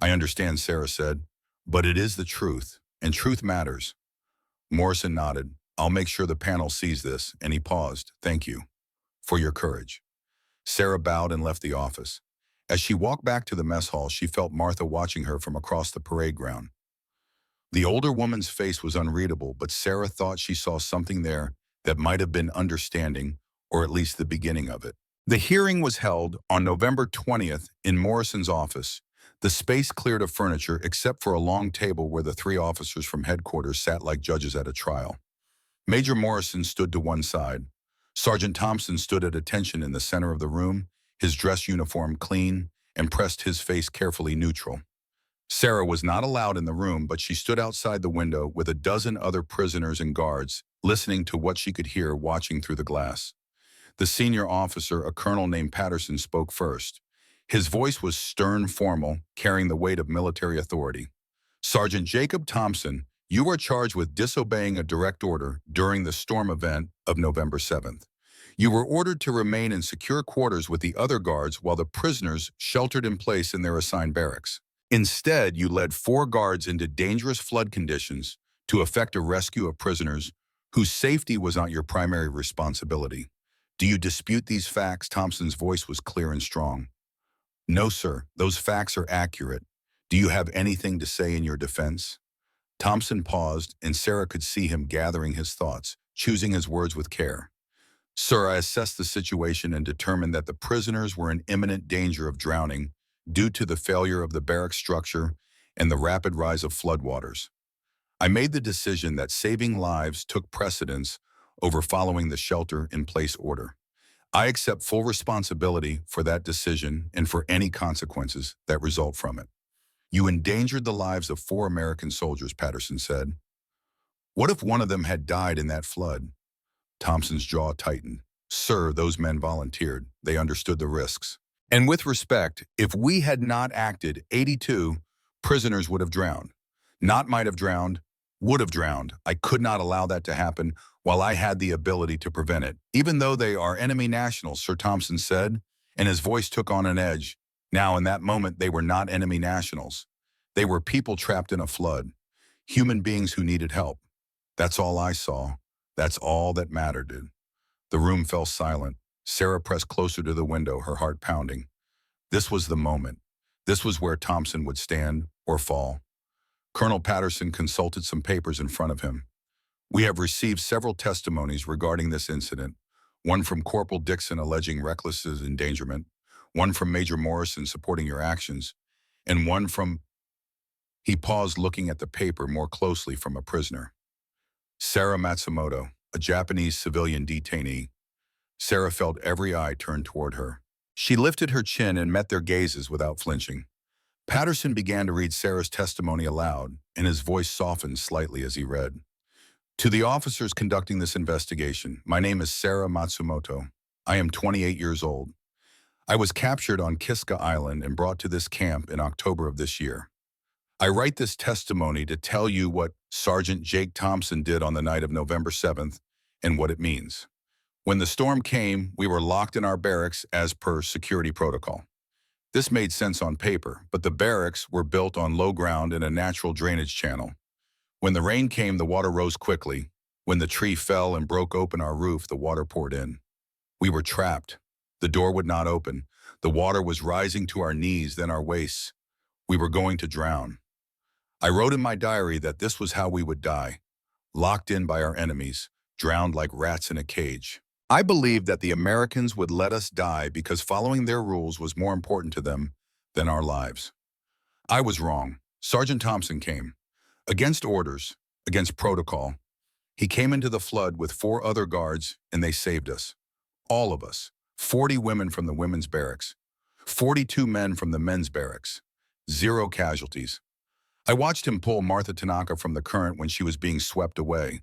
"I understand," Sarah said, "but it is the truth, and truth matters." Morrison nodded. "I'll make sure the panel sees this," and he paused. "Thank you for your courage." Sarah bowed and left the office. As she walked back to the mess hall, she felt Martha watching her from across the parade ground. The older woman's face was unreadable, but Sarah thought she saw something there that might have been understanding, or at least the beginning of it. The hearing was held on November 20th in Morrison's office. The space cleared of furniture except for a long table where the 3 officers from headquarters sat like judges at a trial. Major Morrison stood to one side. Sergeant Thompson stood at attention in the center of the room, his dress uniform clean, and pressed his face carefully neutral. Sarah was not allowed in the room, but she stood outside the window with a dozen other prisoners and guards, listening to what she could hear watching through the glass. The senior officer, a colonel named Patterson, spoke first. His voice was stern, formal, carrying the weight of military authority. "Sergeant Jacob Thompson, you are charged with disobeying a direct order during the storm event of November 7th. You were ordered to remain in secure quarters with the other guards while the prisoners sheltered in place in their assigned barracks. Instead, you led 4 guards into dangerous flood conditions to effect a rescue of prisoners whose safety was not your primary responsibility. Do you dispute these facts?" Thompson's voice was clear and strong. "No, sir. Those facts are accurate. Do you have anything to say in your defense?" Thompson paused, and Sarah could see him gathering his thoughts, choosing his words with care. "Sir, I assessed the situation and determined that the prisoners were in imminent danger of drowning due to the failure of the barrack structure and the rapid rise of floodwaters. I made the decision that saving lives took precedence over following the shelter-in-place order. I accept full responsibility for that decision and for any consequences that result from it." "You endangered the lives of 4 American soldiers," Patterson said. "What if one of them had died in that flood?" Thompson's jaw tightened. "Sir, those men volunteered. They understood the risks. And with respect, if we had not acted, 82 prisoners would have drowned. Not might have drowned, would have drowned. I could not allow that to happen while I had the ability to prevent it. Even though they are enemy nationals," Sir Thompson said, and his voice took on an edge. Now, in that moment, they were not enemy nationals. They were people trapped in a flood, human beings who needed help. That's all I saw. That's all that mattered. The room fell silent. Sarah pressed closer to the window, her heart pounding. This was the moment. This was where Thompson would stand or fall. Colonel Patterson consulted some papers in front of him. "We have received several testimonies regarding this incident, one from Corporal Dixon alleging reckless endangerment, one from Major Morrison supporting your actions, and one from—" He paused, looking at the paper more closely, "from a prisoner. Sarah Matsumoto, a Japanese civilian detainee." Sarah felt every eye turned toward her. She lifted her chin and met their gazes without flinching. Patterson began to read Sarah's testimony aloud, and his voice softened slightly as he read. "To the officers conducting this investigation, my name is Sarah Matsumoto. I am 28 years old. I was captured on Kiska Island and brought to this camp in October of this year. I write this testimony to tell you what Sergeant Jake Thompson did on the night of November 7th and what it means. When the storm came, we were locked in our barracks as per security protocol. This made sense on paper, but the barracks were built on low ground and a natural drainage channel. When the rain came, the water rose quickly. When the tree fell and broke open our roof, the water poured in. We were trapped. The door would not open. The water was rising to our knees, then our waists. We were going to drown. I wrote in my diary that this was how we would die, locked in by our enemies, drowned like rats in a cage. I believed that the Americans would let us die because following their rules was more important to them than our lives. I was wrong. Sergeant Thompson came. Against orders, against protocol. He came into the flood with 4 other guards and they saved us. All of us. 40 women from the women's barracks. 42 men from the men's barracks. 0 casualties. I watched him pull Martha Tanaka from the current when she was being swept away.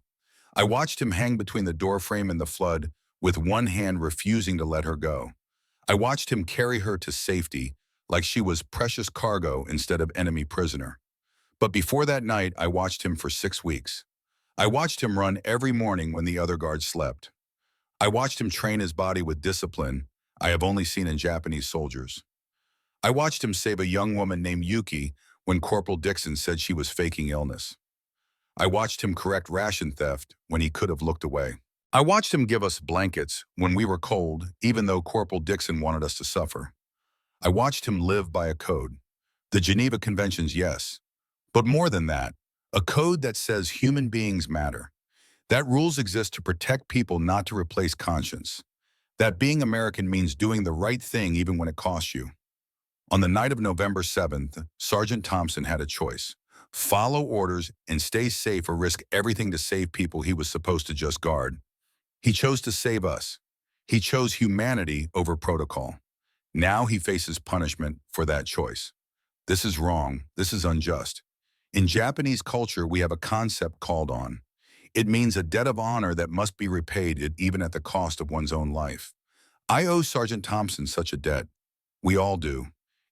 I watched him hang between the doorframe and the flood, with one hand refusing to let her go. I watched him carry her to safety, like she was precious cargo instead of enemy prisoner. But before that night, I watched him for 6 weeks. I watched him run every morning when the other guards slept. I watched him train his body with discipline I have only seen in Japanese soldiers. I watched him save a young woman named Yuki when Corporal Dixon said she was faking illness. I watched him correct ration theft when he could have looked away. I watched him give us blankets when we were cold, even though Corporal Dixon wanted us to suffer. I watched him live by a code. The Geneva Conventions, yes. But more than that, a code that says human beings matter. That rules exist to protect people, not to replace conscience. That being American means doing the right thing even when it costs you. On the night of November 7th, Sergeant Thompson had a choice. Follow orders and stay safe or risk everything to save people he was supposed to just guard. He chose to save us. He chose humanity over protocol. Now he faces punishment for that choice. This is wrong. This is unjust. In Japanese culture, we have a concept called on. It means a debt of honor that must be repaid even at the cost of one's own life. I owe Sergeant Thompson such a debt. We all do.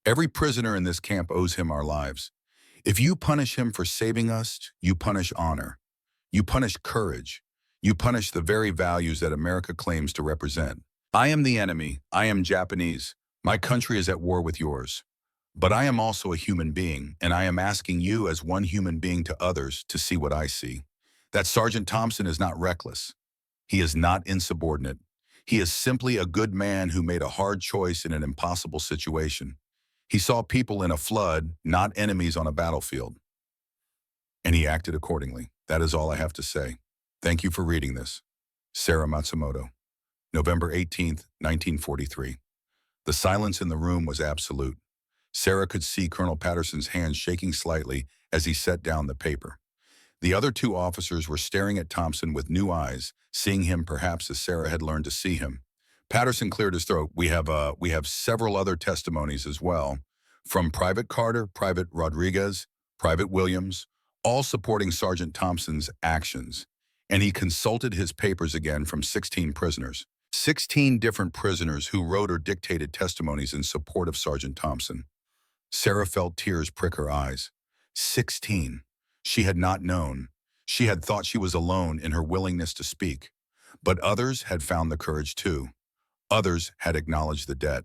Every prisoner in this camp owes him our lives. If you punish him for saving us, you punish honor. You punish courage. You punish the very values that America claims to represent. I am the enemy. I am Japanese. My country is at war with yours. But I am also a human being, and I am asking you as one human being to others to see what I see. That Sergeant Thompson is not reckless. He is not insubordinate. He is simply a good man who made a hard choice in an impossible situation. He saw people in a flood, not enemies on a battlefield. And he acted accordingly. That is all I have to say. Thank you for reading this. Sarah Matsumoto, November 18th, 1943. The silence in the room was absolute. Sarah could see Colonel Patterson's hands shaking slightly as he set down the paper. The other 2 officers were staring at Thompson with new eyes, seeing him perhaps as Sarah had learned to see him. Patterson cleared his throat. We have several other testimonies as well, from Private Carter, Private Rodriguez, Private Williams, all supporting Sergeant Thompson's actions. And he consulted his papers again from 16 prisoners. 16 different prisoners who wrote or dictated testimonies in support of Sergeant Thompson. Sarah felt tears prick her eyes. 16. She had not known. She had thought she was alone in her willingness to speak. But others had found the courage too. Others had acknowledged the debt.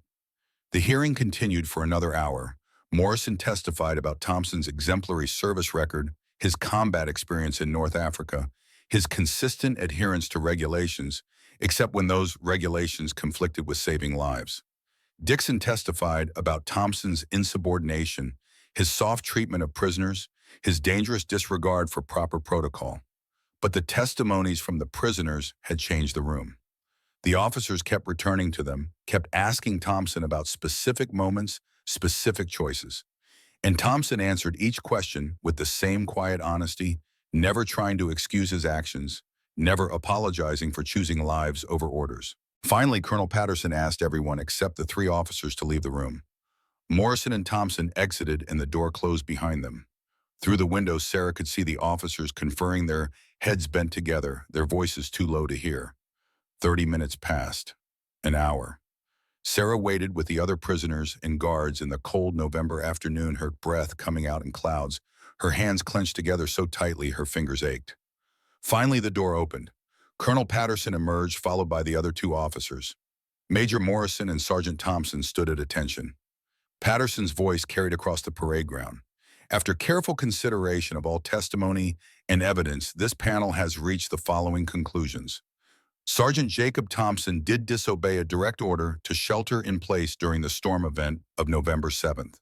The hearing continued for another hour. Morrison testified about Thompson's exemplary service record, his combat experience in North Africa, his consistent adherence to regulations, except when those regulations conflicted with saving lives. Dixon testified about Thompson's insubordination, his soft treatment of prisoners, his dangerous disregard for proper protocol. But the testimonies from the prisoners had changed the room. The officers kept returning to them, kept asking Thompson about specific moments, specific choices. And Thompson answered each question with the same quiet honesty, never trying to excuse his actions, never apologizing for choosing lives over orders. Finally, Colonel Patterson asked everyone except the 3 officers to leave the room. Morrison and Thompson exited and the door closed behind them. Through the window, Sarah could see the officers conferring, their heads bent together, their voices too low to hear. 30 minutes passed. An hour. Sarah waited with the other prisoners and guards in the cold November afternoon, her breath coming out in clouds, her hands clenched together so tightly her fingers ached. Finally, the door opened. Colonel Patterson emerged, followed by the other 2 officers. Major Morrison and Sergeant Thompson stood at attention. Patterson's voice carried across the parade ground. After careful consideration of all testimony and evidence, this panel has reached the following conclusions. Sergeant Jacob Thompson did disobey a direct order to shelter in place during the storm event of November 7th.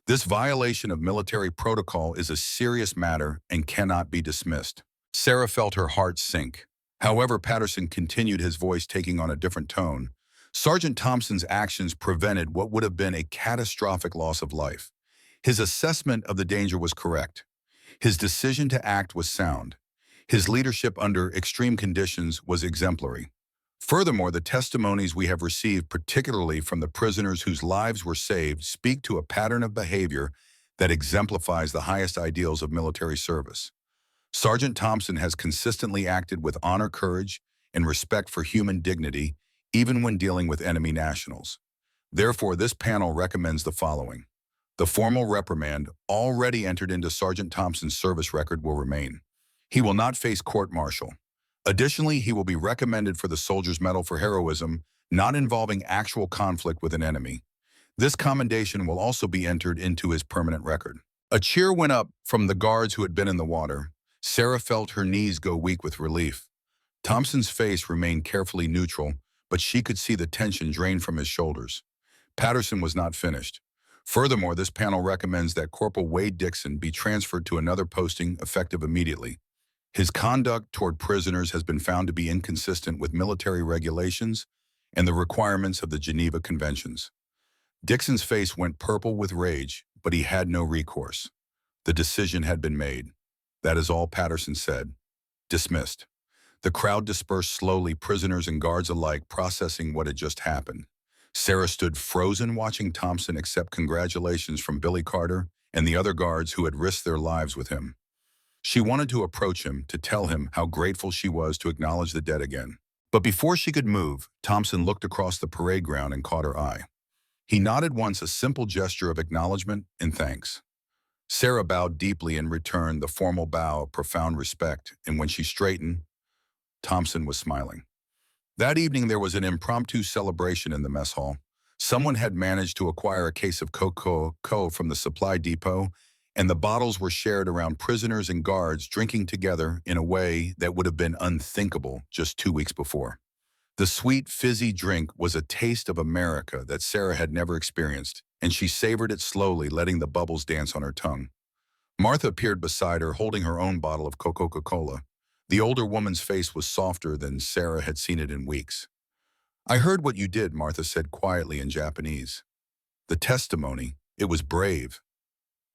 This violation of military protocol is a serious matter and cannot be dismissed. Sarah felt her heart sink. However, Patterson continued, his voice taking on a different tone. Sergeant Thompson's actions prevented what would have been a catastrophic loss of life. His assessment of the danger was correct. His decision to act was sound. His leadership under extreme conditions was exemplary. Furthermore, the testimonies we have received, particularly from the prisoners whose lives were saved, speak to a pattern of behavior that exemplifies the highest ideals of military service. Sergeant Thompson has consistently acted with honor, courage, and respect for human dignity, even when dealing with enemy nationals. Therefore, this panel recommends the following. The formal reprimand already entered into Sergeant Thompson's service record will remain. He will not face court-martial. Additionally, he will be recommended for the Soldier's Medal for heroism, not involving actual conflict with an enemy. This commendation will also be entered into his permanent record. A cheer went up from the guards who had been in the water. Sarah felt her knees go weak with relief. Thompson's face remained carefully neutral, but she could see the tension drain from his shoulders. Patterson was not finished. Furthermore, this panel recommends that Corporal Wade Dixon be transferred to another posting effective immediately. His conduct toward prisoners has been found to be inconsistent with military regulations and the requirements of the Geneva Conventions. Dixon's face went purple with rage, but he had no recourse. The decision had been made. That is all, Patterson said. Dismissed. The crowd dispersed slowly, prisoners and guards alike processing what had just happened. Sarah stood frozen, watching Thompson accept congratulations from Billy Carter and the other guards who had risked their lives with him. She wanted to approach him, to tell him how grateful she was to acknowledge the dead again. But before she could move, Thompson looked across the parade ground and caught her eye. He nodded once, a simple gesture of acknowledgement and thanks. Sarah bowed deeply and returned the formal bow of profound respect, and when she straightened, Thompson was smiling. That evening there was an impromptu celebration in the mess hall. Someone had managed to acquire a case of Coca-Cola from the supply depot, and the bottles were shared around, prisoners and guards drinking together in a way that would have been unthinkable just 2 weeks before. The sweet, fizzy drink was a taste of America that Sarah had never experienced, and she savored it slowly, letting the bubbles dance on her tongue. Martha appeared beside her, holding her own bottle of Coca-Cola. The older woman's face was softer than Sarah had seen it in weeks. "I heard what you did," Martha said quietly in Japanese. "The testimony, it was brave."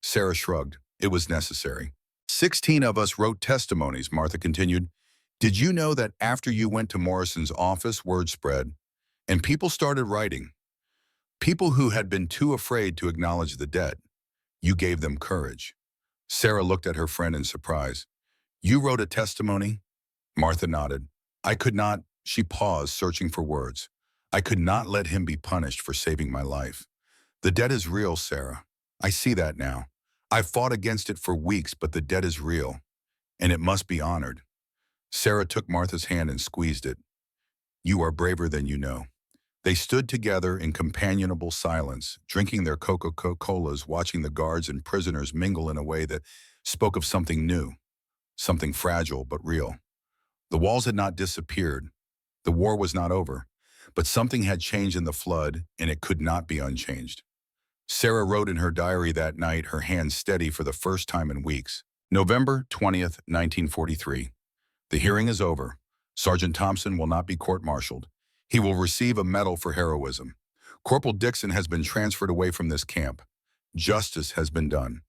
Sarah shrugged. "It was necessary." 16 of us wrote testimonies," Martha continued. "Did you know that after you went to Morrison's office, word spread, and people started writing? People who had been too afraid to acknowledge the debt. You gave them courage." Sarah looked at her friend in surprise. "You wrote a testimony?" Martha nodded. "I could not," she paused, searching for words. "I could not let him be punished for saving my life. The debt is real, Sarah. I see that now. I've fought against it for weeks, but the debt is real, and it must be honored." Sarah took Martha's hand and squeezed it. "You are braver than you know." They stood together in companionable silence, drinking their Coca-Colas, watching the guards and prisoners mingle in a way that spoke of something new, something fragile but real. The walls had not disappeared. The war was not over, but something had changed in the flood, and it could not be unchanged. Sarah wrote in her diary that night, her hand steady for the first time in weeks. November 20th, 1943. The hearing is over. Sergeant Thompson will not be court-martialed. He will receive a medal for heroism. Corporal Dixon has been transferred away from this camp. Justice has been done.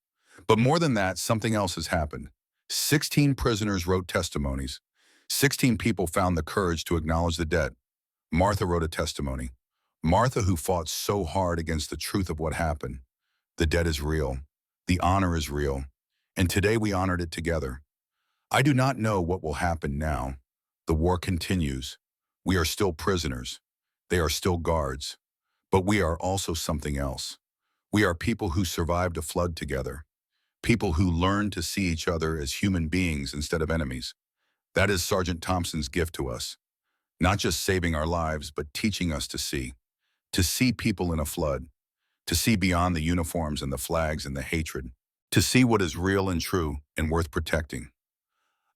But more than that, something else has happened. 16 prisoners wrote testimonies. 16 people found the courage to acknowledge the debt. Martha wrote a testimony. Martha, who fought so hard against the truth of what happened. The debt is real. The honor is real. And today we honored it together. I do not know what will happen now. The war continues. We are still prisoners. They are still guards. But we are also something else. We are people who survived a flood together. People who learned to see each other as human beings instead of enemies. That is Sergeant Thompson's gift to us. Not just saving our lives, but teaching us to see. To see people in a flood. to see beyond the uniforms and the flags and the hatred, to see what is real and true and worth protecting.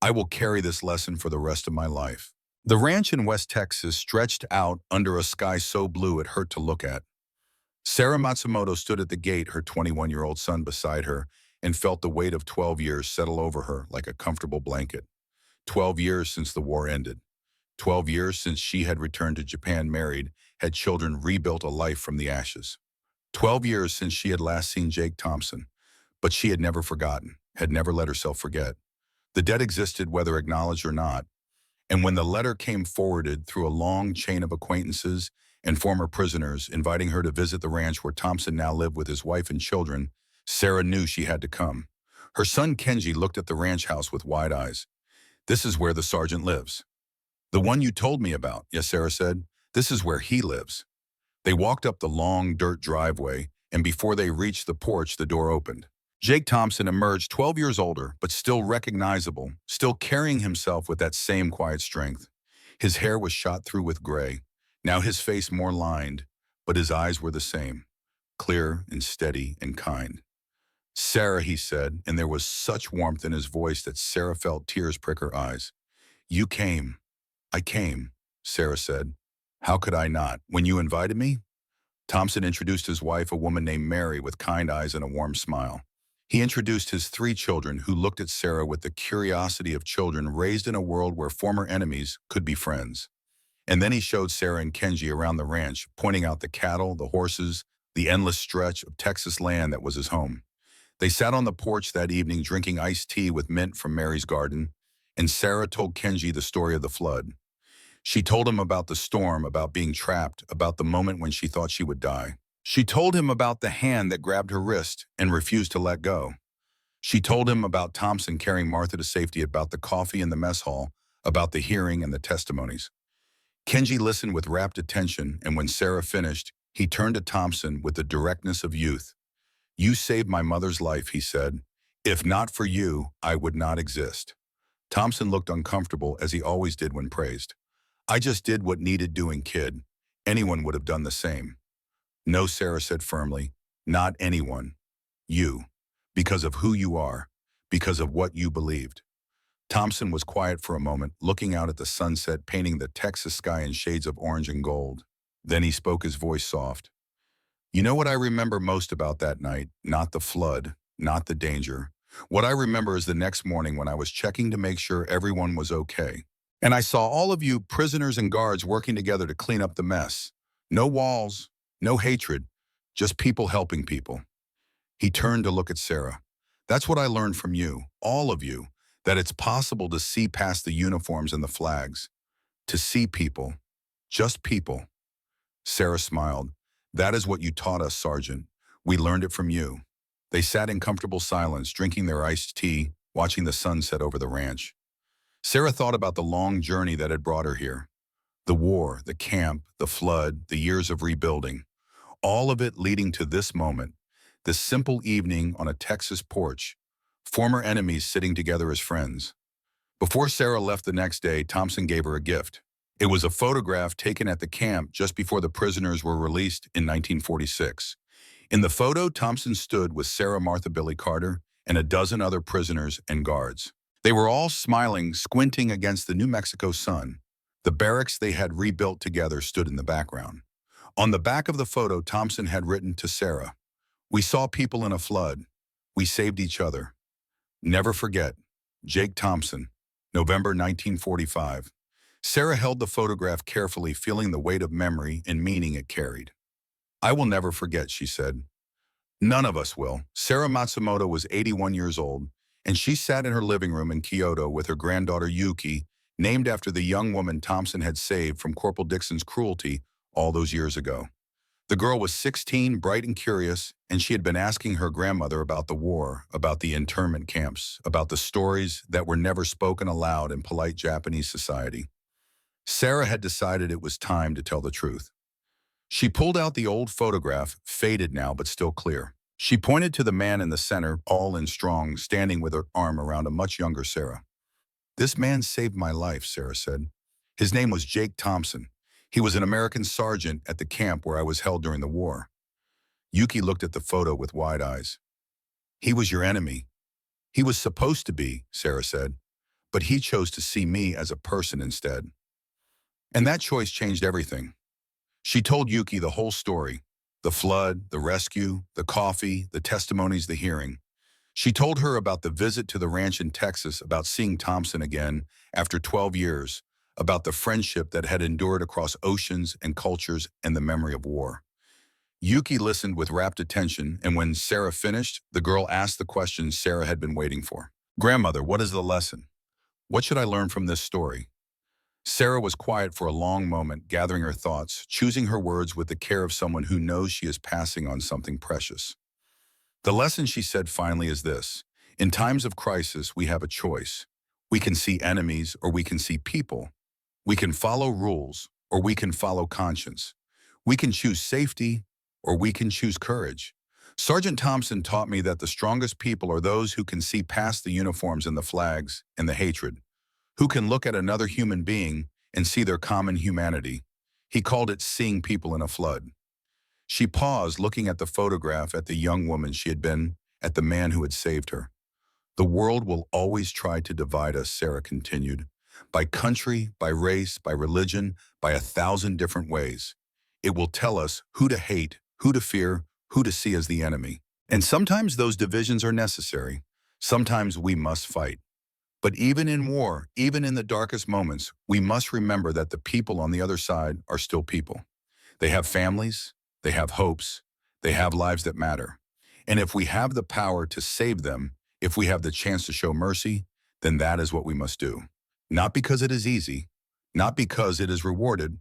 I will carry this lesson for the rest of my life. The ranch in West Texas stretched out under a sky so blue it hurt to look at. Sarah Matsumoto stood at the gate, her 21-year-old son beside her, and felt the weight of 12 years settle over her like a comfortable blanket. 12 years since the war ended. 12 years since she had returned to Japan married, had children, rebuilt a life from the ashes. 12 years since she had last seen Jake Thompson, but she had never forgotten, had never let herself forget. The debt existed whether acknowledged or not, and when the letter came forwarded through a long chain of acquaintances and former prisoners inviting her to visit the ranch where Thompson now lived with his wife and children, Sarah knew she had to come. Her son Kenji looked at the ranch house with wide eyes. "This is where the sergeant lives." "The one you told me about," yes, Sarah said. "This is where he lives." They walked up the long dirt driveway, and before they reached the porch, the door opened. Jake Thompson emerged 12 years older, but still recognizable, still carrying himself with that same quiet strength. His hair was shot through with gray, now his face more lined, but his eyes were the same, clear and steady and kind. "Sarah," he said, and there was such warmth in his voice that Sarah felt tears prick her eyes. "You came." "I came," Sarah said. "How could I not? When you invited me?" Thompson introduced his wife, a woman named Mary, with kind eyes and a warm smile. He introduced his 3 children, who looked at Sarah with the curiosity of children raised in a world where former enemies could be friends. And then he showed Sarah and Kenji around the ranch, pointing out the cattle, the horses, the endless stretch of Texas land that was his home. They sat on the porch that evening drinking iced tea with mint from Mary's garden, and Sarah told Kenji the story of the flood. She told him about the storm, about being trapped, about the moment when she thought she would die. She told him about the hand that grabbed her wrist and refused to let go. She told him about Thompson carrying Martha to safety, about the coffee in the mess hall, about the hearing and the testimonies. Kenji listened with rapt attention, and when Sarah finished, he turned to Thompson with the directness of youth. "You saved my mother's life," he said. "If not for you, I would not exist." Thompson looked uncomfortable, as he always did when praised. "I just did what needed doing, kid. Anyone would have done the same." "No," Sarah said firmly, "not anyone. You. Because of who you are. Because of what you believed." Thompson was quiet for a moment, looking out at the sunset painting the Texas sky in shades of orange and gold. Then he spoke, his voice soft. "You know what I remember most about that night? Not the flood, not the danger. What I remember is the next morning when I was checking to make sure everyone was okay. And I saw all of you prisoners and guards working together to clean up the mess. No walls, no hatred, just people helping people." He turned to look at Sarah. "That's what I learned from you, all of you, that it's possible to see past the uniforms and the flags, to see people, just people." Sarah smiled. "That is what you taught us, Sergeant. We learned it from you." They sat in comfortable silence, drinking their iced tea, watching the sun set over the ranch. Sarah thought about the long journey that had brought her here. The war, the camp, the flood, the years of rebuilding. All of it leading to this moment, this simple evening on a Texas porch, former enemies sitting together as friends. Before Sarah left the next day, Thompson gave her a gift. It was a photograph taken at the camp just before the prisoners were released in 1946. In the photo, Thompson stood with Sarah, Martha, Billy Carter, and a dozen other prisoners and guards. They were all smiling, squinting against the New Mexico sun. The barracks they had rebuilt together stood in the background. On the back of the photo, Thompson had written to Sarah, "We saw people in a flood. We saved each other. Never forget. Jake Thompson, November 1945." Sarah held the photograph carefully, feeling the weight of memory and meaning it carried. "I will never forget," she said. "None of us will." Sarah Matsumoto was 81 years old, and she sat in her living room in Kyoto with her granddaughter Yuki, named after the young woman Thompson had saved from Corporal Dixon's cruelty all those years ago. The girl was 16, bright and curious, and she had been asking her grandmother about the war, about the internment camps, about the stories that were never spoken aloud in polite Japanese society. Sarah had decided it was time to tell the truth. She pulled out the old photograph, faded now but still clear. She pointed to the man in the center, tall and strong, standing with her arm around a much younger Sarah. "This man saved my life," Sarah said. "His name was Jake Thompson. He was an American sergeant at the camp where I was held during the war." Yuki looked at the photo with wide eyes. He was your enemy. He was supposed to be, Sarah said, but he chose to see me as a person instead. And that choice changed everything. She told Yuki the whole story, the flood, the rescue, the coffee, the testimonies, the hearing. She told her about the visit to the ranch in Texas, about seeing Thompson again after 12 years, about the friendship that had endured across oceans and cultures and the memory of war. Yuki listened with rapt attention, and when Sarah finished, the girl asked the question Sarah had been waiting for. Grandmother, what is the lesson? What should I learn from this story? Sarah was quiet for a long moment, gathering her thoughts, choosing her words with the care of someone who knows she is passing on something precious. The lesson, she said finally, is this. In times of crisis, we have a choice. We can see enemies or we can see people. We can follow rules or we can follow conscience. We can choose safety or we can choose courage. Sergeant Thompson taught me that the strongest people are those who can see past the uniforms and the flags and the hatred, who can look at another human being and see their common humanity. He called it seeing people in a flood. She paused, looking at the photograph, at the young woman she had been, at the man who had saved her. The world will always try to divide us, Sarah continued, by country, by race, by religion, by 1,000 different ways. It will tell us who to hate, who to fear, who to see as the enemy. And sometimes those divisions are necessary. Sometimes we must fight. But even in war, even in the darkest moments, we must remember that the people on the other side are still people. They have families, they have hopes, they have lives that matter. And if we have the power to save them, if we have the chance to show mercy, then that is what we must do. Not because it is easy, not because it is rewarded,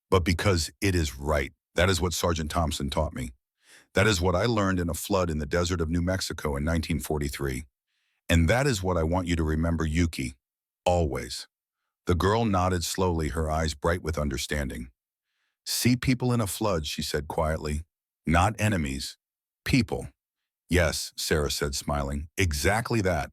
but because it is right. That is what Sergeant Thompson taught me. That is what I learned in a flood in the desert of New Mexico in 1943. And that is what I want you to remember, Yuki, always. The girl nodded slowly, her eyes bright with understanding. See people in a flood, she said quietly. Not enemies, people. Yes, Sarah said, smiling. Exactly that.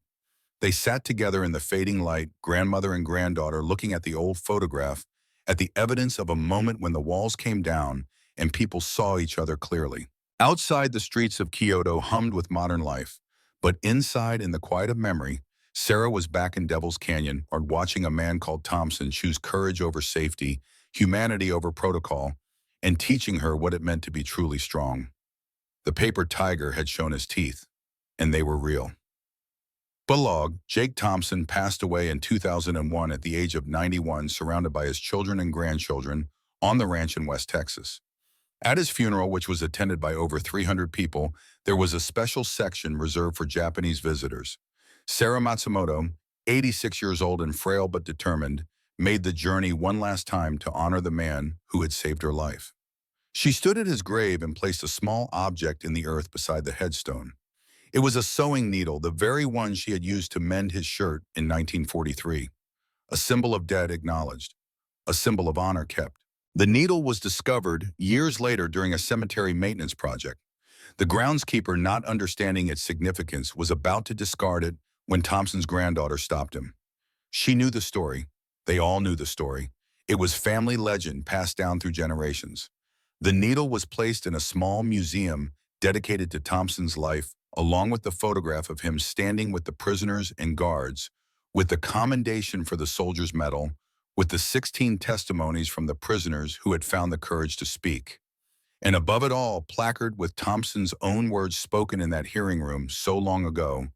They sat together in the fading light, grandmother and granddaughter, looking at the old photograph, at the evidence of a moment when the walls came down and people saw each other clearly. Outside, the streets of Kyoto hummed with modern life, but inside, in the quiet of memory, Sarah was back in Devil's Canyon, or watching a man called Thompson choose courage over safety, humanity over protocol, and teaching her what it meant to be truly strong. The paper tiger had shown his teeth, and they were real. Bulldog Jake Thompson passed away in 2001 at the age of 91, surrounded by his children and grandchildren on the ranch in West Texas. At his funeral, which was attended by over 300 people, there was a special section reserved for Japanese visitors. Sarah Matsumoto, 86 years old and frail but determined, made the journey one last time to honor the man who had saved her life. She stood at his grave and placed a small object in the earth beside the headstone. It was a sewing needle, the very one she had used to mend his shirt in 1943. A symbol of debt acknowledged, a symbol of honor kept. The needle was discovered years later during a cemetery maintenance project. The groundskeeper, not understanding its significance, was about to discard it when Thompson's granddaughter stopped him. She knew the story. They all knew the story. It was family legend passed down through generations. The needle was placed in a small museum dedicated to Thompson's life, along with the photograph of him standing with the prisoners and guards, with the commendation for the Soldier's Medal, with the 16 testimonies from the prisoners who had found the courage to speak. And above it all, placard with Thompson's own words spoken in that hearing room so long ago.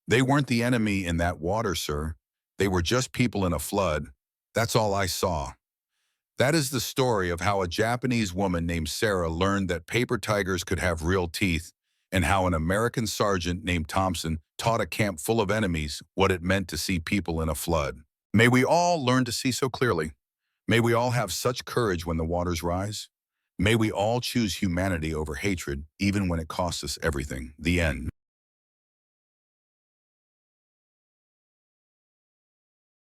They weren't the enemy in that water, sir. They were just people in a flood. That's all I saw. That is the story of how a Japanese woman named Sarah learned that paper tigers could have real teeth, and how an American sergeant named Thompson taught a camp full of enemies what it meant to see people in a flood. May we all learn to see so clearly. May we all have such courage when the waters rise. May we all choose humanity over hatred, even when it costs us everything. The end.